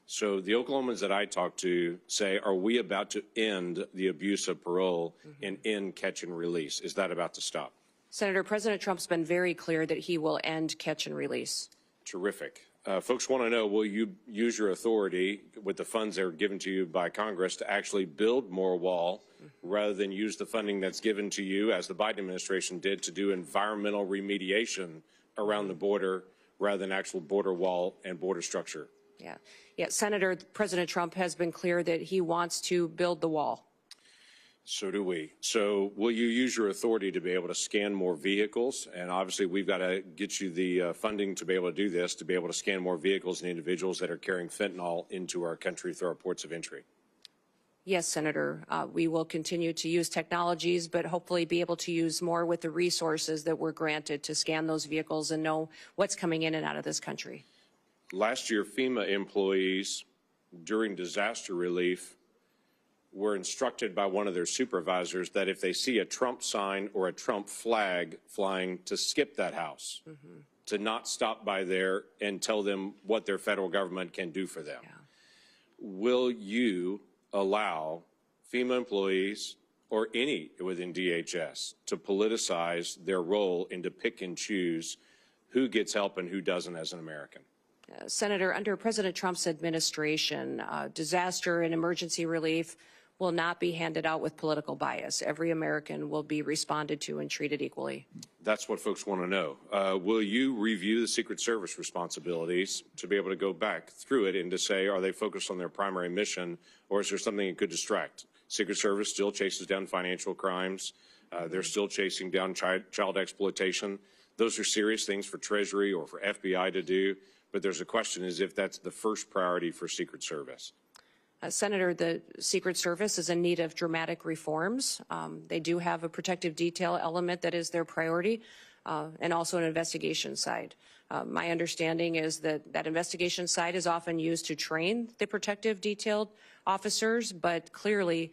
So the Oklahomans that I talk to say, are we about to end the abuse of parole and end catch and release? Is that about to stop?
Senator, President Trump's been very clear that he will end catch and release.
Terrific. Folks want to know, will you use your authority with the funds that are given to you by Congress to actually build more wall rather than use the funding that's given to you, as the Biden administration did, to do environmental remediation around the border rather than actual border wall and border structure?
Yeah, Senator, President Trump has been clear that he wants to build the wall.
So do we. So will you use your authority to be able to scan more vehicles? And obviously we've got to get you the funding to be able to do this, to be able to scan more vehicles and individuals that are carrying fentanyl into our country through our ports of entry.
Yes, Senator, we will continue to use technologies, but hopefully be able to use more with the resources that we're granted to scan those vehicles and know what's coming in and out of this country.
Last year, FEMA employees during disaster relief were instructed by one of their supervisors that if they see a Trump sign or a Trump flag flying, to skip that house, to not stop by there and tell them what their federal government can do for them. Will you allow FEMA employees or any within DHS to politicize their role and to pick and choose who gets help and who doesn't as an American?
Senator, under President Trump's administration, disaster and emergency relief will not be handed out with political bias. Every American will be responded to and treated equally.
That's what folks want to know. Will you review the Secret Service responsibilities to be able to go back through it and to say, are they focused on their primary mission, or is there something that could distract? Secret Service still chases down financial crimes. They're still chasing down child exploitation. Those are serious things for Treasury or for FBI to do. But there's a question is if that's the first priority for Secret Service.
Senator, the Secret Service is in need of dramatic reforms. They do have a protective detail element that is their priority, and also an investigation side. My understanding is that that investigation side is often used to train the protective detailed officers, but clearly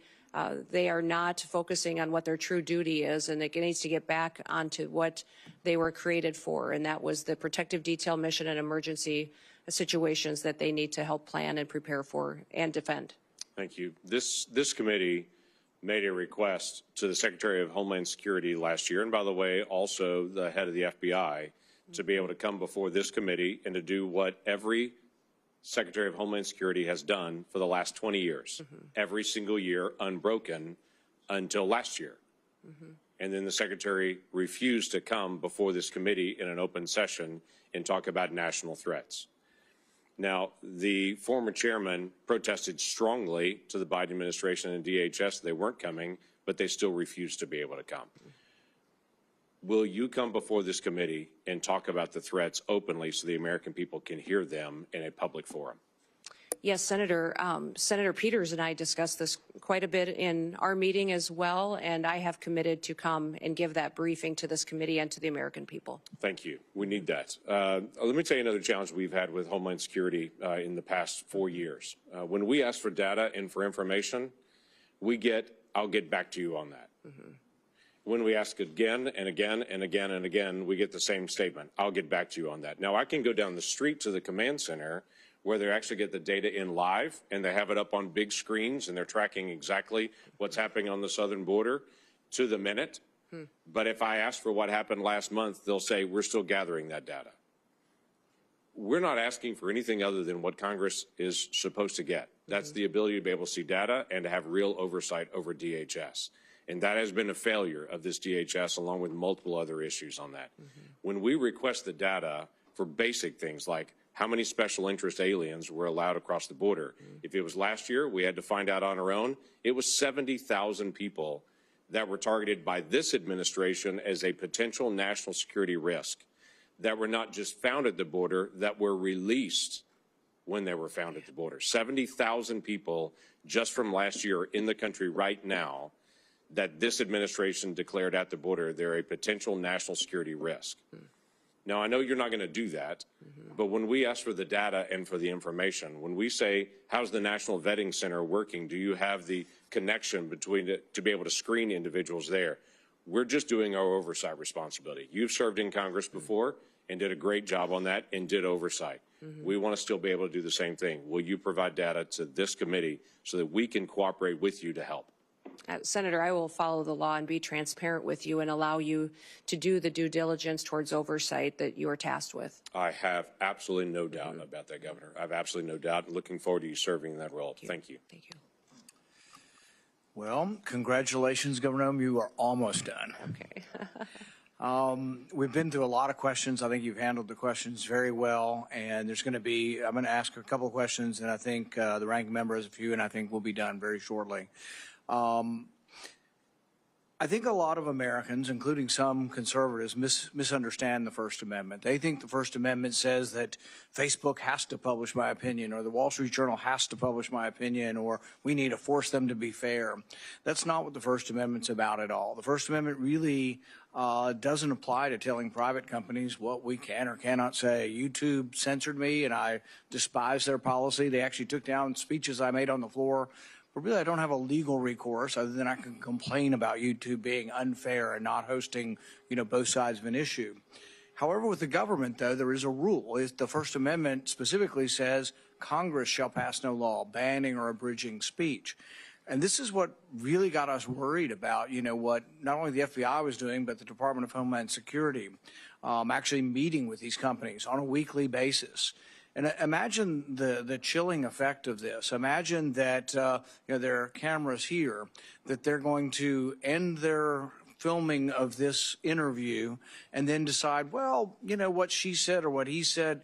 they are not focusing on what their true duty is, and it needs to get back onto what they were created for, and that was the protective detail mission and emergency situations that they need to help plan and prepare for and defend.
Thank you. This committee made a request to the Secretary of Homeland Security last year, and by the way, also the head of the FBI, to be able to come before this committee and to do what every Secretary of Homeland Security has done for the last 20 years, every single year, unbroken, until last year. And then the Secretary refused to come before this committee in an open session and talk about national threats. Now, the former chairman protested strongly to the Biden administration and DHS they weren't coming, but they still refused to be able to come. Will you come before this committee and talk about the threats openly so the American people can hear them in a public forum?
Yes, Senator. Senator Peters and I discussed this quite a bit in our meeting as well, and I have committed to come and give that briefing to this committee and to the American people. Thank
you. We need that. Let me tell you another challenge we've had with Homeland Security in the past 4 years. When we ask for data and for information, we get, I'll get back to you on that. When we ask again and again and again and again, we get the same statement. I'll get back to you on that. Now, I can go down the street to the command center where they actually get the data in live and they have it up on big screens and they're tracking exactly what's happening on the southern border to the minute. But if I ask for what happened last month, they'll say, we're still gathering that data. We're not asking for anything other than what Congress is supposed to get. That's the ability to be able to see data and to have real oversight over DHS. And that has been a failure of this DHS, along with multiple other issues on that. When we request the data for basic things like how many special interest aliens were allowed across the border, if it was last year, we had to find out on our own. It was 70,000 people that were targeted by this administration as a potential national security risk, that were not just found at the border, that were released when they were found at the border. 70,000 people just from last year in the country right now that this administration declared at the border they're a potential national security risk. Now, I know you're not going to do that, but when we ask for the data and for the information, when we say, how's the National Vetting Center working? Do you have the connection between it to be able to screen individuals there? We're just doing our oversight responsibility. You've served in Congress before and did a great job on that and did oversight. We want to still be able to do the same thing. Will you provide data to this committee so that we can cooperate with you to help?
Senator, I will follow the law and be transparent with you and allow you to do the due diligence towards oversight that you are tasked with.
I have absolutely no doubt about that, Governor. I have absolutely no doubt. And looking forward to you serving in that role. Thank you.
Thank you.
Well, congratulations, Governor Noem. You are almost done.
Okay.
We've been through a lot of questions. I think you've handled the questions very well. And there's going to be, I'm going to ask a couple of questions, and I think the ranking member has a few, and I think we'll be done very shortly. I think a lot of Americans, including some conservatives, misunderstand the First Amendment. They think the First Amendment says that Facebook has to publish my opinion, or the Wall Street Journal has to publish my opinion, or we need to force them to be fair. That's not what the First Amendment's about at all. The First Amendment really doesn't apply to telling private companies what we can or cannot say. YouTube censored me, and I despise their policy. They actually took down speeches I made on the floor. But really, I don't have a legal recourse other than I can complain about YouTube being unfair and not hosting, both sides of an issue. However, with the government, though, there is a rule. The First Amendment specifically says Congress shall pass no law banning or abridging speech. And this is what really got us worried about, what not only the FBI was doing, but the Department of Homeland Security, actually meeting with these companies on a weekly basis. And imagine the chilling effect of this. Imagine that there are cameras here, that they're going to end their filming of this interview and then decide, well, what she said or what he said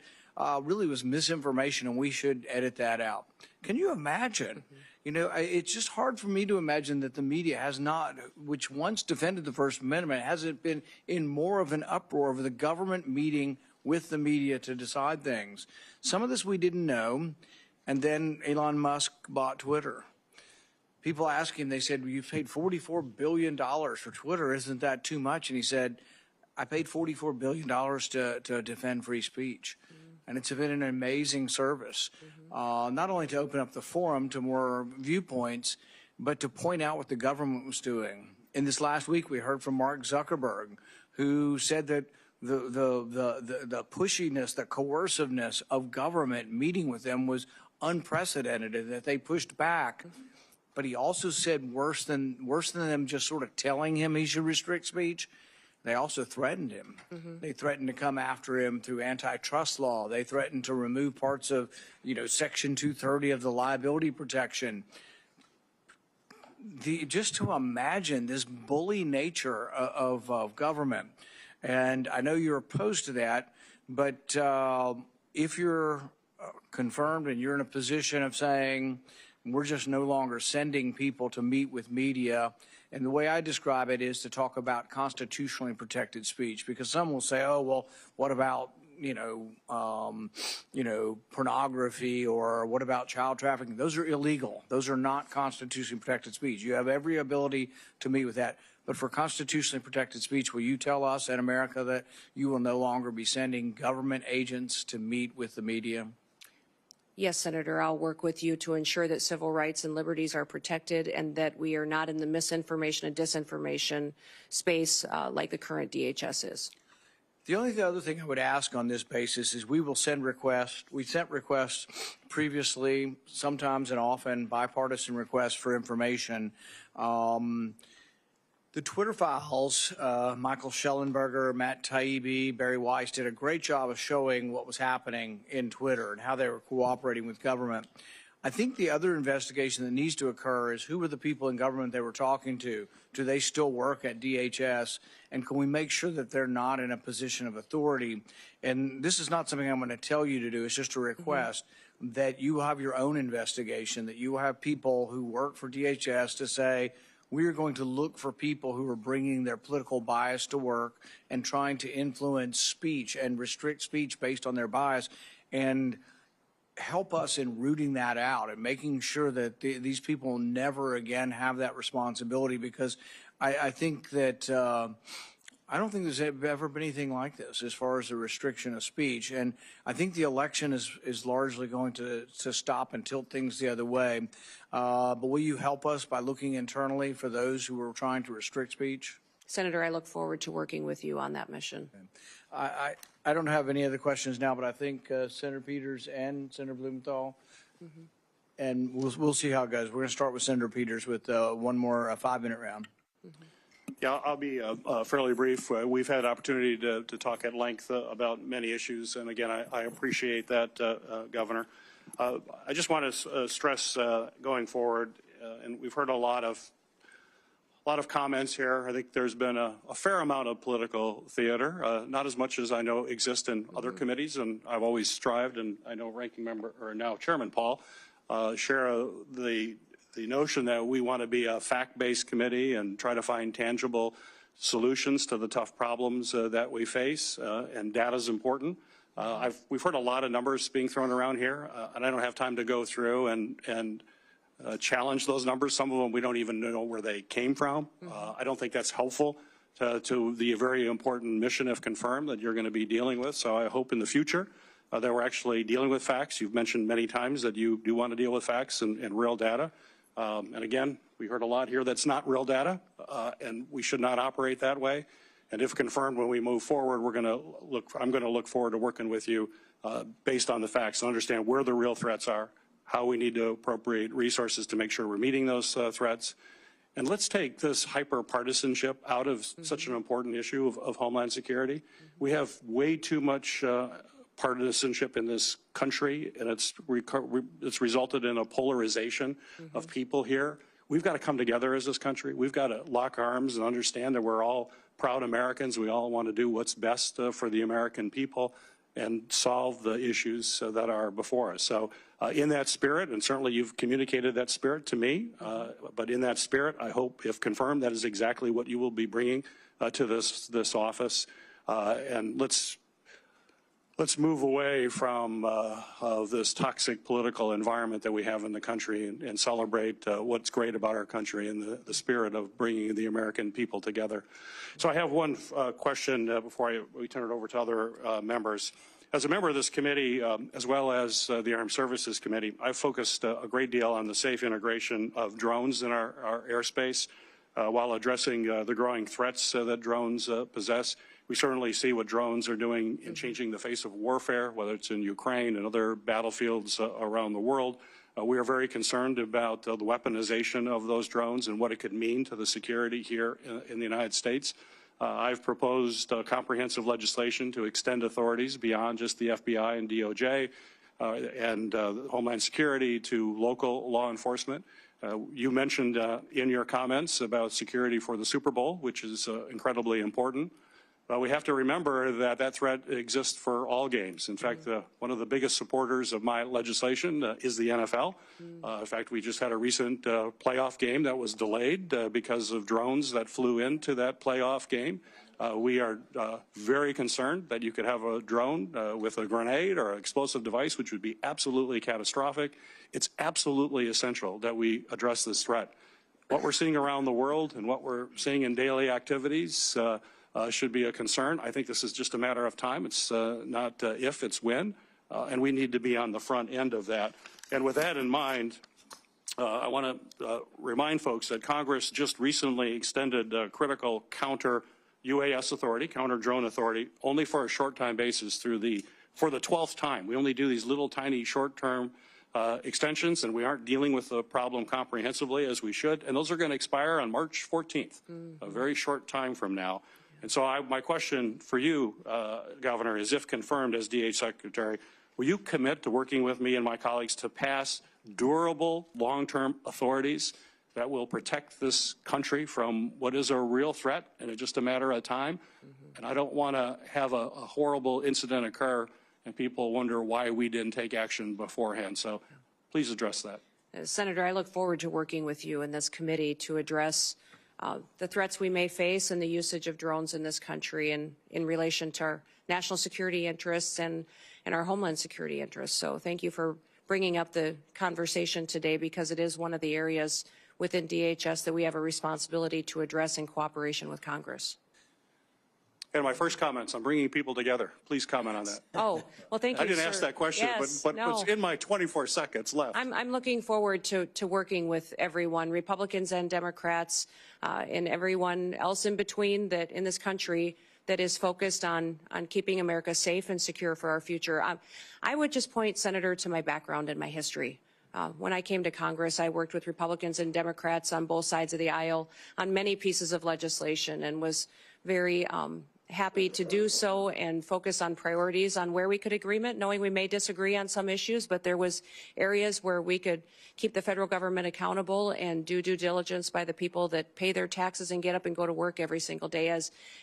really was misinformation and we should edit that out. Can you imagine? It's just hard for me to imagine that the media has not, which once defended the First Amendment, hasn't been in more of an uproar over the government meeting with the media to decide things. Some of this we didn't know, and then Elon Musk bought Twitter. People asked him, they said, well, you've paid $44 billion for Twitter, isn't that too much? And he said, I paid $44 billion to defend free speech. And it's been an amazing service, not only to open up the forum to more viewpoints, but to point out what the government was doing. In this last week, we heard from Mark Zuckerberg, who said that the pushiness, the coerciveness of government meeting with them was unprecedented, and that they pushed back. But he also said worse than them just sort of telling him he should restrict speech, they also threatened him. They threatened to come after him through antitrust law. They threatened to remove parts of, Section 230 of the liability protection. Just to imagine this bully nature of government. And I know you're opposed to that, but if you're confirmed and you're in a position of saying, we're just no longer sending people to meet with media, and the way I describe it is to talk about constitutionally protected speech, because some will say, oh, well, what about, pornography, or what about child trafficking? Those are illegal. Those are not constitutionally protected speech. You have every ability to meet with that. But for constitutionally protected speech, will you tell us in America that you will no longer be sending government agents to meet with the media?
Yes, Senator, I'll work with you to ensure that civil rights and liberties are protected and that we are not in the misinformation and disinformation space like the current DHS is.
The only other thing I would ask on this basis is we will send requests. We sent requests previously, sometimes and often bipartisan requests for information. The Twitter files, Michael Schellenberger, Matt Taibbi, Barry Weiss did a great job of showing what was happening in Twitter and how they were cooperating with government. I think the other investigation that needs to occur is who were the people in government they were talking to? Do they still work at DHS? And can we make sure that they're not in a position of authority? And this is not something I'm going to tell you to do. It's just a request that you have your own investigation, that you have people who work for DHS to say, we are going to look for people who are bringing their political bias to work and trying to influence speech and restrict speech based on their bias, and help us in rooting that out and making sure that these people never again have that responsibility, because I think that I don't think there's ever been anything like this as far as the restriction of speech. And I think the election is largely going to stop and tilt things the other way. But will you help us by looking internally for those who are trying to restrict speech?
Senator, I look forward to working with you on that mission.
Okay. I don't have any other questions now, but I think Senator Peters and Senator Blumenthal, and we'll see how it goes. We're going to start with Senator Peters with one more 5-minute round.
Yeah, I'll be fairly brief. We've had opportunity to talk at length about many issues, and again, I appreciate that, Governor. I just want to stress going forward, and we've heard a lot of comments here. I think there's been a fair amount of political theater, not as much as I know exists in other committees, and I've always strived, and I know Ranking Member, or now Chairman Paul, share the notion that we want to be a fact-based committee and try to find tangible solutions to the tough problems that we face, and data is important. We've heard a lot of numbers being thrown around here, and I don't have time to go through and challenge those numbers. Some of them we don't even know where they came from. I don't think that's helpful to the very important mission, if confirmed, that you're going to be dealing with. So I hope in the future that we're actually dealing with facts. You've mentioned many times that you do want to deal with facts and real data. And again, we heard a lot here that's not real data, and we should not operate that way. And if confirmed, when we move forward, I'm going to look forward to working with you based on the facts and understand where the real threats are, how we need to appropriate resources to make sure we're meeting those threats. And let's take this hyper-partisanship out of such an important issue of Homeland Security. We have way too much partisanship in this country, and it's resulted in a polarization of people here. We've got to come together as this country. We've got to lock arms and understand that we're all proud Americans. We all want to do what's best for the American people and solve the issues that are before us. So in that spirit, and certainly you've communicated that spirit to me, but in that spirit, I hope, if confirmed, that is exactly what you will be bringing to this office. And let's move away from this toxic political environment that we have in the country and celebrate what's great about our country and the spirit of bringing the American people together. So I have one question before we turn it over to other members. As a member of this committee, as well as the Armed Services Committee, I've focused a great deal on the safe integration of drones in our airspace while addressing the growing threats that drones possess. We certainly see what drones are doing in changing the face of warfare, whether it's in Ukraine and other battlefields around the world. We are very concerned about the weaponization of those drones and what it could mean to the security here in the United States. I've proposed comprehensive legislation to extend authorities beyond just the FBI and DOJ and Homeland Security to local law enforcement. You mentioned in your comments about security for the Super Bowl, which is incredibly important. But we have to remember that that threat exists for all games. In fact, one of the biggest supporters of my legislation is the NFL. In fact, we just had a recent playoff game that was delayed because of drones that flew into that playoff game. We are very concerned that you could have a drone with a grenade or an explosive device, which would be absolutely catastrophic. It's absolutely essential that we address this threat. What we're seeing around the world and what we're seeing in daily activities should be a concern. I think this is just a matter of time. It's not if, it's when. and we need to be on the front end of that. And with that in mind, I want to remind folks that Congress just recently extended critical counter UAS authority, counter drone authority, only for a short time basis for the 12th time. We only do these little tiny short-term extensions, and we aren't dealing with the problem comprehensively as we should. And those are going to expire on March 14th, a very short time from now. And so my question for you, Governor, is if confirmed as DH Secretary, will you commit to working with me and my colleagues to pass durable, long-term authorities that will protect this country from what is a real threat and it's just a matter of time? And I don't want to have a horrible incident occur and people wonder why we didn't take action beforehand. So please address that.
Senator, I look forward to working with you in this committee to address the threats we may face and the usage of drones in this country and in relation to our national security interests and our homeland security interests. So thank you for bringing up the conversation today, because it is one of the areas within DHS that we have a responsibility to address in cooperation with Congress.
And my first comments, I'm bringing people together. Please comment on that.
Oh, well, thank you,
I didn't
sir.
ask that question,
yes,
but
no.
it's in my 24 seconds left.
I'm looking forward to working with everyone, Republicans and Democrats, and everyone else in between that in this country that is focused on keeping America safe and secure for our future. I would just point, Senator, to my background and my history. When I came to Congress, I worked with Republicans and Democrats on both sides of the aisle on many pieces of legislation and was very happy to do so and focus on priorities on where we could agreement, knowing we may disagree on some issues, but there was areas where we could keep the federal government accountable and do due diligence by the people that pay their taxes and get up and go to work every single day.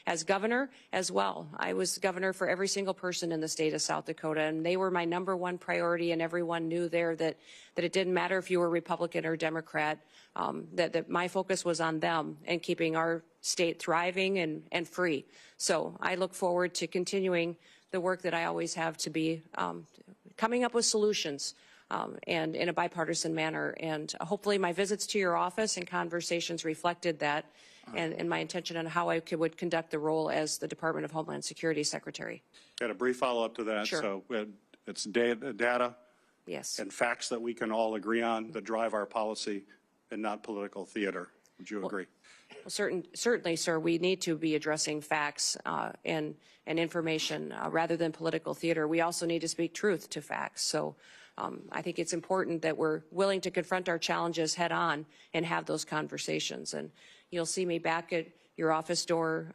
As governor as well, I was governor for every single person in the state of South Dakota, and they were my #1 priority, and everyone knew there that it didn't matter if you were Republican or Democrat, that my focus was on them and keeping our state thriving and free. So I look forward to continuing the work that I always have to be coming up with solutions and in a bipartisan manner. And hopefully my visits to your office and conversations reflected that and my intention on how I would conduct the role as the Department of Homeland Security Secretary.
Got a brief follow-up to that.
Sure.
So it's data
Yes.
and facts that we can all agree on that drive our policy and not political theater. Would you agree?
Well, certainly, sir, we need to be addressing facts and information rather than political theater. We also need to speak truth to facts. So I think it's important that we're willing to confront our challenges head on and have those conversations. And you'll see me back at your office door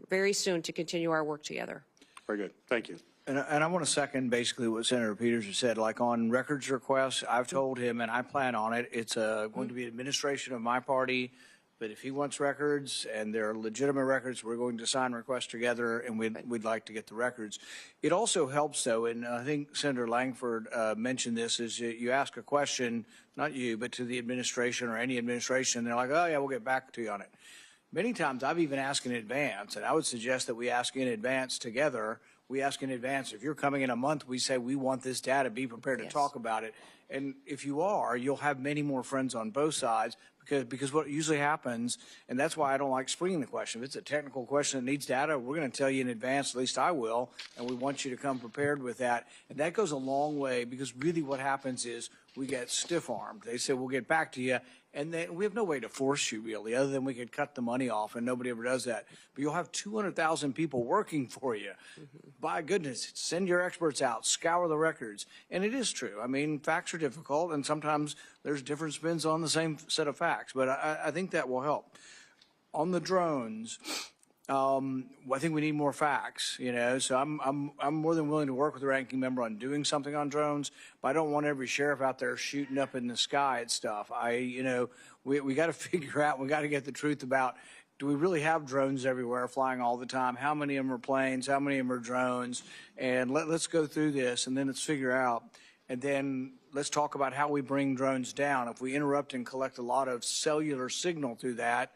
very soon to continue our work together.
Very good. Thank you.
And I want to second basically what Senator Peters has said. Like on records requests, I've told him, and I plan on it, it's going to be administration of my party. But if he wants records and they're legitimate records, we're going to sign requests together, and we'd like to get the records. It also helps, though, and I think Senator Langford mentioned this, is you ask a question, not you, but to the administration or any administration, and they're like, oh, yeah, we'll get back to you on it. Many times I've even asked in advance, and I would suggest that we ask in advance together. We ask in advance. If you're coming in a month, we say we want this data, be prepared to talk about it. And if you are, you'll have many more friends on both sides, because what usually happens, and that's why I don't like springing the question. If it's a technical question that needs data, we're going to tell you in advance, at least I will, and we want you to come prepared with that. And that goes a long way, because really what happens is we get stiff-armed. They say, we'll get back to you, and then we have no way to force you, really, other than we could cut the money off, and nobody ever does that. But you'll have 200,000 people working for you. By goodness, send your experts out, scour the records. And it is true. I mean, facts are difficult, and sometimes there's different spins on the same set of facts. But I think that will help. On the drones, I think we need more facts, you know, so I'm more than willing to work with the ranking member on doing something on drones, but I don't want every sheriff out there shooting up in the sky at stuff. We got to figure out, we got to get the truth about, do we really have drones everywhere flying all the time? How many of them are planes? How many of them are drones? And let's go through this, and then let's figure out, and then let's talk about how we bring drones down. If we interrupt and collect a lot of cellular signal through that,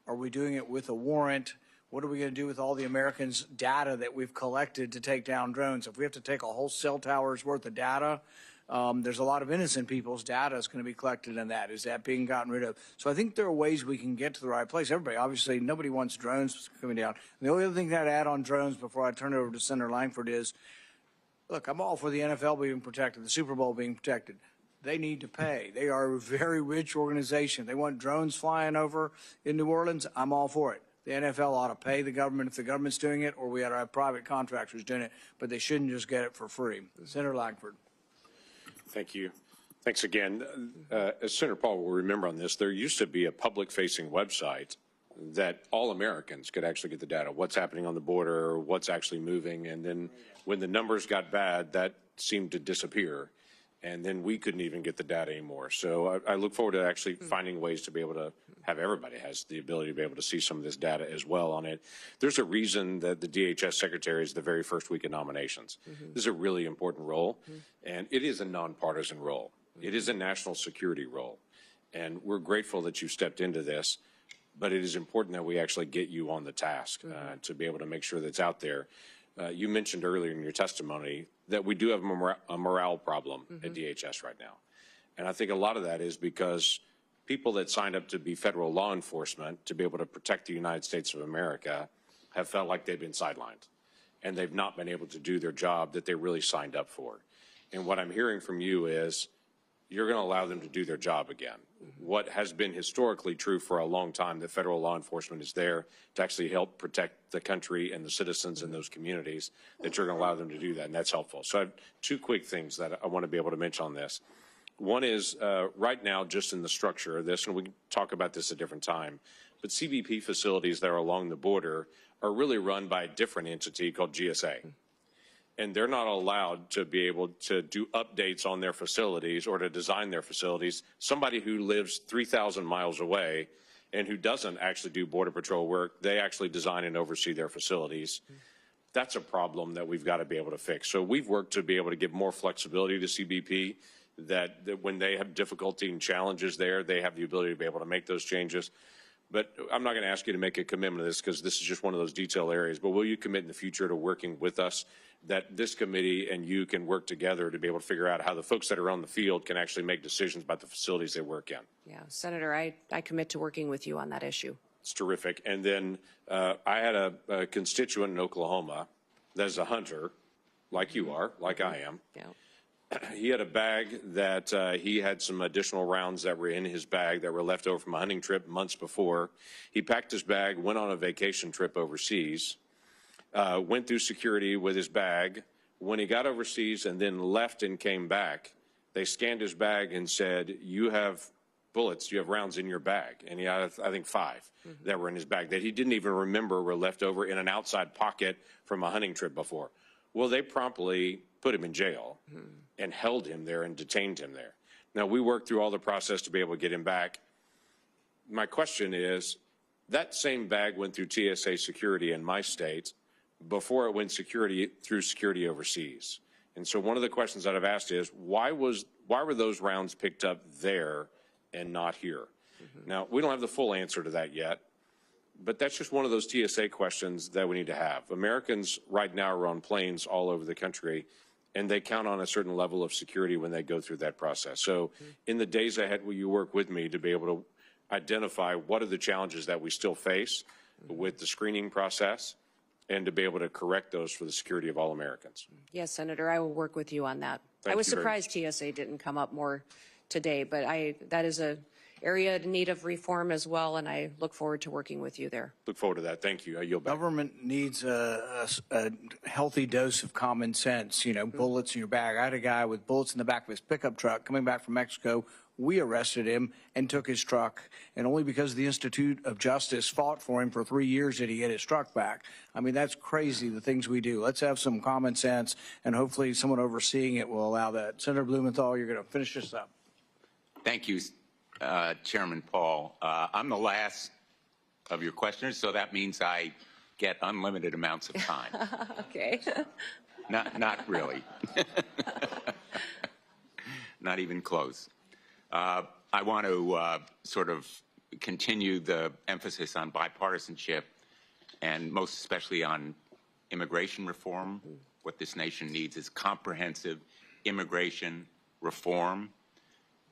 are we doing it with a warrant? What are we going to do with all the Americans' data that we've collected to take down drones? If we have to take a whole cell tower's worth of data, there's a lot of innocent people's data is going to be collected in that. Is that being gotten rid of? So I think there are ways we can get to the right place. Everybody, obviously, nobody wants drones coming down. And the only other thing that I'd add on drones before I turn it over to Senator Langford is Look, I'm all for the NFL being protected, the Super Bowl being protected. They need to pay. They are a very rich organization. They want drones flying over in New Orleans. I'm all for it. The NFL ought to pay the government if the government's doing it, or we ought to have private contractors doing it, but they shouldn't just get it for free. Senator Lankford.
Thank you. Thanks again. As Senator Paul will remember on this, there used to be a public-facing website that all Americans could actually get the data, what's happening on the border, what's actually moving, and then when the numbers got bad, that seemed to disappear, and then we couldn't even get the data anymore. So I look forward to actually finding ways to be able to have everybody has the ability to be able to see some of this data as well on it. There's a reason that the DHS secretary is the very first week of nominations. This is a really important role, and it is a nonpartisan role. It is a national security role, and we're grateful that you stepped into this, but it is important that we actually get you on the task to be able to make sure that's out there. You mentioned earlier in your testimony that we do have a morale problem at DHS right now. And I think a lot of that is because people that signed up to be federal law enforcement to be able to protect the United States of America have felt like they've been sidelined and they've not been able to do their job that they really signed up for. And what I'm hearing from you is you're going to allow them to do their job again. What has been historically true for a long time, that federal law enforcement is there to actually help protect the country and the citizens in those communities, that you're going to allow them to do that, and that's helpful. So I have two quick things that I want to be able to mention on this. One is right now, just in the structure of this, and we can talk about this at a different time, but CBP facilities that are along the border are really run by a different entity called GSA. And they're not allowed to be able to do updates on their facilities or to design their facilities. Somebody who lives 3,000 miles away and who doesn't actually do Border Patrol work, they actually design and oversee their facilities. That's a problem that we've got to be able to fix. So we've worked to be able to give more flexibility to CBP, that when they have difficulty and challenges there, they have the ability to be able to make those changes. But I'm not going to ask you to make a commitment to this because this is just one of those detail areas. But will you commit in the future to working with us, that this committee and you can work together to be able to figure out how the folks that are on the field can actually make decisions about the facilities they work in?
Yeah, Senator, I commit to working with you on that issue.
It's terrific. And then I had a constituent in Oklahoma that's a hunter, like you are, like I am.
Yeah.
He had a bag that he had some additional rounds that were in his bag that were left over from a hunting trip months before. He packed his bag, went on a vacation trip overseas, went through security with his bag. When he got overseas and then left and came back, they scanned his bag and said, you have bullets, you have rounds in your bag. And he had, I think, 5 that were in his bag that he didn't even remember were left over in an outside pocket from a hunting trip before. Well, they promptly put him in jail and held him there and detained him there. Now, we worked through all the process to be able to get him back. My question is, that same bag went through TSA security in my state before it went through security overseas. And so one of the questions that I've asked is, why were those rounds picked up there and not here? Now, we don't have the full answer to that yet, but that's just one of those TSA questions that we need to have. Americans right now are on planes all over the country, and they count on a certain level of security when they go through that process. So in the days ahead, will you work with me to be able to identify what are the challenges that we still face with the screening process and to be able to correct those for the security of all Americans?
Yes, Senator, I will work with you on that.
Thank
I was
you very
surprised TSA didn't come up more today, but that is an area in need of reform as well, and I look forward to working with you there.
Look forward to that. Thank you. I yield back.
Government needs a healthy dose of common sense, bullets in your bag. I had a guy with bullets in the back of his pickup truck coming back from Mexico. We arrested him and took his truck, and only because the Institute of Justice fought for him for 3 years did he get his truck back. I mean, that's crazy, the things we do. Let's have some common sense, and hopefully someone overseeing it will allow that. Senator Blumenthal, you're going to finish this up.
Thank you, Chairman Paul. I'm the last of your questioners, so that means I get unlimited amounts of time.
Okay.
Not really. Not even close. I want to sort of continue the emphasis on bipartisanship and most especially on immigration reform. What this nation needs is comprehensive immigration reform.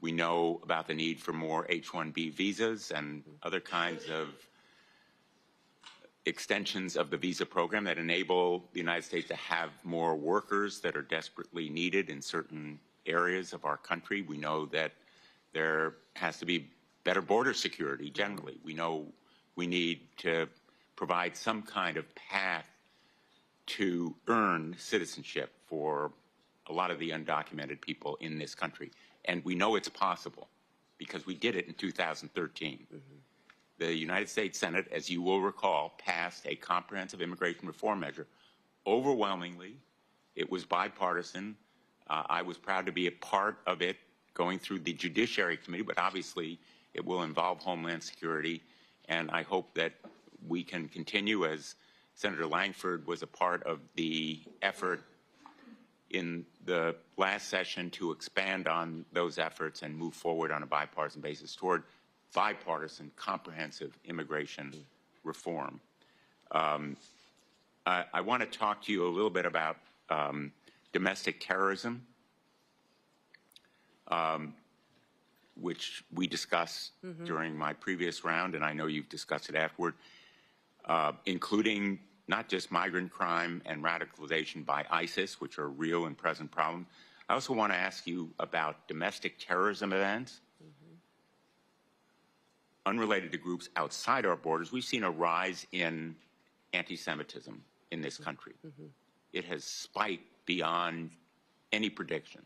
We know about the need for more H-1B visas and other kinds of extensions of the visa program that enable the United States to have more workers that are desperately needed in certain areas of our country. We know that there has to be better border security generally. We know we need to provide some kind of path to earn citizenship for a lot of the undocumented people in this country. And we know it's possible because we did it in 2013. Mm-hmm. The United States Senate, as you will recall, passed a comprehensive immigration reform measure. Overwhelmingly, it was bipartisan. I was proud to be a part of it going through the Judiciary Committee, but obviously it will involve Homeland Security. And I hope that we can continue, as Senator Langford was a part of the effort in the last session, to expand on those efforts and move forward on a bipartisan basis toward bipartisan comprehensive immigration reform. I want to talk to you a little bit about domestic terrorism, which we discussed during my previous round, and I know you've discussed it afterward, including not just migrant crime and radicalization by ISIS, which are real and present problems. I also want to ask you about domestic terrorism events unrelated to groups outside our borders. We've seen a rise in anti-Semitism in this country. It has spiked beyond any prediction.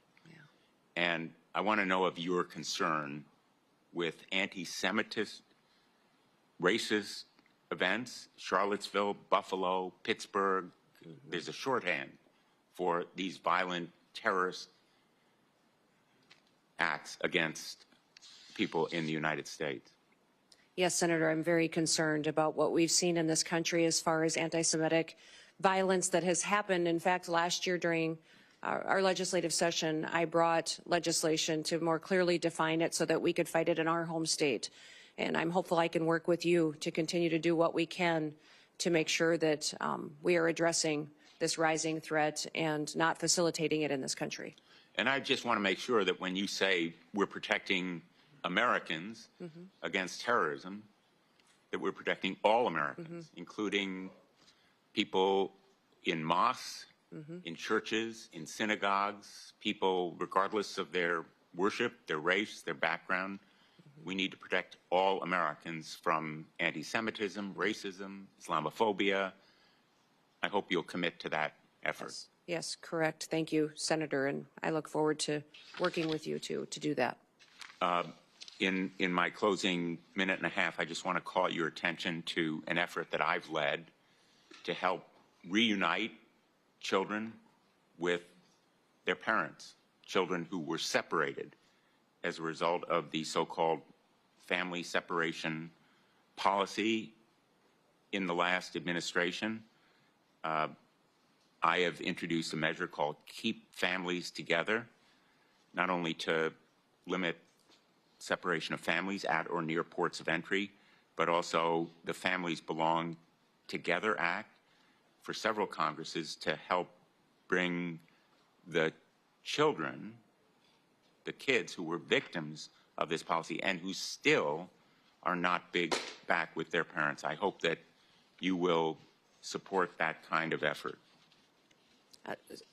And I want to know of your concern with anti-Semitist, racist events, Charlottesville, Buffalo, Pittsburgh. There's a shorthand for these violent terrorist acts against people in the United States.
Yes, Senator, I'm very concerned about what we've seen in this country as far as anti-Semitic violence that has happened. In fact, last year during our legislative session, I brought legislation to more clearly define it so that we could fight it in our home state. And I'm hopeful I can work with you to continue to do what we can to make sure that we are addressing this rising threat and not facilitating it in this country.
And I just want to make sure that when you say we're protecting Americans against terrorism, that we're protecting all Americans, including people in mosques, in churches, in synagogues, people regardless of their worship, their race, their background. We need to protect all Americans from anti-Semitism, racism, Islamophobia. I hope you'll commit to that effort.
Yes, correct. Thank you, Senator, and I look forward to working with you to do that.
In my closing minute and a half, I just want to call your attention to an effort that I've led to help reunite children with their parents, children who were separated as a result of the so-called family separation policy in the last administration. I have introduced a measure called Keep Families Together, not only to limit separation of families at or near ports of entry, but also the Families Belong Together Act for several Congresses to help bring the children, the kids who were victims of this policy and who still are not back with their parents. I hope that you will support that kind of effort.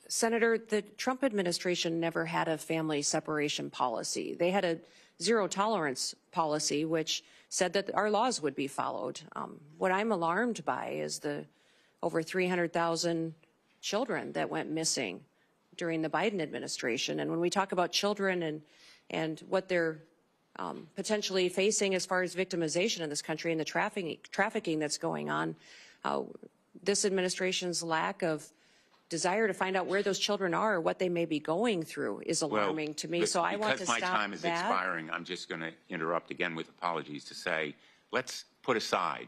Senator, the Trump administration never had a family separation policy. They had a zero tolerance policy, which said that our laws would be followed. What I'm alarmed by is the over 300,000 children that went missing during the Biden administration. And when we talk about children and what they're potentially facing as far as victimization in this country and the trafficking that's going on, this administration's lack of desire to find out where those children are or what they may be going through is alarming to me. So I want to stop that.
Because my time is expiring, I'm just going to interrupt again with apologies to say, let's put aside.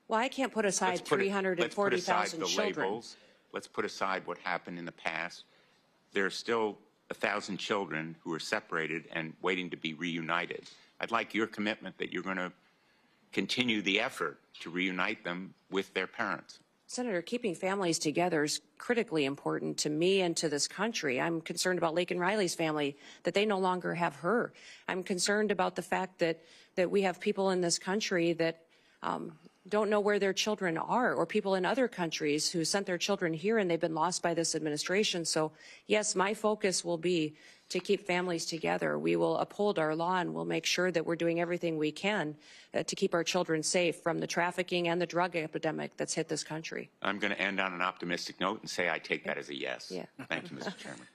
Well, I can't put aside 340,000 children.
Labels. Let's put aside what happened in the past. There are still 1,000 children who are separated and waiting to be reunited. I'd like your commitment that you're going to continue the effort to reunite them with their parents.
Senator, keeping families together is critically important to me and to this country. I'm concerned about Laken Riley's family, that they no longer have her. I'm concerned about the fact that we have people in this country that don't know where their children are, or people in other countries who sent their children here and they've been lost by this administration. So yes, my focus will be to keep families together. We will uphold our law and we'll make sure that we're doing everything we can to keep our children safe from the trafficking and the drug epidemic that's hit this country.
I'm going to end on an optimistic note and say I take that as a yes.
Yeah.
Thank you, Mr. Chairman.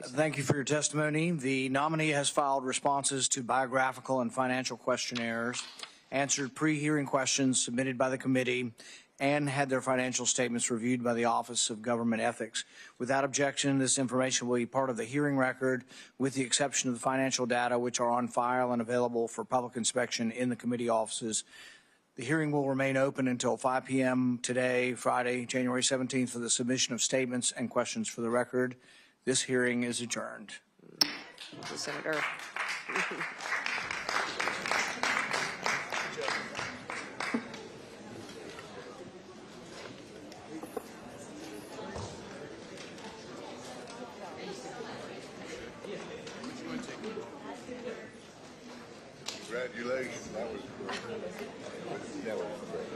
Thank you for your testimony. The nominee has filed responses to biographical and financial questionnaires, answered pre-hearing questions submitted by the committee, and had their financial statements reviewed by the Office of Government Ethics. Without objection, this information will be part of the hearing record, with the exception of the financial data, which are on file and available for public inspection in the committee offices. The hearing will remain open until 5 p.m. today, Friday, January 17th, for the submission of statements and questions for the record. This hearing is adjourned.
Thank you, Senator.
Congratulations. That was great. That was great.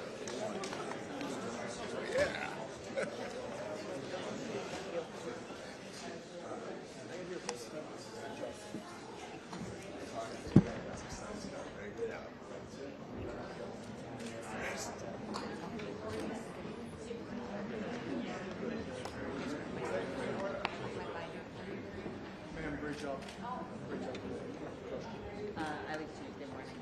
Yeah.
Great job. Great job.
I like Tuesday morning.